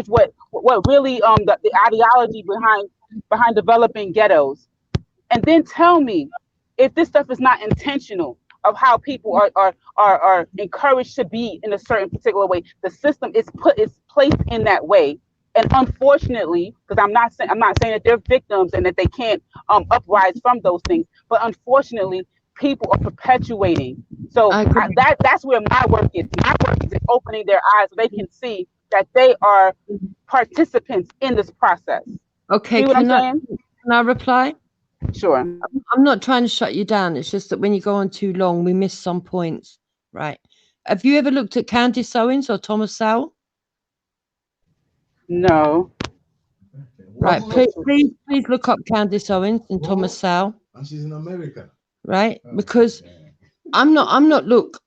what really the ideology behind developing ghettos, and then tell me if this stuff is not intentional of how people are encouraged to be in a certain particular way. The system is placed in that way, and unfortunately, because I'm not saying that they're victims and that they can't uprise from those things, but unfortunately, people are perpetuating. So that's where my work is. My work is opening their eyes so they can see that they are participants in this process. Okay, see what I'm saying? Can I reply? Sure. I'm not trying to shut you down. It's just that when you go on too long, we miss some points. Right. Have you ever looked at Candace Owens or Thomas Sowell? No. Right. Please look up Candace Owens and Thomas Sowell. And she's in America. Right? Because I'm not, look,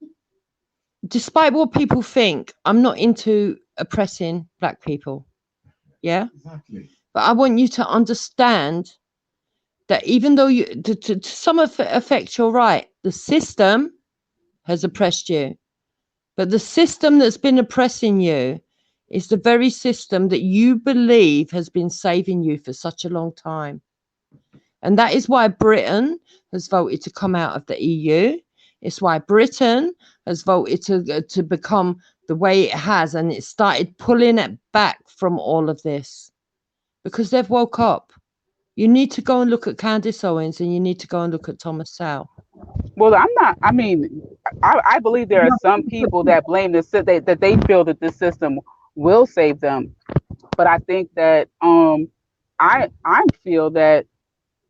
despite what people think, I'm not into oppressing black people. Yeah? Exactly. But I want you to understand that even though you, to some effect, you're right, the system has oppressed you. But the system that's been oppressing you is the very system that you believe has been saving you for such a long time. And that is why Britain has voted to come out of the EU. It's why Britain has voted to become the way it has, and it started pulling it back from all of this because they've woke up. You need to go and look at Candace Owens, and you need to go and look at Thomas Sowell. Well, I believe there are some people that blame this, that they feel that this system will save them. But I think that I feel that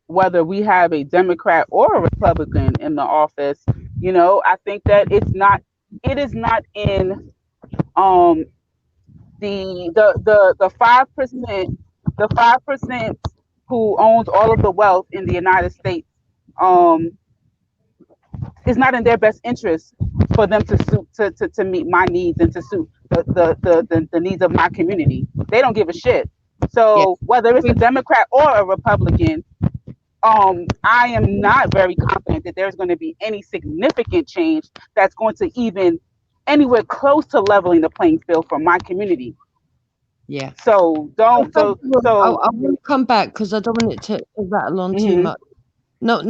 whether we have a Democrat or a Republican in the office, you know, I think that it is not in the 5% who owns all of the wealth in the United States. It's not in their best interest for them to meet my needs and to suit the needs of my community. They don't give a shit. So whether it's a Democrat or a Republican, I am not very confident that there's going to be any significant change that's going to even anywhere close to leveling the playing field for my community. Yeah. So I will come back because I don't want it to rattle on too much. No,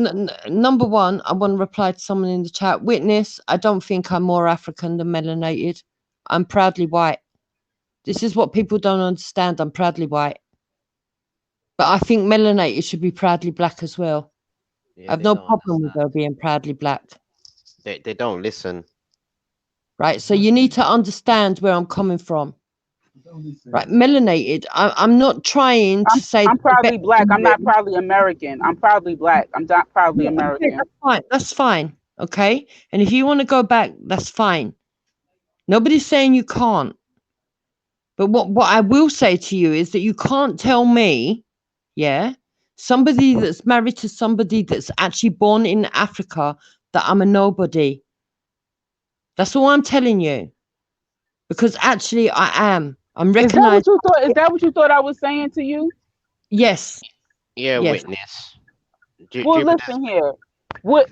number one, I want to reply to someone in the chat. Witness, I don't think I'm more African than melanated. I'm proudly white. This is what people don't understand. I'm proudly white. But I think melanated should be proudly black as well. I have no problem with her being proudly black. They don't listen. Right, so you need to understand where I'm coming from. Right, melanated. I'm not trying to say I'm proudly black. I'm not proudly American. I'm proudly black. I'm not proudly American. That's fine. That's fine. Okay, and if you want to go back, that's fine. Nobody's saying you can't. But what I will say to you is that you can't tell me, somebody that's married to somebody that's actually born in Africa, that I'm a nobody. That's all I'm telling you. Because actually I am. I'm recognized. Is that what you thought I was saying to you? Yes. Yeah, yes. Witness. Well, listen here. What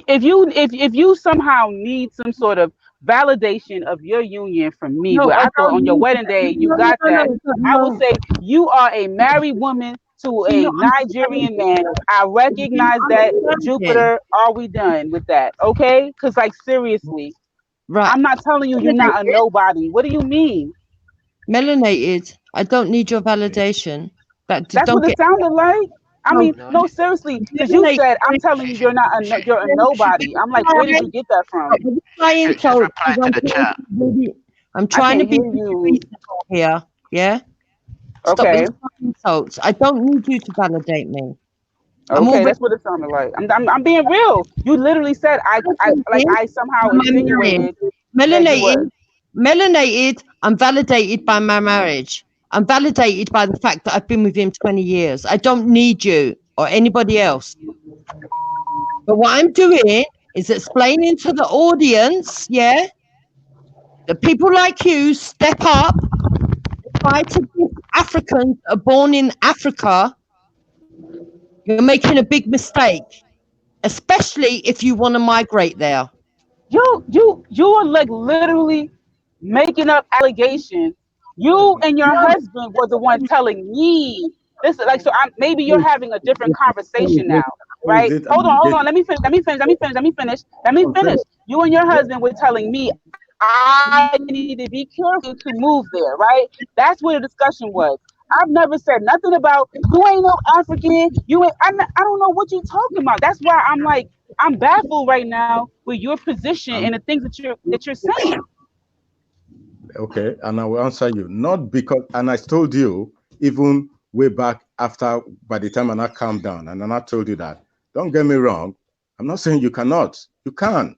if you somehow need some sort of validation of your union from me? No, I thought on your wedding day you got that. I will say you are a married woman to a Nigerian man. I recognize that. Jupiter, are we done with that? Okay? Because like seriously. Right. I'm not telling you you're not a nobody. What do you mean? Melanated. I don't need your validation. That's what it sounded like. I mean, no, seriously, because you said I'm telling you you're a nobody. I'm like, where did you get that from? I'm trying to be reasonable here. Yeah. Okay. Stop insults. I don't need you to validate me. Okay, that's what it sounded like. I'm being real. You literally said I somehow insinuated. Melanated. I'm validated by my marriage. I'm validated by the fact that I've been with him 20 years. I don't need you or anybody else. But what I'm doing is explaining to the audience, that people like you step up, try to give Africans are born in Africa. You're making a big mistake, especially if you want to migrate there. You are like literally making up allegations. You and your husband were the one telling me this. Like, so maybe you're having a different conversation now, right? Hold on. Let me finish. You and your husband were telling me I need to be careful to move there, right? That's what the discussion was. I've never said nothing about you ain't no African. You ain't. I don't know what you're talking about. That's why I'm baffled right now with your position and the things that you're saying. Okay, and I will answer you. Not because, and I told you even way back after, by the time I calmed down, and then I told you that. Don't get me wrong. I'm not saying you cannot. You can.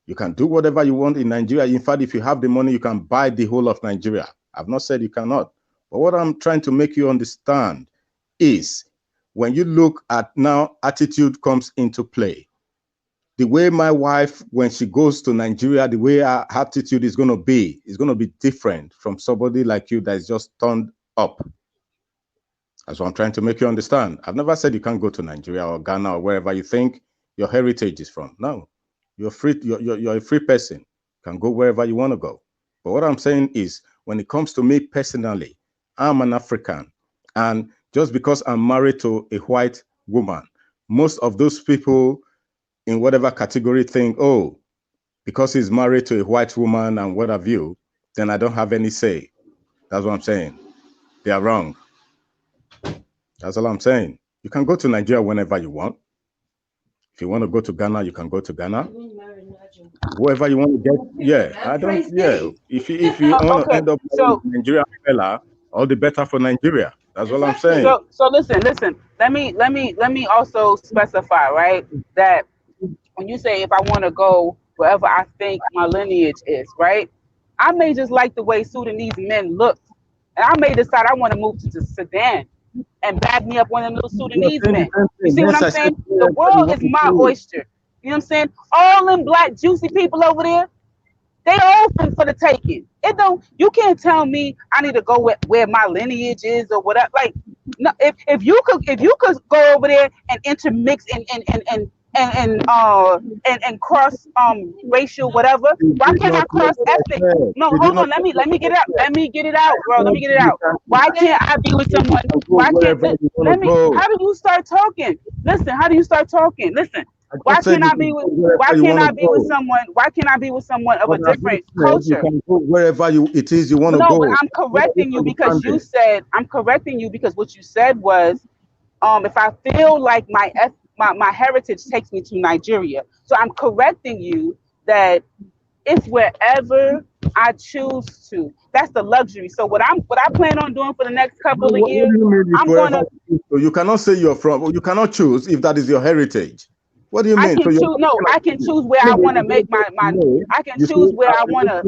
You can do whatever you want in Nigeria. In fact, if you have the money, you can buy the whole of Nigeria. I've not said you cannot. But what I'm trying to make you understand is when you look at now, attitude comes into play. The way my wife, when she goes to Nigeria, the way her attitude is going to be different from somebody like you that is just turned up. That's what I'm trying to make you understand. I've never said you can't go to Nigeria or Ghana or wherever you think your heritage is from. No, you're free. You're a free person. You can go wherever you want to go. But what I'm saying is, when it comes to me personally, I'm an African, and just because I'm married to a white woman, most of those people in whatever category think, oh, because he's married to a white woman and what have you, then I don't have any say. That's what I'm saying. They are wrong. That's all I'm saying. You can go to Nigeria whenever you want. If you want to go to Ghana, you can go to Ghana. Whoever you want to get, yeah. I don't, yeah. If you want to end up with Nigeria fella, all the better for Nigeria. That's all I'm saying. So listen. Let me also specify, right, that when you say if I want to go wherever I think my lineage is, right, I may just like the way Sudanese men look, and I may decide I want to move to Sudan and bag me up one of them little Sudanese men. You see what I'm saying? The world is my oyster. You know what I'm saying? All them black juicy people over there, they open for the taking. You can't tell me I need to go where my lineage is or whatever. Like, no, if you could go over there and intermix and cross racial whatever, why can't I cross ethnic? No, hold on, let me get it out. Let me get it out, bro. Let me get it out. Why can't I be with someone? Why can't how do you start talking? Listen, how do you start talking? Listen. Why can't I be with someone of a different culture? You can go wherever it is you want to go. No, but I'm correcting you because what you said was, if I feel like my heritage takes me to Nigeria. So I'm correcting you that it's wherever I choose to. That's the luxury. So what I plan on doing for the next couple of years, I'm gonna. You cannot say you're from. You cannot choose if that is your heritage. What do you mean? I can choose where I want to make my. I can choose where I want to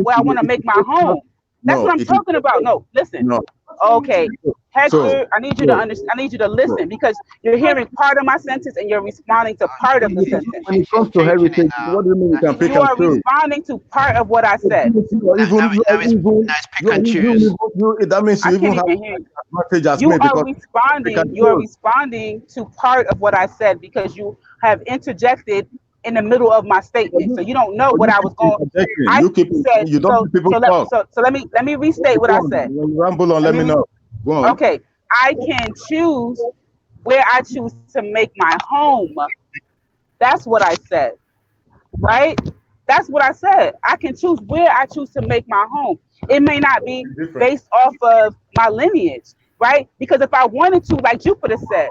make my home. That's what I'm talking about. No, listen. No. Okay, Hector, I need you to understand. I need you to listen because you're hearing part of my sentence and you're responding to part of the sentence. When it comes to heritage, what do you mean you can pick and choose? You are responding to part of what I said. Nice pick and choose. That means you even have advantage as me. You are responding to part of what I said because you have interjected in the middle of my statement, so you don't know what I was going. So let me restate what I said. When you ramble on, let me know. Go on. Okay, I can choose where I choose to make my home. That's what I said, right? That's what I said. I can choose where I choose to make my home. It may not be based off of my lineage, right? Because if I wanted to, like Jupiter said,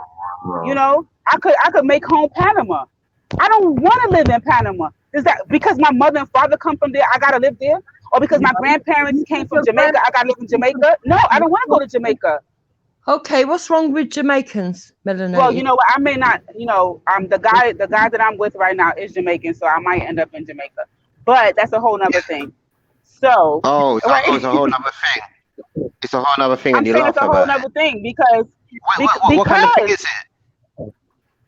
you know, I could make home Panama. I don't want to live in Panama. Is that because my mother and father come from there, I gotta live there? Or because my grandparents came from Jamaica, I gotta live in Jamaica? No, I don't want to go to Jamaica. Okay, what's wrong with Jamaicans, Melanated? Well, you know what, I may not, you know, the guy that I'm with right now is Jamaican, so I might end up in Jamaica. But that's a whole nother thing. So it's a whole nother thing. It's a whole nother thing, and you laugh about it. It's a whole nother thing because what kind of thing is it?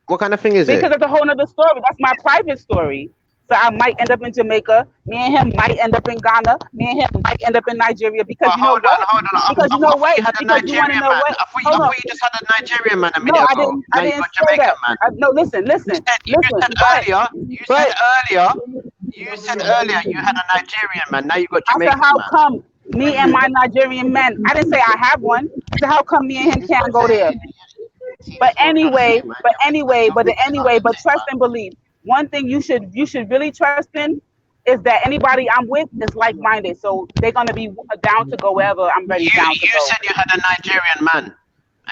What kind of thing is it? Because it's a whole nother story. That's my private story. So I might end up in Jamaica. Me and him might end up in Ghana. Me and him might end up in Nigeria. Because you know what? Because you know what? Because you want to know what? I thought you just had a Nigerian man a minute ago. I didn't say that. No, listen. You said earlier you had a Nigerian man. Now you got Jamaican man. I said, how come me and my Nigerian man? I didn't say I have one. So how come me and him can't go there? But trust and believe. One thing you should really trust in is that anybody I'm with is like-minded, so they're gonna be down to go wherever I'm ready down to go. You said you had a Nigerian man,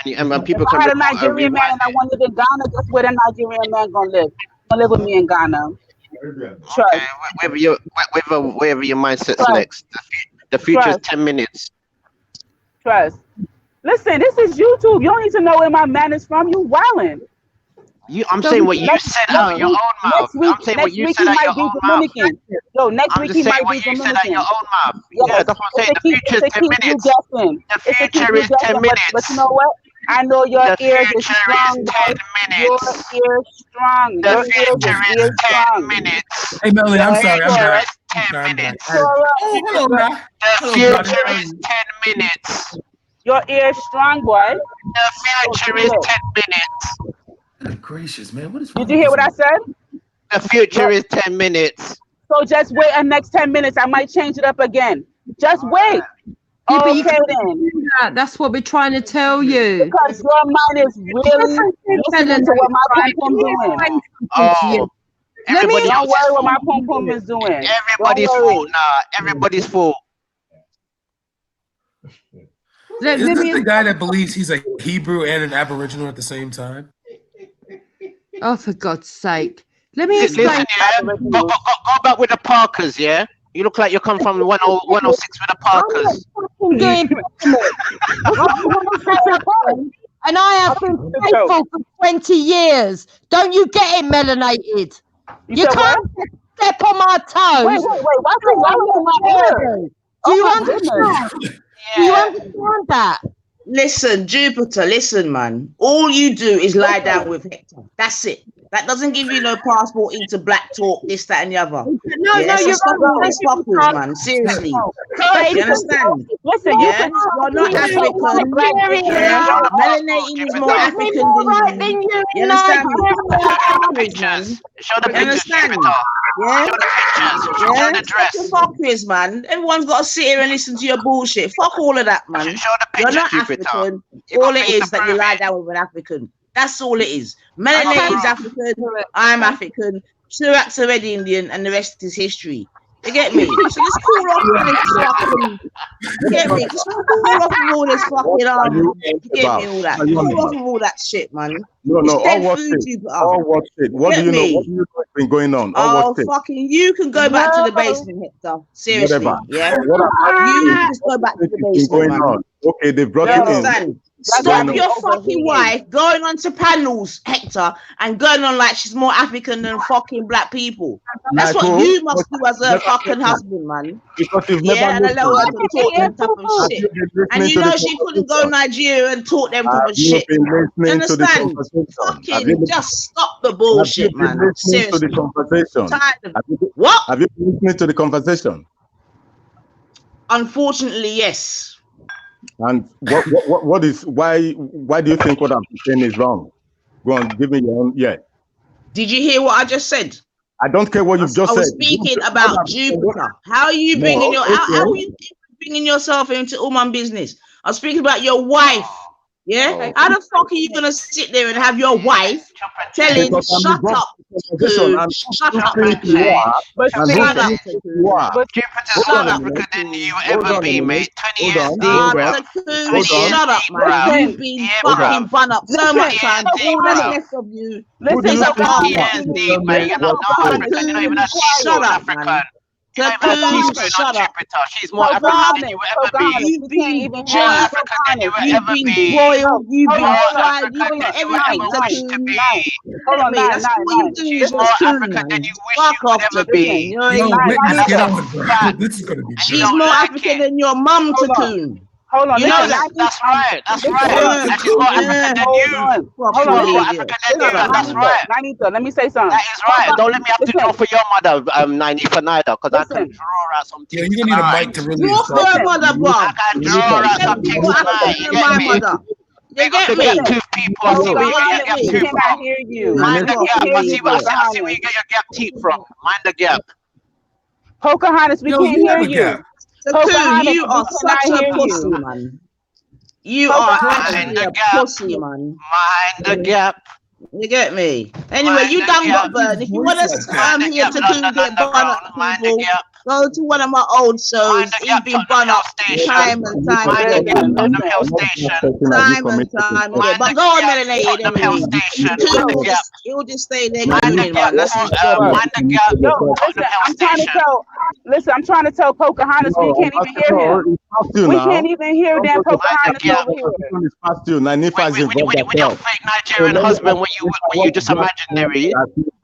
and people can. I had a Nigerian man, and I want to live in Ghana. That's where the Nigerian man gonna live. Gonna live with me in Ghana. Trust. Okay, wherever your mind sets next. The future is 10 minutes. Trust. Listen, this is YouTube. You don't need to know where my man is from. You wildin'. I'm saying what you said out of your own mouth. I'm saying what you said out of your own mouth. Yo, next week he might be Dominican. Said out your own mouth. Yeah, that's what I'm saying. The future is 10 minutes. The future is 10 minutes. But you know what? I know your ears is strong. Your ears strong. The future is 10 minutes. Hey, Melanie, I'm sorry. I'm back. 10 minutes. Hello, The future is 10 minutes. Your ear strong, boy. The future is 10 minutes. Good gracious, man. What is Did you hear what I said? The future is 10 minutes. So just wait the next 10 minutes. I might change it up again. Just wait. Yeah, but you Okay, can't then. do that. That's what we're trying to tell you. Because your mind is really listening to what my pom pom doing. Oh, Let me everybody don't else worry is what my full. pom pom is doing. Everybody's full. Nah, everybody's full. Let Is this me. the guy that believes he's a Hebrew and an Aboriginal at the same time? Oh, for God's sake! Let me Listen, explain. yeah. Go back with the Parkers, yeah? You look like you come from 106 with the Parkers. And I have been faithful for 20 years. Don't you get it, melanated? You can't step on my toes. Wait. Do you understand? Do you understand that? Listen, Jupiter, listen, man. All you do is lie down with Hector. That's it. That doesn't give you no passport into black talk, this, that, and the other. No, you're stop all this fuckers, man. Seriously. You understand? Listen, you're not African. Yeah? Melanating is more African than you. You understand me? Show the pictures, Jupiter. Yeah? Show the dress. Fuckers, man. Everyone's got to sit here and listen to your bullshit. Fuck all of that, man. You're not African. All it is that you lie down with an African. That's all it is. Melanated is African. I'm African. Chirac's already Indian, and the rest is history. You get me? So let's cool off all this fucking. You get me? Just cool off with all this fucking You get me? All that. Cool off with all that shit, man. No, I'll watch it. What do you know? What do you know has been going on? Oh, fucking! You can go back to the basement, Hector. Seriously, yeah. You just go back to the basement, man. Okay, they brought you in. Stop your fucking wife going onto panels, Hector, and going on like she's more African than fucking black people. That's what you must do as a fucking husband, man. Because you've Yeah, and never allow her to talk them type of shit. And you know she couldn't go Nigeria and talk them type of shit. You understand? Fucking just stop the bullshit, man. Seriously. What? Have you been listening to the conversation? Unfortunately, yes. And what is why do you think what I'm saying is wrong? Go on, give me your own. Yeah. Did you hear what I just said? I don't care what you've just said. I was speaking about Jupiter. How are you bringing how are you bringing yourself into Oman business? I was speaking about your wife. Yeah, how the fuck are you gonna sit there and have your wife telling shut up, shut up, But Jupiter's more African than you ever be, mate. 20 years deep, bro. Shut up, man. You've been fucking bun up so much time. All that's left of you. Listen, 20 years deep, man. You're not African. You're not even a shut up, African. Shut up. She's more African than you ever be. You've been more African than you ever be. Royal, you've been fried, you've been everything to be. Hold on, that's what you do. She's more African than you wish you would ever be. She's more African than your mum to coon. Hold on, you know that. That's right. That's right. And she's more African than you. Hold on, more African than you. That's right. Nanita, let me say something. That is right. Don't let me have to draw for your mother, Nanita, neither, because I can draw out some things. Yeah, you need a mic to really. Draw for your mother, bro. I can draw out some things tonight. You get me? You get me? Tooth people. I see where you get your gap tooth from. Mind the gap. I see where you get your gap teeth from. Mind the gap. Pocahontas, we can't hear you. You are such a pussy, man. You are actually a pussy, man. Mind the gap. You get me? Anyway, you done got burned. If you want to come here to do get bun up people, go to one of my old shows. You've been bun up time and time again. Time and time again. But go on, melanated. He'll just stay there. That's his job. I'm trying to tell Pocahontas we can't even hear him. We can't even hear damn Pocahontas over here. With your fake Nigerian husband, when you just imaginary.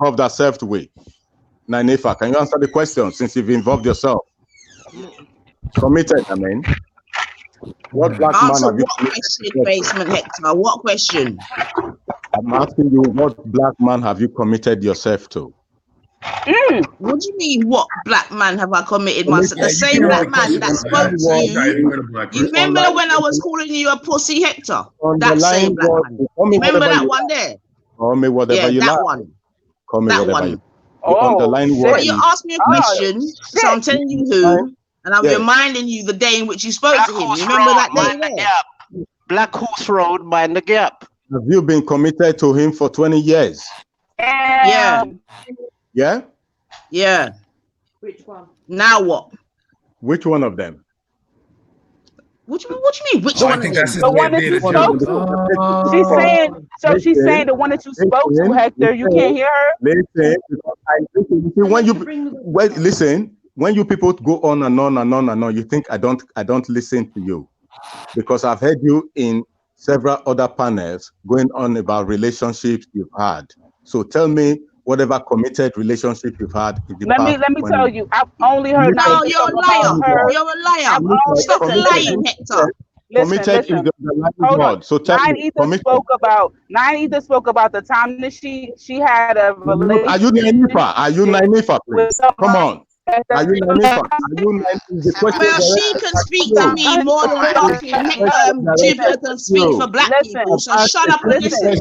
Of that self way. Nanifa, can you answer the question since you've involved yourself? Committed, I mean. What black man have you committed? Basement Hector, what question? I'm asking you, what black man have you committed yourself to? What do you mean? What black man have I committed myself? The same black man that spoke to you. You remember when I was calling you a pussy, Hector? That same black man. Remember that one there? Call me whatever you that like. one. Call me That whatever one. you on the line. But you asked me a question, so I'm telling you who, and I'm reminding you the day in which you spoke to him. You remember that day there? Black Horse Road, mind the gap. Have you been committed to him for 20 years? Yeah. Yeah? Yeah. Which one? Now what? Which one of them? What do you mean? Which one? I think that's the one that you spoke to. She's saying, so she's saying the one that you spoke to, Hector. You can't hear her. Listen, when you people go on and on and on and on, you think I don't listen to you, because I've heard you in several other panels going on about relationships you've had. So tell me whatever committed relationship you've had. Let me tell you. I've only heard. No, you're a liar. You're a liar. Stop the lying, Hector. Listen. Hold on. So Nine either spoke about the time that she had a relationship. Are you Naifa? Are you Naifa, please? Come on. Are you Naifa? Well, she can speak to me more than fucking Jupiter can speak for black people. So shut up and listen.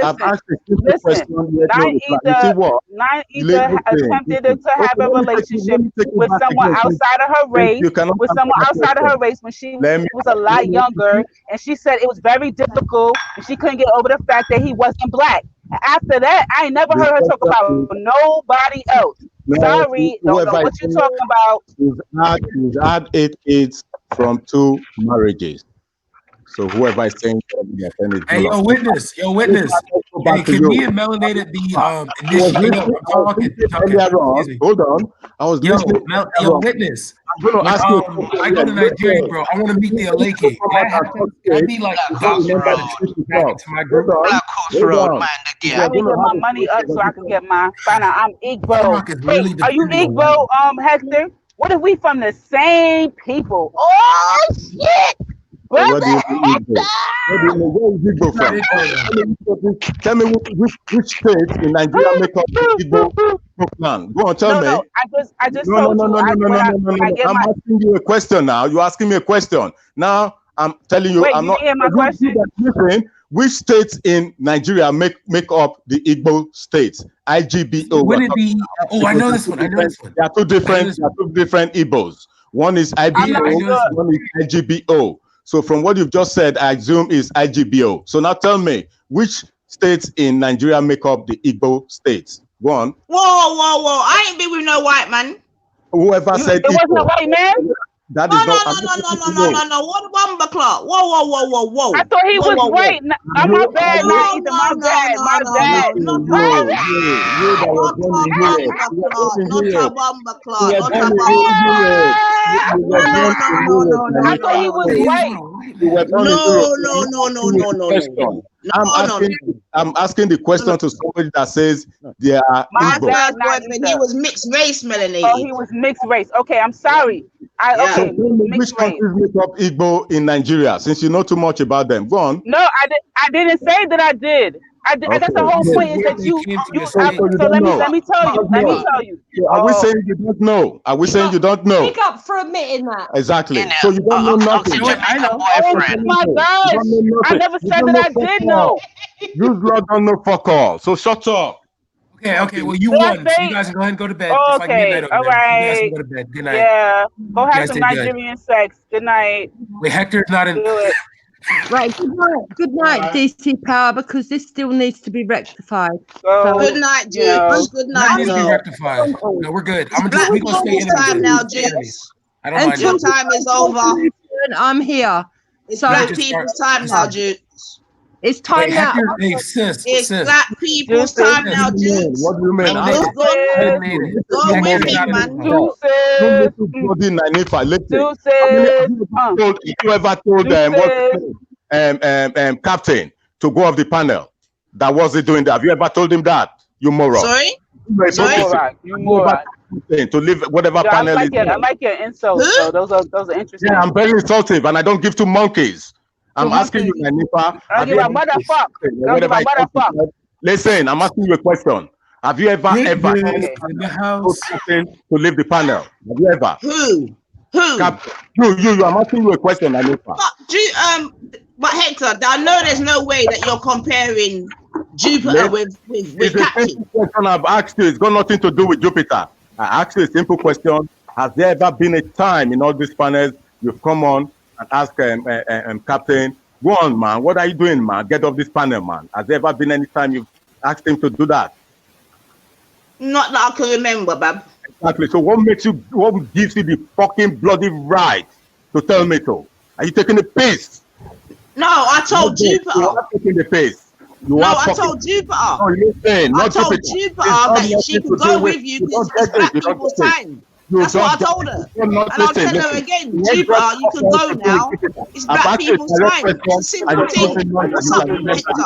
I've asked a simple question. Nine either attempted to have a relationship with someone outside of her race, when she was a lot younger, and she said it was very difficult and she couldn't get over the fact that he wasn't black. After that, I ain't never heard her talk about nobody else. Sorry, don't know what you're talking about. He's had 8 kids from 2 marriages. So whoever is saying, hey, yo, witness. Hey, can me and Melanated be initiated? Hold on. I was listening. Yo, witness. I go to Nigeria, bro. I want to meet the Aleke. I'd be like, to my group. Black Horse Road, mind the gap. I need to get my money up so I can get my find out I'm Igbo. Hey, are you Igbo, Hector? What if we from the same people? Oh shit! Where do you go from? Tell me which state in Nigeria make up the Igbo clan. Go on, tell me. I just told you. I'm asking you a question now. You're asking me a question. Now I'm telling you. Wait, I'm not. My question? Which states in Nigeria make up the Igbo states? IGBO. Would it be? Oh, I know this one. There are two different Igbos. One is IBO. One is IGBO. So from what you've just said, I assume is IGBO. So now tell me, which states in Nigeria make up the Igbo states? Go on. Whoa. I ain't been with no white man. Whoever said it wasn't a white man? That no. What Wamba Clark? Whoa. I thought he was white. My bad. My bad. Not Wamba Clark. I thought he was white. No. I'm asking the question to somebody that says they are Igbo. My boyfriend, he was mixed race, Melanie. Oh, he was mixed race. Okay, I'm sorry. Which countries make up Igbo in Nigeria? Since you know too much about them, go on. No, I didn't say that I did. Okay. That's the whole point. Is that you so let me tell you. Are we saying you don't know? Are we saying you don't know? Pick up for admitting that. Exactly. So you don't know nothing. I know. Oh my gosh! I never said that I did know. You don't know fuck all. So shut up. Okay. Well, you won. So you guys can go ahead and go to bed. Okay. All right. You guys can go to bed. Good night. Yeah. Go have some Nigerian sex. Good night. Wait, Hector's not in. Right, good night, DC Power, because this still needs to be rectified. Good night, Jukes. Good night. Needs to be rectified. No, we're good. I'm gonna we gonna stay in time now, Jukes. Until time is over. I'm here. It's black people's time now, Jukes. It's time now. It's black people's time now, Jukes. What do you mean? Go with me, man. You ever told them captain to go off the panel? That wasn't doing that. Have you ever told him that? You moron. Sorry? You moron. To leave whatever panel is. I like your insults. So those are interesting. Yeah, I'm very insultive, and I don't give two monkeys. I'm asking you, Nanifa. I give a motherfucker. Listen, I'm asking you a question. Have you ever in told the house Captain to leave the panel? Have you ever? Who? Captain, you. I'm asking you a question, Anifa. But Hector, I know there's no way that you're comparing Jupiter with It's a Captain. simple question I've asked you. It's got nothing to do with Jupiter. I asked you a simple question. Has there ever been a time in all these panels you've come on and asked Captain, go on, man, what are you doing, man? Get off this panel, man. Has there ever been any time you've asked him to do that? Not that I can remember, Bab. Exactly. So what gives you the fucking bloody right to tell me so? Are you taking the piss? No, I told Jupiter. You are taking the piss. I told Jupiter. No, listen, I told Jupiter that she could go with you because it's black people's time. That's what I told her. And I'll tell her again, Jupiter, you can go now. It's black people's time. It's a simple thing. What's up, Hector?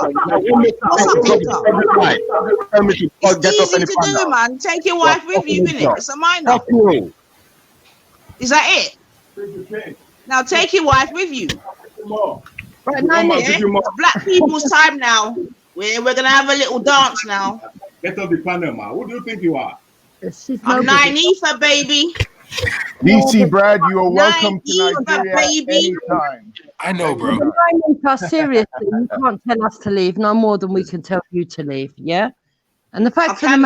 It's easy to do, man. Take your wife with you, innit? It's a minor. Is that it? Now take your wife with you. Right now, it's black people's time now. We're gonna have a little dance now. Get off the panel, man. Who do you think you are? I'm Nynefa, baby. DC Brad, you are welcome to Nigeria baby. anytime. I know, bro. Seriously, you can't tell us to leave no more than we can tell you to leave. Yeah, and the fact I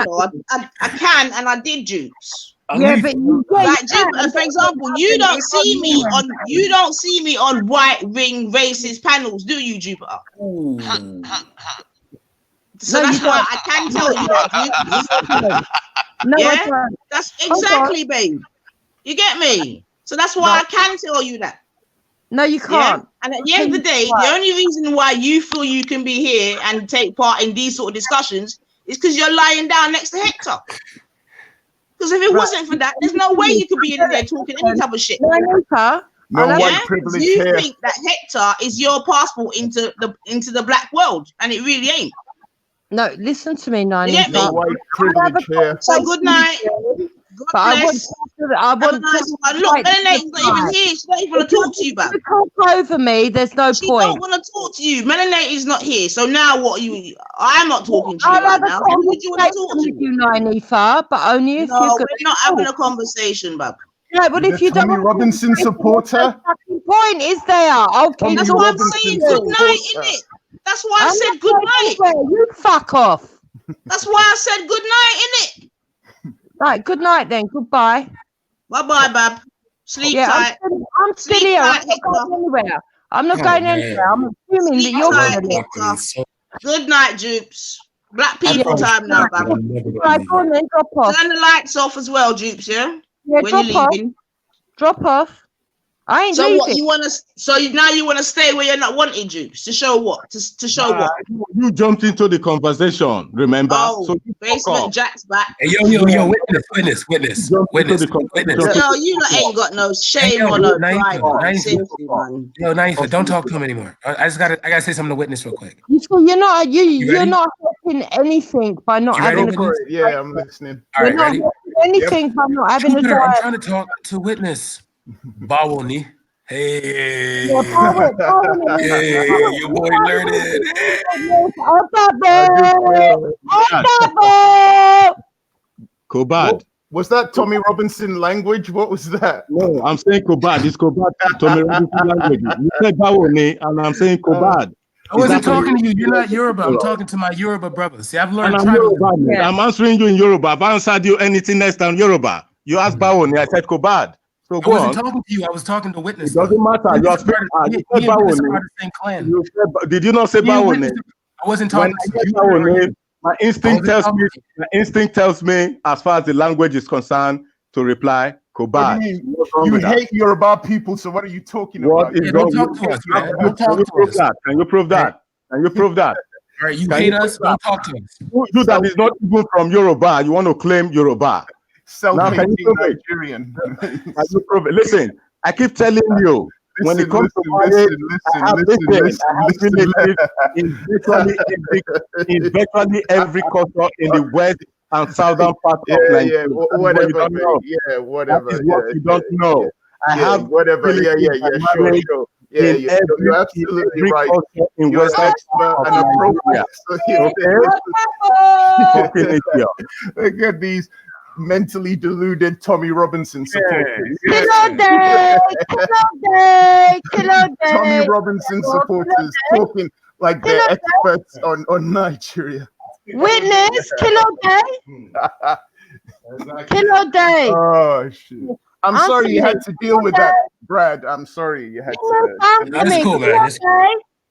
can, and I did, Jukes. Yeah, but like Jupiter, for example, you don't see me on white ring racist panels, do you, Jupiter? So that's why I can tell you that. Yeah, that's exactly, babe. You get me? So that's why I can tell you that. No, you can't. Yeah? And at the end of the day, the only reason why you feel you can be here and take part in these sort of discussions is because you're lying down next to Hector. Because if it wasn't for that, there's no way you could be in there talking any type of shit. No white privilege you here. think that Hector is your passport into the black world, and it really ain't. No, listen to me, Nani. No white privilege here. So good night. God bless. I want look, Melanie's not even here. She don't even want to talk to you, man. Talk over me. There's no She point. don't want to talk to you. Melanie is not here. So now what? I'm not talking to you I'll right have a now. Who would you want to talk to? You, Nynefa, but only if No, you we're not having a conversation, bub. No, but if you don't. Tommy Robinson supporter. Point is there? I'll keep. That's why I'm saying good night, innit? That's why I said good night. You fuck off. That's why I said good night, innit? Right, good night then. Goodbye. Bye-bye, bub. Sleep tight. I'm still here. I'm not going anywhere. I'm not going anywhere. I'm assuming that you're going to. Good night, Jupes. Black people time now, bub. Right, go on then. Drop off. Turn the lights off as well, Jupes, yeah? Yeah, when you're leaving. Drop off. I ain't so leaving. What you want to? So now you want to stay where you're not wanted, Jupes? To show what? To show what? You jumped into the conversation, remember? Oh, so Basement Jack's back. Hey, yo, witness. Yo, you ain't got no shame or no pride. Yo, Nynefa, don't talk to him anymore. I gotta say something to Witness real quick. You're not helping anything by not having a. Yeah, I'm listening. All right, ready? Anything by not having a. I'm trying to talk to Witness. Bawoni. Hey. Hey, your boy learned it. Kobad. Was that Tommy Robinson language? What was that? No, I'm saying Kobad. It's Kobad. Tommy Robinson language. You said Bawoni, and I'm saying Kobad. I wasn't talking to you. You're not Yoruba. I'm talking to my Yoruba brothers. See, I've learned. I'm answering you in Yoruba. I've answered you anything next time Yoruba. You asked Bawoni. I said Kobad. So I wasn't talking to you. I was talking to Witness. It doesn't matter. You are the same did you not say Bawoni? I wasn't talking to you. Bawoni, my instinct tells me, as far as the language is concerned, to reply Kobad. You hate Yoruba people, so what are you talking about? Don't talk to us, man. Don't talk to us. Can you prove that? Can you prove that? All right, you hate us. Don't talk to us. You that is not even from Yoruba. You want to claim Yoruba. Self-hating Nigerian. Listen, I keep telling you, when it comes to marriage, in virtually every culture in the west and southern part of Nigeria. Whatever. That is what you don't know. I have whatever. Sure. Yeah, in you're absolutely right. In You're West an expert and a Okay. Look at these mentally deluded Tommy Robinson supporters. Kilo day. Tommy Robinson supporters talking like they're experts on Nigeria. Witness, Kilo day. Kilo day. Oh shit! I'm sorry you had to deal with that, Brad. I'm sorry you had to. That's cool, man.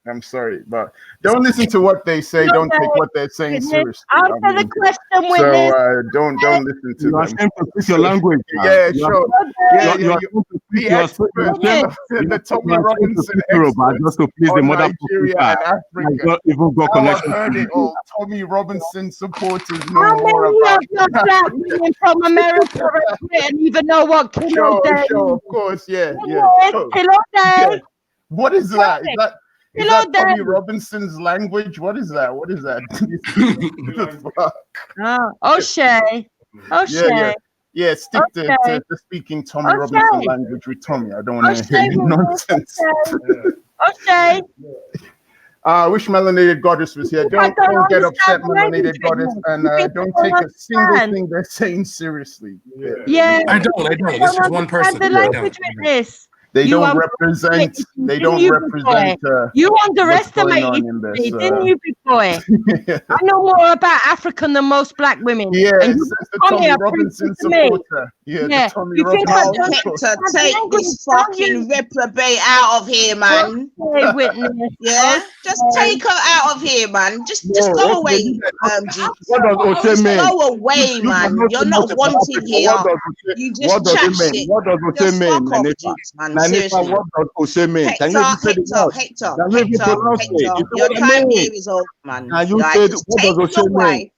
I'm sorry, but don't listen to what they say. Don't take what they're saying seriously. Answer the question, Witness. So don't listen to them. Speak your language. Yeah, sure. The Tommy Robinson just to please the mother Nigeria and Africa. Even got connection. I heard it all. Tommy Robinson supporters know How more many about of your black women from America and Britain even know what Kilo day is? Sure, of course, yeah. Kilo day. What is that? Is Kilo that Tommy Robinson's language? What is that? What is that? O'Shea. Yeah, stick to speaking Tommy Robinson language with Tommy. I don't want to hear any nonsense. Okay. I wish Melanated Goddess was here. Don't get upset, Melanated Goddess, and don't take a single thing they're saying seriously. Yeah. I don't. It's just one person. The language witness. They don't represent. They don't represent. You underestimated me, didn't you, big boy? I know more about African than most black women. Yeah, it's the Tommy Robinson supporter. Yeah, the Tommy Robinson supporter. Take this fucking reprobate out of here, man. Yeah, just take her out of here, man. Just go away, G. Just go away, man. You're not wanted here. You just chat shit. What does Oche mean? Man. Nanifa, what does Oche mean? Can you say the word? Hector. Your time here is over, man. Can you say what does Oche mean?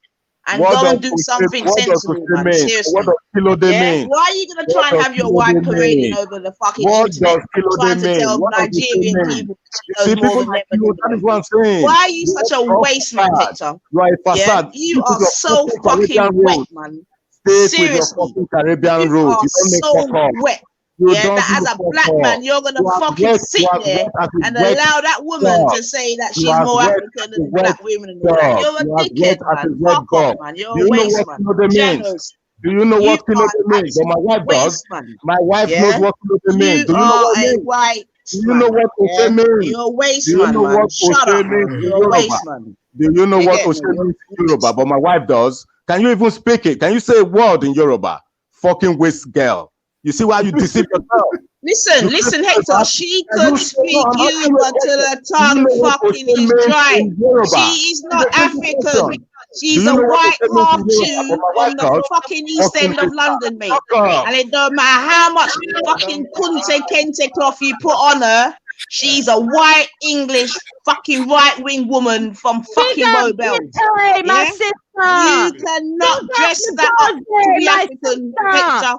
And go and do something sensible, man. Seriously. What does Kilo Day mean? Why are you gonna try and have your wife parading over the fucking internet, trying to tell Nigerian people that is what I'm saying. Why are you such a waste man, Hector? Right, yeah? You are so fucking wet, man. Seriously, Caribbean you are so wet. Yeah, that as a black man, you're gonna fucking sit there and allow that woman to say that she's more African than black women in the world. You're a dickhead, man. Fuck off, man. You're a waste, man. Do you know what Kilo Day means? But my wife does. My wife knows what Kilo Day means. Do you know what it means? Do you know what Oche means? You're a waste, man. Shut up. You're a waste, man. Do you know what Oche means in Yoruba? But my wife does. Can you even speak it? Can you say a word in Yoruba? Fucking waste girl. You see why you deceive yourself? Listen, Hector. She could speak you until her tongue fucking is dry. She is not African. She's a white half Jew on the fucking east end of London, mate. And it don't matter how much fucking kunte kente cloth you put on her. She's a white English fucking right-wing woman from fucking Wobels. My sister. You cannot dress that up to be African, Hector,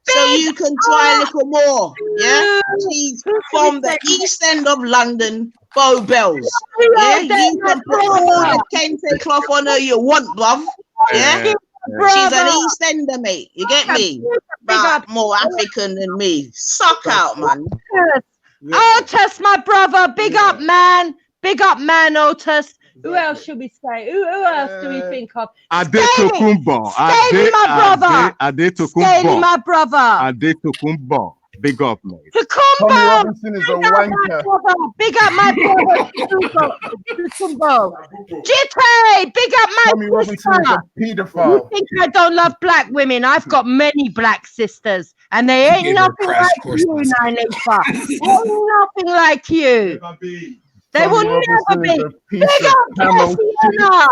so you can try a little more. Yeah, she's from the east end of London, Wobels. Yeah, you can put all the kente cloth on her you want, bruv. Yeah. She's an East Ender, mate. You get me? But more African than me. Suck out, man. Otis, my brother, big up, man, Otis. Who else should we say? Who else do we think of? Adetokunbo. Staley, my brother. Adetokunbo. My brother. Adetokunbo. Big up, mate. Tommy Robinson is a wanker. Big up my brother. Tukumbo. Jitre, big up my Tommy Robinson is a pedophile. You think I don't love black women? I've got many black sisters, and they ain't nothing like you, Nanifa. Nothing like you. They will never be. Big up, Tatiana.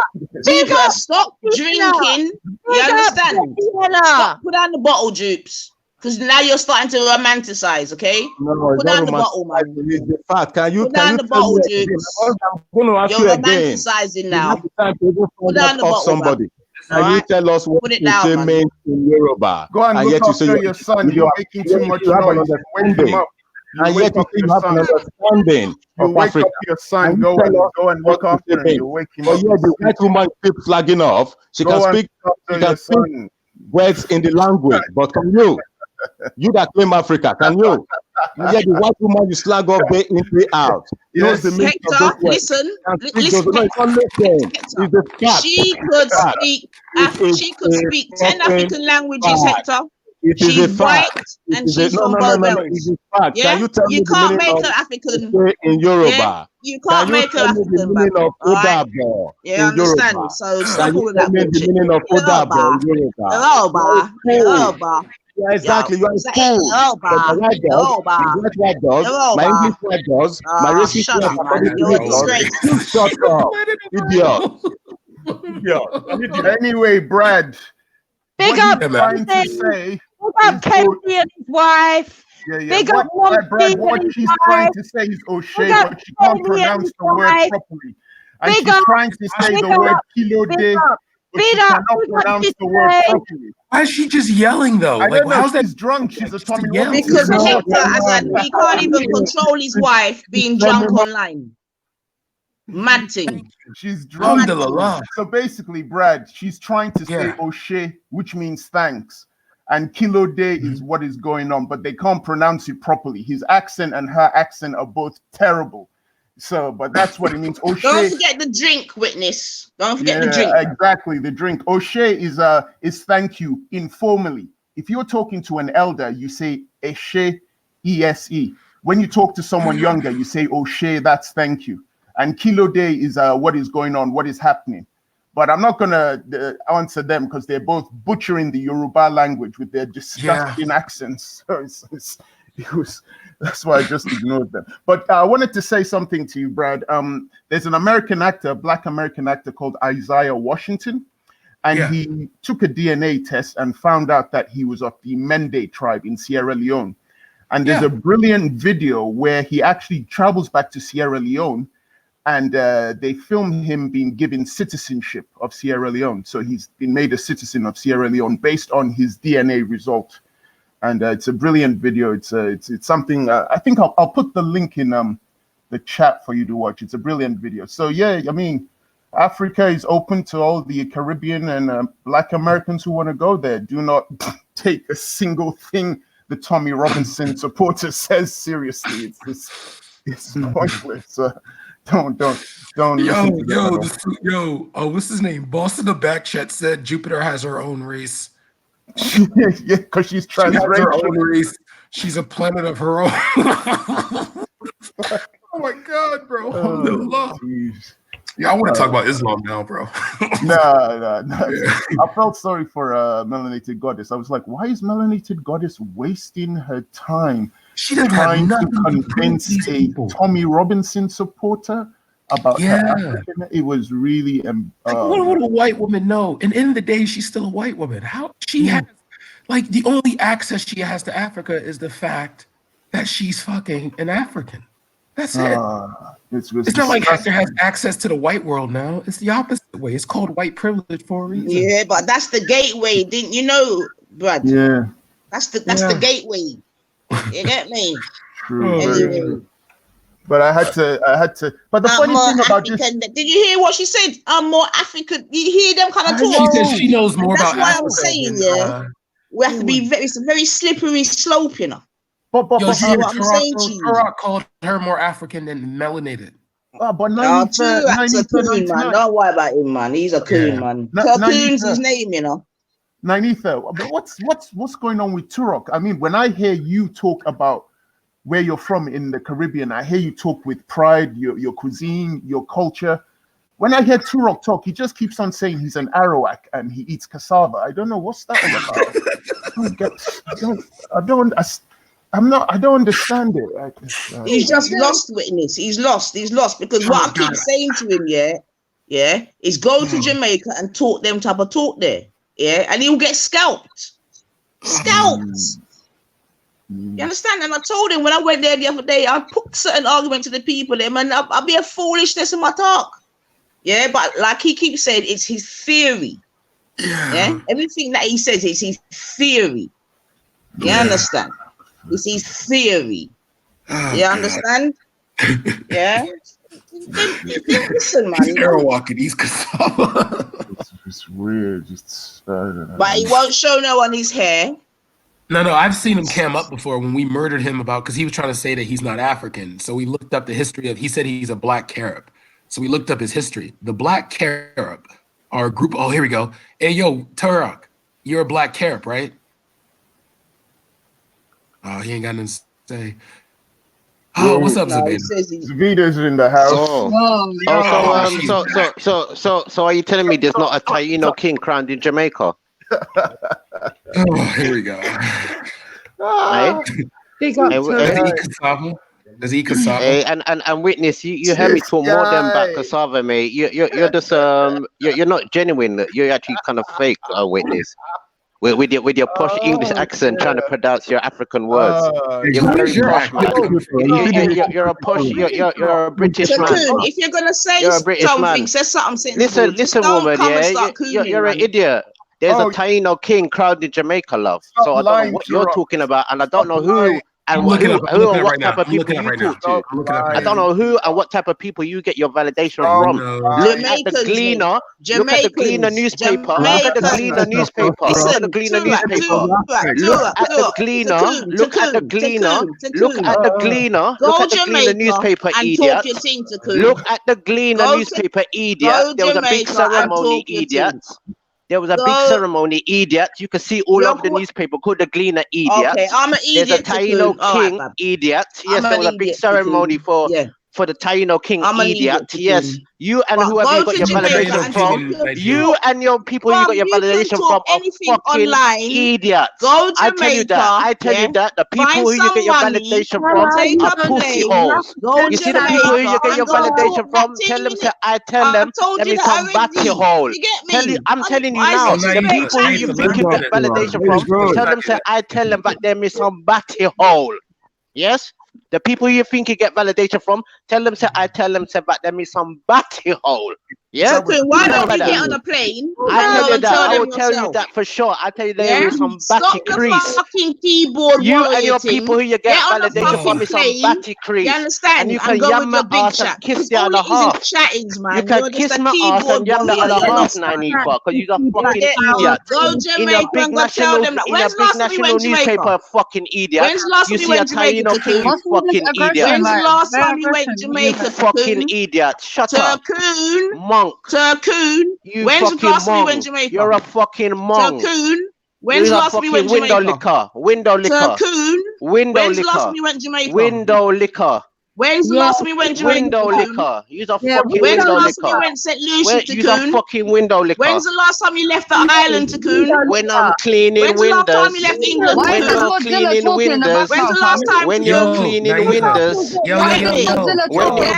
Big up, stop drinking. You understand? Stop, put down the bottle, Jupes. Because now you're starting to romanticize, okay? No, put down the bottle, man. It's the fact. Put down the bottle, Jupes. I'm going to ask you're you again. romanticizing now. Put down the bottle, somebody. Can you tell us what you mean in Yoruba? Go and look after your son. You're making too much noise. Wake him up. And yet you have an understanding of Africa. Wake up your son. Go and look after him. You wake him up. Yeah, the white woman keeps flagging off. She can speak words in the language, but can you? You that claim Africa, can you? And yet the white woman you slag off day in, day out. Knows the meaning of Hector, those words. listen. No, it's not listen. It's a fact. She could speak. She could speak 10 African languages, Hector. She's white and she's from Bulgaria. Yeah, you can't make her African in Yoruba. Yeah? You can't make her African. Meaning of Right? Odabo Yeah, I understand. So stop all of that bullshit. The meaning of Odabo in Yoruba. Yoruba. Yeah, exactly. You are in school. But the white does, my English white does, my racist shut up, white man. You're a disgrace. Shut up, idiot. Anyway, Brad. Big up, trying to say. Big up Kenzie and his wife. Yeah. Big up Brad, what she's trying to say is O'Shea, but she can't pronounce the word properly. And she's trying to say the word Kilode, but she cannot pronounce the word properly. Why is she just yelling though? I Like, don't know. how's that? She's drunk. She's a Tommy Because Hector, as he can't even control his wife being drunk online. Mad thing. She's drunk. Alhamdulillah. So basically, Brad, she's trying to say O'Shea, which means thanks. And Kilode is what is going on, but they can't pronounce it properly. His accent and her accent are both terrible. So, but that's what it means. O'Shea. Don't forget the drink, witness. Don't forget the drink. Exactly, the drink. O'Shea is thank you informally. If you're talking to an elder, you say Eshe, E-S-E. When you talk to someone younger, you say O'Shea, that's thank you. And Kilode is what is going on, what is happening. But I'm not going to answer them because they're both butchering the Yoruba language with their disgusting accents. So that's why I just ignored them. But I wanted to say something to you, Brad. There's an American actor, Black American actor called Isaiah Washington. And he took a DNA test and found out that he was of the Mende tribe in Sierra Leone. And there's a brilliant video where he actually travels back to Sierra Leone and they filmed him being given citizenship of Sierra Leone. So he's been made a citizen of Sierra Leone based on his DNA result. And it's a brilliant video. It's something, I think I'll put the link in the chat for you to watch. It's a brilliant video. So yeah, I mean, Africa is open to all the Caribbean and Black Americans who want to go there. Do not take a single thing the Tommy Robinson supporter says seriously. It's pointless. Don't. What's his name? Boss in the back chat said Jupiter has her own race. Yeah, because she's transracial. She has her own race. She's a planet of her own. Oh my God, bro! Yeah, I want to talk about Islam now, bro. No. Yeah. I felt sorry for Melanated Goddess. I was like, why is Melanated Goddess wasting her time trying to convince a Tommy Robinson supporter about her African? It was really what would a white woman know? And in the day, she's still a white woman. How she has the only access she has to Africa is the fact that she's fucking an African. That's it. It's not like Hector has access to the white world now. It's the opposite way. It's called white privilege for a reason. Yeah, but that's the gateway, didn't you know, Brad? Yeah. That's the gateway. You get me? True. Anyway. But I had to. But the funny thing about African, did you hear what she said? I'm more African. You hear them kind of talk? She said she knows more about Africa. That's Africa. That's why I'm saying, we have to be it's a very slippery slope, you know. But what I'm saying to you. Turok called her more African than melanated. But that's a coon, man. Don't worry about him, man. He's a coon, man. Coon's his name, you know. Nainitha, but what's going on with Turok? I mean, when I hear you talk about where you're from in the Caribbean, I hear you talk with pride, your cuisine, your culture. When I hear Turok talk, he just keeps on saying he's an Arawak and he eats cassava. I don't know what's that all about. I don't understand it. He's just lost, witness. He's lost because what I keep saying to him, is go to Jamaica and talk them type of talk there, and he'll get scalped. You understand? And I told him when I went there the other day, I put certain argument to the people there, man. I'll be a foolishness in my talk. Yeah, but like he keeps saying, it's his theory. Yeah, everything that he says is his theory. You understand? It's his theory. You understand? Yeah. Listen, man. Arawak and East cassava. It's weird. But he won't show no on his hair. No, I've seen him cam up before when we murdered him because he was trying to say that he's not African. So we looked up the history he said he's a black Carib. So we looked up his history. The black Carib are a group. Oh, here we go. Hey, yo, Turok, you're a black Carib, right? Oh, he ain't got nothing to say. Oh, what's up, Zabeda? Zabeda's in the house. So are you telling me there's not a Taino king crowned in Jamaica? Oh, here we go. Does he eat cassava? Hey, and witness, you heard me talk more than about cassava, mate. You're just you're not genuine. You're actually kind of fake, witness. With your posh English accent, trying to pronounce your African words. You're very posh, man. You're a posh. You're a British man. If you're gonna say something, say something. Listen, woman. Yeah, you're an idiot. There's a Taino king crowned in Jamaica, love. So I don't know what you're talking about, and I don't know who. And what type of people you talk to. I don't know who and what type of people you get your validation from. Look at the Gleaner. Look at the Gleaner newspaper. Look at the Gleaner newspaper. Look at the Gleaner newspaper. Look at the Gleaner. Look at the Gleaner. Look at the Gleaner. Look at the Gleaner newspaper, idiot. Look at the Gleaner newspaper, idiot. There was a big ceremony, idiot. There was a big ceremony, idiot. You can see all over the newspaper called the Gleaner, idiot. Okay, I'm an idiot. There's a Taino king, idiot. Yes, there was a big ceremony for the Taino king, idiot. Yes, you and whoever you got your validation from, you and your people you got your validation from are fucking idiots. I tell you that. I tell you that. The people who you get your validation from are pussy holes. You see the people who you get your validation from, tell them, I tell them, let me come back to your hole. I'm telling you now, the people who you think you get validation from, tell them, I tell them, but there is some batty hole. Yes? The people you think you get validation from, tell them, I tell them, but there is some batty hole. Yeah. So why don't you get on a plane? I tell you that. I will tell you that for sure. I tell you there is some batty crease. Keyboard you and your people who you get validation from is some batty crease. You understand? And you can yam my ass and kiss the other half. You can kiss my ass and yam the other half, Nanifa, because you're a fucking idiot. In a big national newspaper, fucking idiot. You see a Taino king, you fucking idiot. When's the last time you went to Jamaica? You fucking idiot. Shut up. Monk. Turcoon. When's the last time you went to Jamaica? You're a fucking monk. Turcoon. When's the last time you went to Jamaica? Window liquor. Turcoon. When's the last time you went to Jamaica? Window liquor. When's the last time you went to Jamaica? Window liquor. You're a fucking When's the window last time liquor. you went to St. Lucia, You're a Turcoon? fucking window liquor. When's the last time you left the island, Turcoon? When I'm cleaning windows. When's the last time you left England? When you're cleaning windows. When's the last time when you're cleaning windows. When you're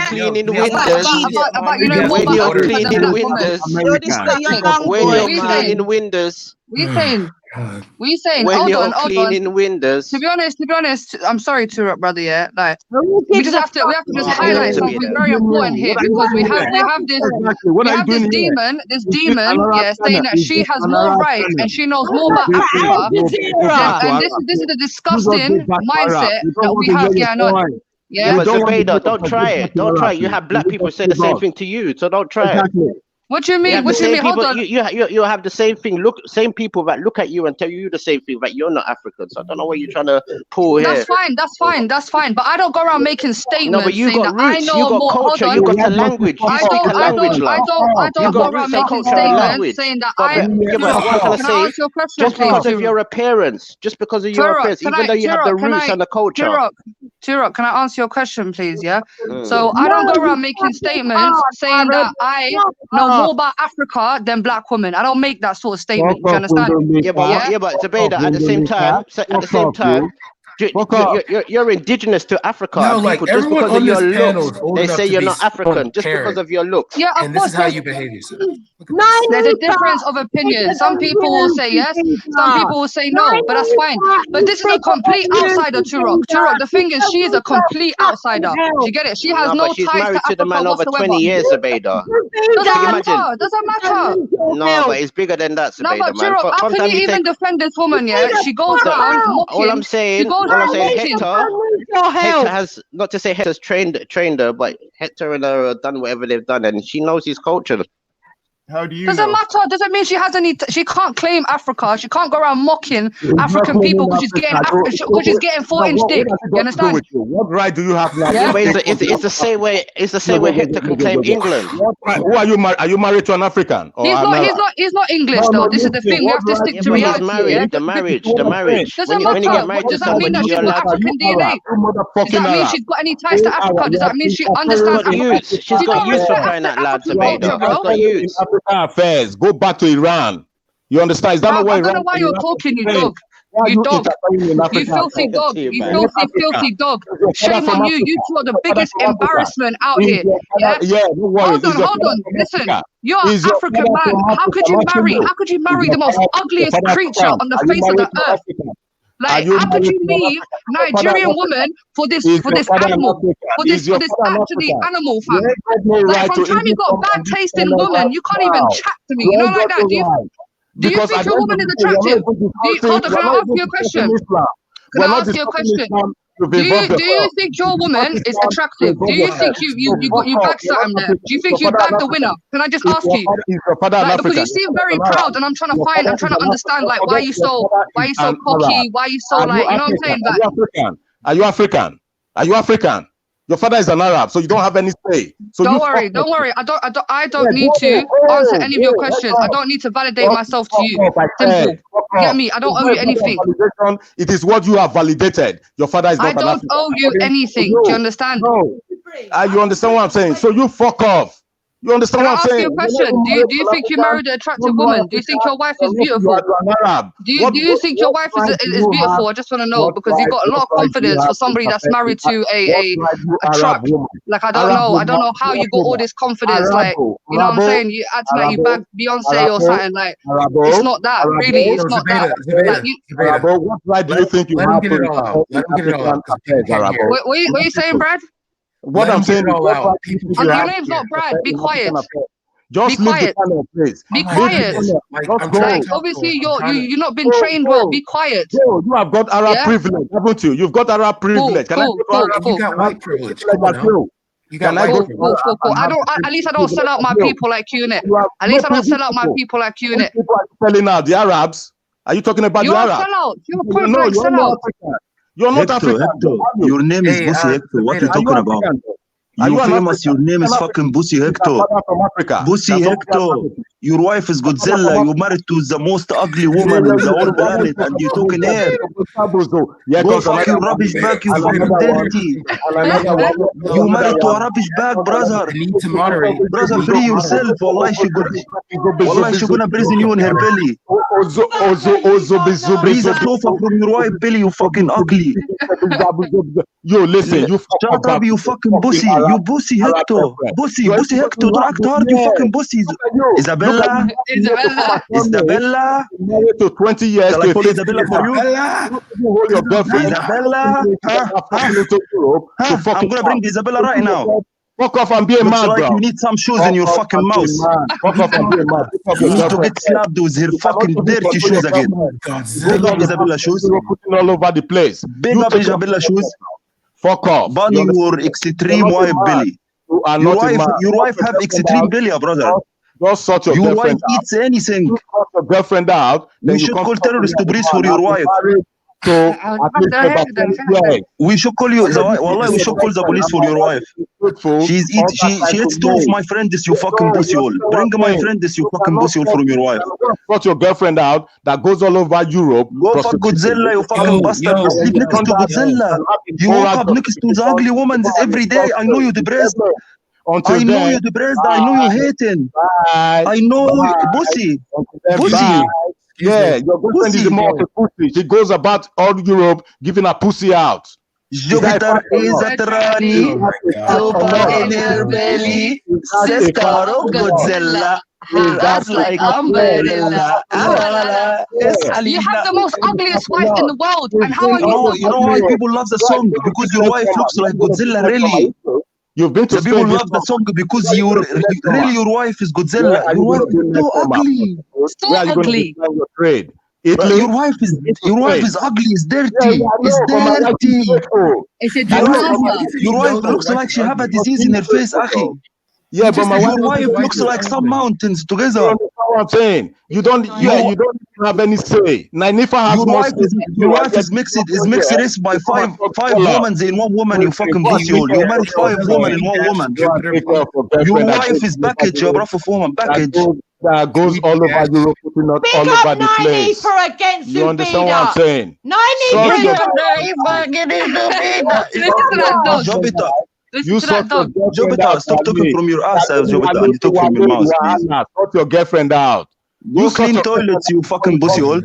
cleaning windows. When you're cleaning windows. When you're cleaning windows. We saying when hold you're on, cleaning windows. To be honest, I'm sorry to brother, yeah. Like we just have to just highlight something very important here because we have this demon, yeah, saying that she has more right and she knows more about Africa. And this is the disgusting mindset that we have here on. Yeah, but Zabeda, don't try it. Don't try it. You have black people say the same thing to you, so don't try it. What do you mean? What do you mean? Hold on. You have the same thing. Same people that look at you and tell you the same thing, but you're not African. So I don't know what you're trying to pull here. That's fine. But I don't go around making statements. No, but you got roots, you got culture, you got a language. You speak a language, I don't go around making statements saying that just because of your appearance, even though you have the roots and the culture. Turok, can I answer your question, please? Yeah. So I don't go around making statements saying that I know more about Africa than black women. I don't make that sort of statement. Do you understand? Yeah, but Zabeda, at the same time, you're indigenous to Africa. No, like just everyone because on of this your panel looks, is old they enough say to you're be not African just because of your looks. Yeah, and this is how you behave yourself. There's a difference of opinion. Some people will say yes, some people will say no, but that's fine. But this is a complete outsider, Turok. The thing is, she is a complete outsider. You get it? She has no she's ties married to the man over 20 years, Zabeda. Doesn't matter. No, but it's bigger than that, Zabeda, no, but Turok, how can you even defend this woman? Yeah, she goes around mocking. All I'm saying, Hector has, not to say Hector's trained her, but Hector and her have done whatever they've done, and she knows his culture. How do you Doesn't know? matter. Doesn't mean she has any. She can't claim Africa. She can't go around mocking African people because she's getting 4-inch dick. You understand? What right do you have now? Yeah. But it's the same way. It's the same way Hector can claim England. Who are you? Are you married to an African? Or He's an not. Arab? He's not English though. This is the thing. We have to stick to But he's reality. married. The marriage. Doesn't When you matter. get married to Does that mean somebody, that you're she's got allowed to. African DNA? Does that mean she's got any ties to Africa? Does that mean she understands Africa? She's got youth for crying out loud to me, though. She's got youth. African affairs. Go back to Iran. You understand? Is that not why? I don't know why you're talking, you dog. You dog. You filthy dog. You filthy dog. Shame on you. You two are the biggest embarrassment out here. Yeah. No worries. Hold on. Listen. You're an African man. How could you marry the most ugliest creature on the face of the earth? Like, how could you leave Nigerian woman for this animal? For this actually animal, fam? Like, from time you got bad taste in woman, you can't even chat to me. You know, like that. Do you think your woman is attractive? Hold on, can I ask you a question? Can I ask you a question? Do you think your woman is attractive? Do you think you bagged something there? Do you think you bagged the winner? Can I just ask you? Like, because you seem very proud, and I'm trying to understand like why you so cocky, why you so like, you know what I'm saying? Like, Are you African? Are you African? Your father is an Arab, so you don't have any say. So don't worry. I don't need to answer any of your questions. I don't need to validate myself to you. Simple. You get me? I don't owe you anything. It is what you have validated. Your father is not an African. I don't owe you anything. Do you understand? No. You understand what I'm saying? So you fuck off. You understand what I'm saying? Can I ask you a question? Do you think you married an attractive woman? Do you think your wife is beautiful? Do you think your wife is beautiful? I just want to know, because you've got a lot of confidence for somebody that's married to a truck. Like, I don't know how you got all this confidence. Like, you know what I'm saying? You acting like you bagged Beyonce or something. Like, it's not that. Really, it's not that. What right do you think you have? What are you saying, Brad? What I'm saying, your name's not Brad. Be quiet. Just be quiet. Be quiet. Like, obviously, you're not been trained well. Be quiet. You have got Arab privilege, haven't you? You've got Arab privilege. You got white privilege. You got cool. At least I don't sell out my people like you, innit? At least I don't sell out my people like you, innit? Selling out the Arabs? Are you talking about the Arabs? You're point blank sell out. You're not African. Hector, your name is Bussy Hector. What are you talking about? You famous, your name is fucking Bussy Hector. Bussy Hector. Your wife is Godzilla. You married to the most ugly woman in the whole planet, and you talking here. Go fuck your rubbish bag, you fucking dirty. You married to a rubbish bag, brother. Brother, free yourself. Wallahi, she gonna prison you in her belly. Raise a sofa from your wife belly, you fucking ugly. Yo, listen, you shut up, you fucking pussy. You pussy Hector. Pussy Hector. Don't act hard, you fucking pussies. Isabella. Married to 20 years. Shall I call Isabella for you? Hold your girlfriend. Isabella. I'm gonna bring Isabella right now. Fuck off and be a man, bro. You need some shoes in your fucking mouth. Fuck off and be a man. You need to get slapped with her fucking dirty shoes again. Big up Isabella shoes. Putting all over the place. Big up Isabella shoes. Fuck off. Bunny your extreme wife belly. Your wife have extreme belly, brother. Just sort your wife girlfriend eats anything. You sort your girlfriend out. We should call terrorists to breathe for your wife. So we should call you. Wallahi, we should call the police for your wife. She eats two of my friends. You fucking pussy hole. Bring my friend. This you fucking pussy hole from your wife. Sort your girlfriend out. That goes all over Europe. Go fuck Godzilla. You fucking bastard. You sleep next to Godzilla. You wake up next to the ugly woman every day. I know you depressed. I know you're depressed. I know you're hating. I know, pussy. Yeah, your girlfriend is more of a pussy. She goes about all Europe giving a pussy out. Jupiter is a tyranny. Super in her belly. Sister of Godzilla. That's like umbrella. You have the most ugliest wife in the world. And how are you? You know why people love the song? Because your wife looks like Godzilla, really. You've been to the people love the song because your wife is Godzilla. Your wife is so ugly. So ugly. Your wife is ugly. It's dirty. It's dirty. It's a your wife looks like she have a disease in her face, Akhi. Yeah, but my your wife looks like some mountains together. You understand what I'm saying? You don't have any say. Naifa has more say. Your wife is mixed race by five women in one woman. You fucking pussy hole. You married 5 women in one woman. Your wife is package, you bro, for woman package. That goes all over Europe, not all over the place. You understand what I'm saying? Jobita, stop talking from your ass, Jobita, and talk from your mouth, please. Sort your girlfriend out. Go clean toilets, you fucking pussy hole.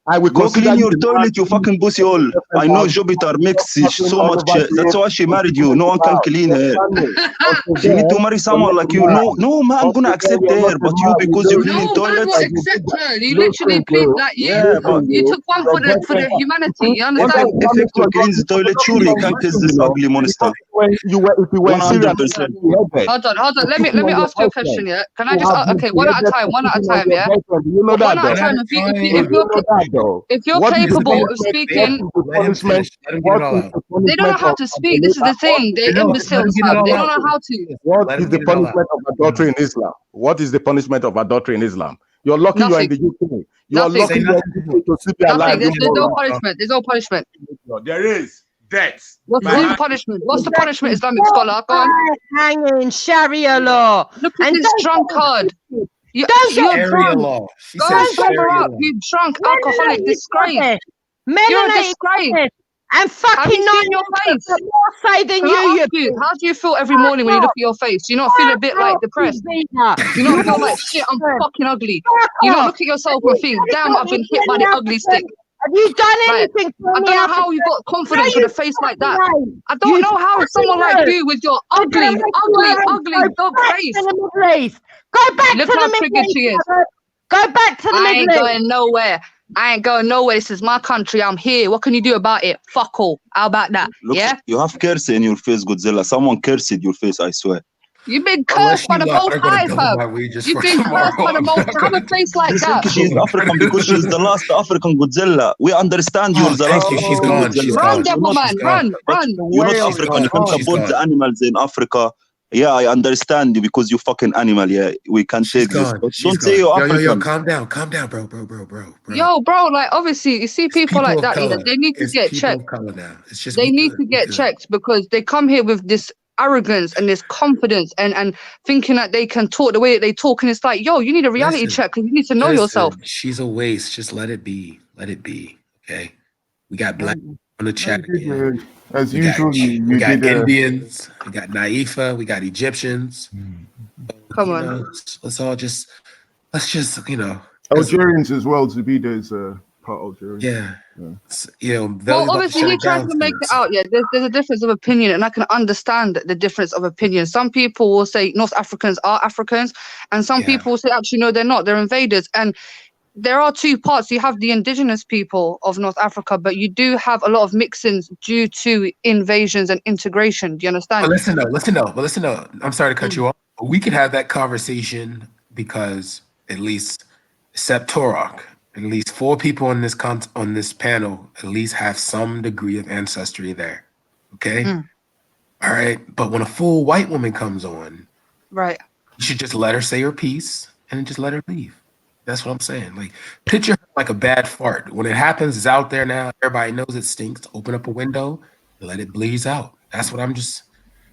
I will go clean your toilet, you fucking pussy hole. I know Jupiter makes so much. That's why she married you. No one can clean her. She need to marry someone like you. No man, I'm gonna accept her, but you because you clean toilets. Accept her. You literally plead like you took one for the humanity. You understand? If you clean the toilet, surely you can kiss this ugly monster. If you were 100%. Hold on. Let me ask you a question. Yeah, can I just okay, one at a time. Yeah. You know one at a time. If you're capable of speaking, they don't know how to speak. This is the thing. They're imbeciles. They don't know how to. What is the punishment of adultery in Islam? What is the punishment of adultery in Islam? You're lucky you're in the UK. You're lucky you're to see the alive. There's no punishment. There's no punishment. There is death. What's the punishment? What's the punishment, Islamic scholar? Go on. Hanging, Sharia law. Look at this drunkard. You're drunk. Go and sober up, you drunk alcoholic disgrace. You're a disgrace. And fucking not your face. More say than you. How do you feel every morning when you look at your face? Do you not feel a bit like depressed? Do you not feel like shit? I'm fucking ugly. You not look at yourself and think, damn, I've been hit by the ugly stick. Have you done anything? I don't know how you got confidence with a face like that. I don't know how someone like you with your ugly dog face. Go back Look to how the triggered she is. Go back to the I ain't going nowhere. I ain't going nowhere. This is my country. I'm here. What can you do about it? Fuck all. How about that? Look, yeah? You have curse in your face, Godzilla. Someone cursed your face, I swear. You've been cursed by the Most High, fam. You've been cursed by the Most High. Have a face like that. She's African because she's the last African Godzilla. We understand you're the last. She's gone. Run, devil man. Run. You're not African. You can support the animals in Africa. Yeah, I understand you because you fucking animal. Yeah, we can take this. But don't say you're African. Yo, calm down, bro. Yo, bro, like obviously you see people like that, they need to get checked. They need to get checked because they come here with this arrogance and this confidence and thinking that they can talk the way that they talk, and it's like, yo, you need a reality check because you need to know yourself. She's a waste. Just let it be. Okay. We got black on the chat. As usual, we got Indians, we got Naifa, we got Egyptians. Come on. Let's just, Algerians as well. Zubida is part Algerian. Yeah. Well, obviously he tries to make it out. Yeah, there's a difference of opinion, and I can understand the difference of opinion. Some people will say North Africans are Africans, and some people will say actually no, they're not. They're invaders. And there are two parts. You have the indigenous people of North Africa, but you do have a lot of mixins due to invasions and integration. Do you understand? But listen though. I'm sorry to cut you off. But we could have that conversation because at least except Torok, at least 4 people on this panel at least have some degree of ancestry there. Okay? All right. But when a full white woman comes on, right, you should just let her say her piece and then just let her leave. That's what I'm saying. Like, picture like a bad fart. When it happens, it's out there now. Everybody knows it stinks. Open up a window, let it bleed out. That's what I'm just.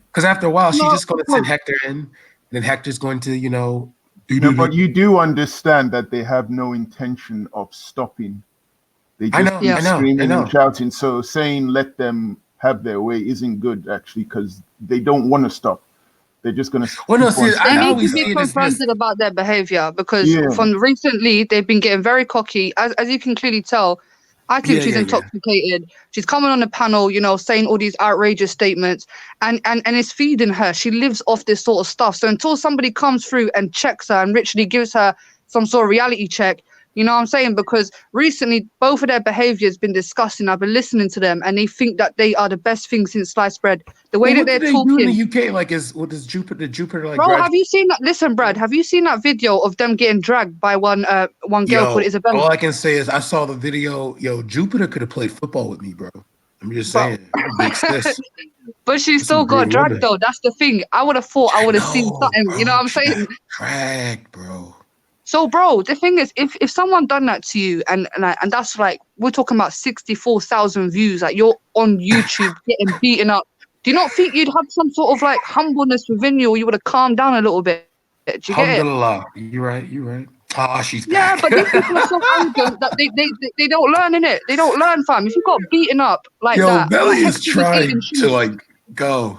Because after a while, she's just going to send Hector in, and then Hector's going to, But you do understand that they have no intention of stopping. They just screaming and shouting. So saying let them have their way isn't good, actually, because they don't want to stop. They're just going to. They need to be confronted about their behavior because from recently they've been getting very cocky. As you can clearly tell, I think she's intoxicated. She's coming on the panel, saying all these outrageous statements, and it's feeding her. She lives off this sort of stuff. So until somebody comes through and checks her and literally gives her some sort of reality check, you know what I'm saying? Because recently, both of their behavior has been disgusting. I've been listening to them, and they think that they are the best thing since sliced bread. The way that they're talking in the UK, like, what does Jupiter like? Bro, have you seen that? Listen, Brad, have you seen that video of them getting dragged by one girl called Isabella? All I can say is I saw the video. Yo, Jupiter could have played football with me, bro. I'm just saying. But she still got dragged though. That's the thing. I would have thought I would have seen something. Bro, you know what I'm saying? Dragged, bro. So, bro, the thing is, if someone done that to you, and that's like, we're talking about 64,000 views, like you're on YouTube getting beaten up. Do you not think you'd have some sort of like humbleness within you, or you would have calmed down a little bit? Do you get it? Alhamdulillah. You're right. Ah, she's Yeah, back. but these people are so arrogant that they don't learn, innit? They don't learn, fam. If you got beaten up like Yo, that, Belly like, is Hector was trying eating to shoes. like go.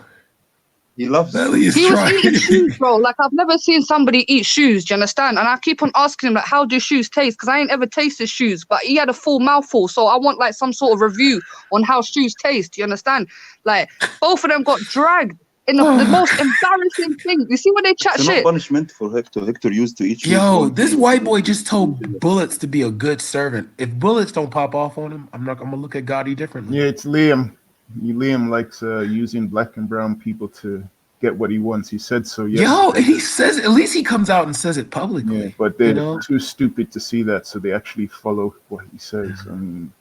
He loves Belly is He was trying. eating shoes, bro. Like, I've never seen somebody eat shoes. Do you understand? And I keep on asking him, like, how do shoes taste? Because I ain't ever tasted shoes, but he had a full mouthful. So I want like some sort of review on how shoes taste. Do you understand? Like, both of them got dragged in the most embarrassing thing. You see when they chat It's not shit? punishment for Hector. Hector used to eat. Yo, this white boy just told Bullets to be a good servant. If Bullets don't pop off on him, I'm gonna look at Gotti differently. Yeah, it's Liam. Liam likes using black and brown people to get what he wants. He said so. Yo, and he says, at least he comes out and says it publicly. Yeah, but they're too stupid to see that, so they actually follow what he says. I mean,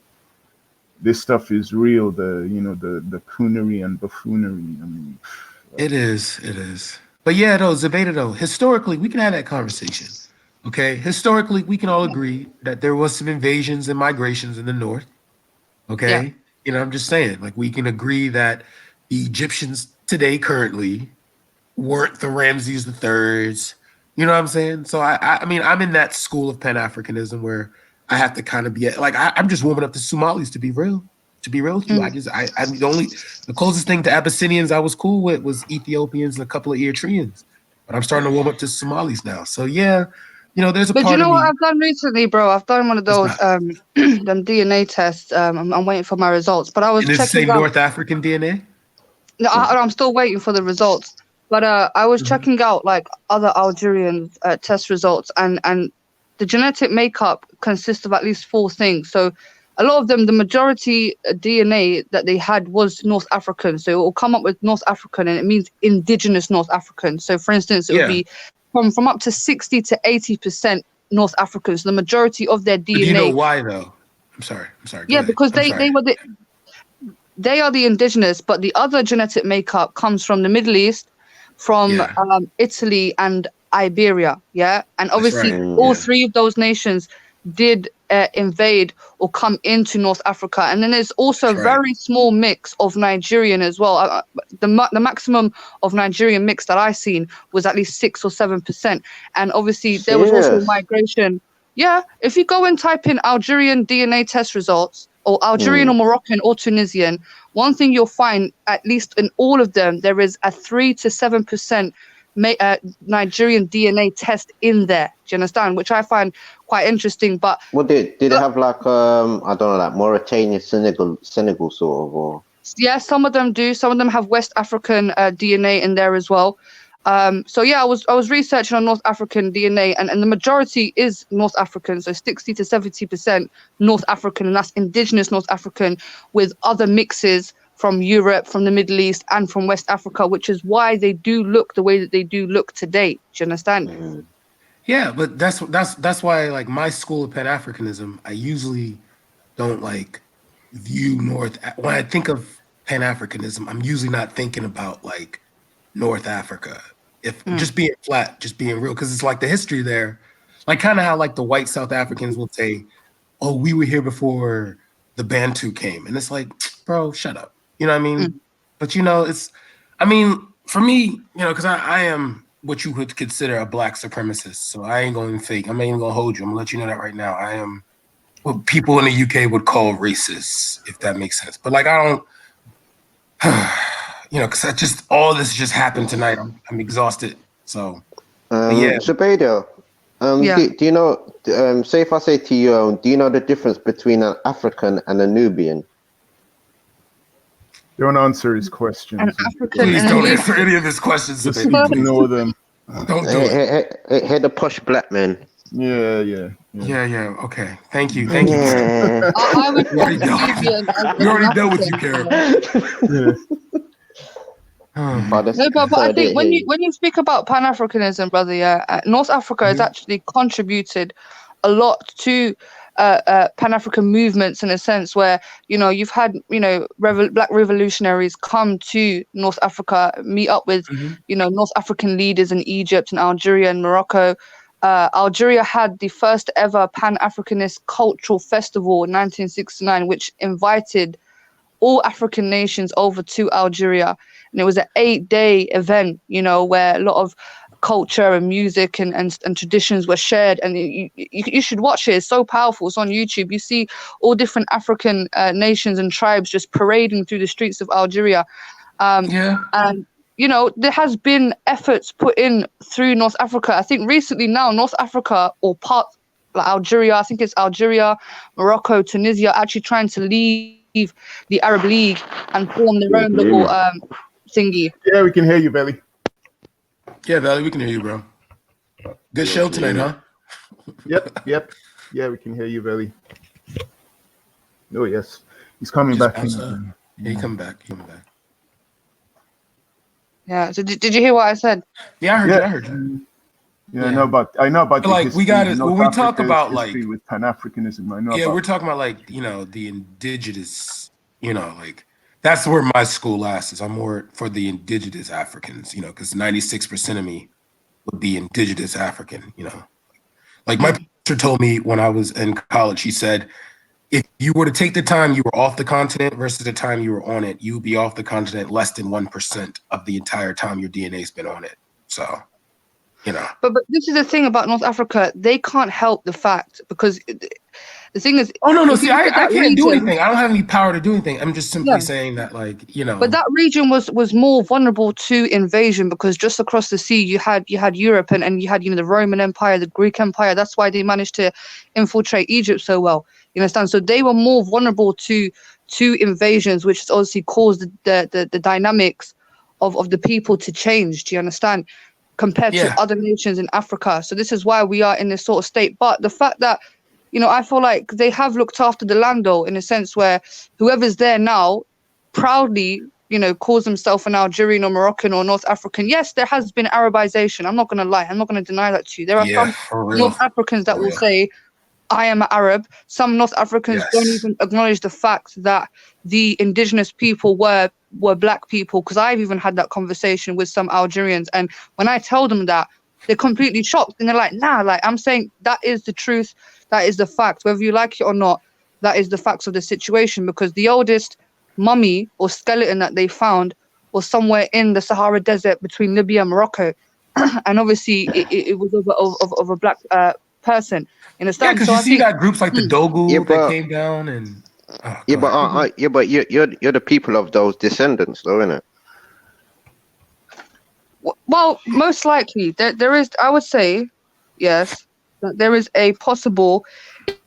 this stuff is real. The coonery and buffoonery. I mean, It is. But yeah, though, Zebeda, though, historically, we can have that conversation. Okay, historically, we can all agree that there was some invasions and migrations in the north. Okay, Yeah. you know, I'm just saying, like, we can agree that the Egyptians today, currently, weren't the Ramses III. You know what I'm saying? So I mean, I'm in that school of Pan-Africanism where I have to kind of be like, I'm just warming up to Somalis, to be real. To be real with you, I'm the closest thing to Abyssinians I was cool with was Ethiopians and a couple of Eritreans, but I'm starting to warm up to Somalis now. So yeah, you know, there's a But part you know of what me. I've done recently, bro? I've done one of those them DNA tests. I'm waiting for my results, but I was And does it say checking out. North African DNA? No, I'm still waiting for the results. But I was checking out like other Algerian test results, and the genetic makeup consists of at least 4 things. So a lot of them, the majority DNA that they had was North African. So it will come up with North African, and it means indigenous North African. So for instance, it would be from up to 60 to 80% North African. So the majority of their DNA. But do you know why though? I'm sorry. Yeah, because they are the indigenous, but the other genetic makeup comes from the Middle East, from Italy and Iberia. Yeah, and obviously all 3 of those nations did invade or come into North Africa, and then there's also a very small mix of Nigerian as well. The maximum of Nigerian mix that I seen was at least 6 or 7%, and obviously there was also migration. Yeah, if you go and type in Algerian DNA test results, or Algerian or Moroccan or Tunisian, one thing you'll find, at least in all of them, there is a 3 to 7% Nigerian DNA test in there. Do you understand? Which I find quite interesting. But what did they have like I don't know, like Mauritania, Senegal sort of, or yeah, some of them do. Some of them have West African DNA in there as well. So yeah, I was researching on North African DNA, and the majority is North African, so 60 to 70% North African, and that's indigenous North African with other mixes from Europe, from the Middle East, and from West Africa, which is why they do look the way that they do look today. Do you understand? Yeah, but that's why, like, my school of Pan-Africanism, I usually don't like view when I think of Pan-Africanism, I'm usually not thinking about like North Africa. If just being flat, just being real, because it's like the history there, like kind of how like the white South Africans will say, "Oh, we were here before the Bantu came," and it's like, bro, shut up. You know what I mean? But you know, for me, you know, because I am what you would consider a black supremacist, so I ain't going to fake. I'm not even going to hold you. I'm going to let you know that right now. I am what people in the UK would call racist, if that makes sense. But like, I don't, you know, because all this just happened tonight. I'm exhausted. So, yeah. Zebeda, do you know, say if I say to you, do you know the difference between an African and a Nubian? Don't answer his questions. Please don't answer any of his questions. Just ignore them. Don't do it. Hey, the posh black man. Yeah. Okay. Thank you. Yeah. I would you already know what you care about. No, but I think when you speak about Pan-Africanism, brother, North Africa has actually contributed a lot to Pan-African movements in a sense where, you know, you've had, you know, black revolutionaries come to North Africa, meet up with, you know, North African leaders in Egypt and Algeria and Morocco. Algeria had the first ever Pan-Africanist cultural festival in 1969, which invited all African nations over to Algeria. And it was an 8-day event, you know, where a lot of culture and music and traditions were shared. And you should watch it. It's so powerful. It's on YouTube. You see all different African nations and tribes just parading through the streets of Algeria. And, you know, there has been efforts put in through North Africa. I think recently now, North Africa or parts like Algeria, I think it's Algeria, Morocco, Tunisia, actually trying to leave the Arab League and form their own little thingy. Yeah, we can hear you, Belly. Yeah, Belly, we can hear you, bro. Good show tonight, huh? Yep. Yeah, we can hear you, Belly. Oh, yes. He's coming back. Yeah, he come back. Yeah, so did you hear what I said? Yeah, I heard you. Yeah, I know about like we got it when we talk about like with Pan-Africanism. I know. Yeah, we're talking about like, you know, the indigenous, you know, like that's where my school lasts is. I'm more for the indigenous Africans, you know, because 96% of me would be indigenous African, you know. Like my professor told me when I was in college, he said, if you were to take the time you were off the continent versus the time you were on it, you'd be off the continent less than 1% of the entire time your DNA's been on it. So, you know. But this is the thing about North Africa. They can't help the fact because the thing is. Oh, no. See, I can't do anything. I don't have any power to do anything. I'm just simply saying that, like, you know. But that region was more vulnerable to invasion because just across the sea you had Europe and you had, you know, the Roman Empire, the Greek Empire. That's why they managed to infiltrate Egypt so well. You understand? So they were more vulnerable to invasions, which has obviously caused the dynamics of the people to change. Do you understand? Compared to other nations in Africa. So this is why we are in this sort of state. But the fact that, you know, I feel like they have looked after the land though, in a sense where whoever's there now proudly, you know, calls himself an Algerian or Moroccan or North African. Yes, there has been Arabization. I'm not going to lie. I'm not going to deny that to you. There are some North Africans that will say, I am an Arab. Some North Africans don't even acknowledge the fact that the indigenous people were black people, because I've even had that conversation with some Algerians, and when I tell them that, they're completely shocked and they're like, nah, like I'm saying that is the truth, that is the fact, whether you like it or not, that is the facts of the situation, because the oldest mummy or skeleton that they found was somewhere in the Sahara Desert between Libya and Morocco, and obviously it was of a black person. Yeah, because you got groups like the Dogu that came down and. But you're the people of those descendants, though, innit? Well, most likely there is. I would say, yes, that there is a possible.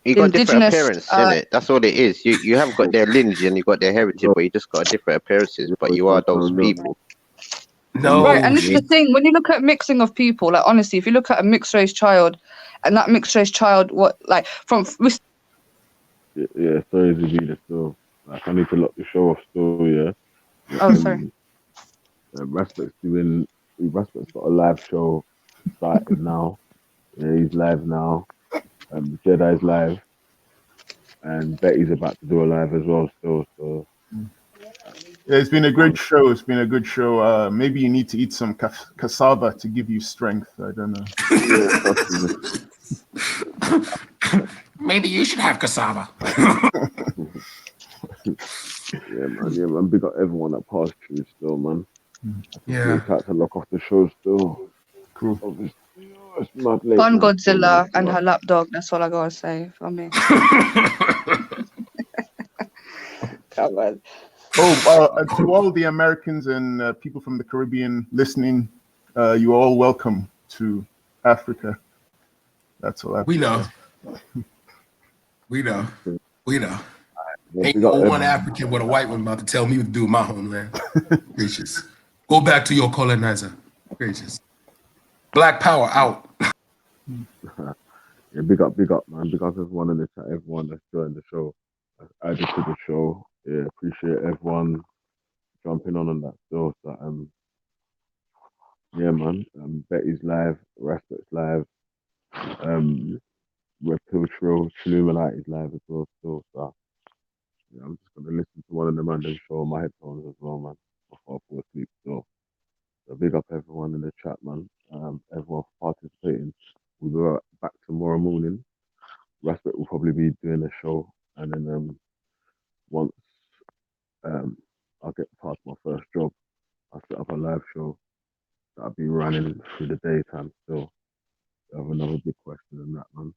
You got different appearance, innit? That's all it is. You haven't got their lineage and you got their heritage, but you just got different appearances. But you are those people. No, right, and this is the thing. When you look at mixing of people, like honestly, if you look at a mixed race child, and that mixed race child, Yeah, sorry to be there still. Like, I need to lock the show off still, yeah. Oh, sorry. Raspbert's got a live show starting now. Yeah, he's live now. Jedi's live. And Betty's about to do a live as well still, so. Yeah, it's been a great show. It's been a good show. Maybe you need to eat some cassava to give you strength. I don't know. Maybe you should have cassava. Yeah, man. Big up everyone that passed through still, man. Yeah. It's had to lock off the show still. Cool. Obviously, it's mad late. Fun Godzilla and her lapdog. That's all I gotta say for me. Come on. Oh, to all the Americans and people from the Caribbean listening, you are all welcome to Africa. That's all I have We know. We know. Ain't no one African with a white one about to tell me what to do in my homeland. Gracious. Go back to your colonizer. Gracious. Black power out. Yeah, big up, man. Big up everyone in the chat, everyone that's joined the show. Added to the show. Yeah, appreciate everyone jumping on that still. So, yeah, man. Betty's live, Raspbert's live, Red Pill Trill bro, Illuminati's live as well still. So yeah, I'm just gonna listen to one of them and then show my headphones as well, man, before I fall asleep. So big up everyone in the chat, man. Everyone participating. We'll be back tomorrow morning. Respect will probably be doing a show, and then once I get past my first job, I'll set up a live show that'll be running through the daytime still. I have another big question in that, man.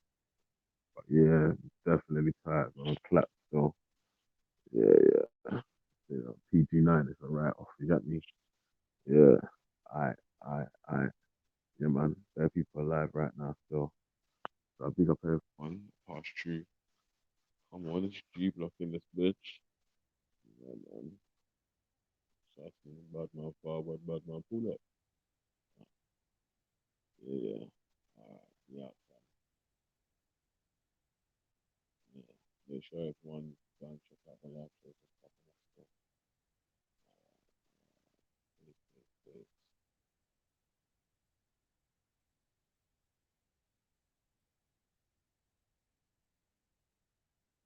But yeah, definitely tired, man. Clap still. Yeah. PG9 is a write off, you got me? Yeah. I. Yeah, man. There are people alive right now still. So I big up everyone. Pass through. Come on, it's G block in this bitch. Yeah, man. Bad man forward, bad man pull up. Yeah. Yeah. Yeah. Make sure everyone go and check out the live show.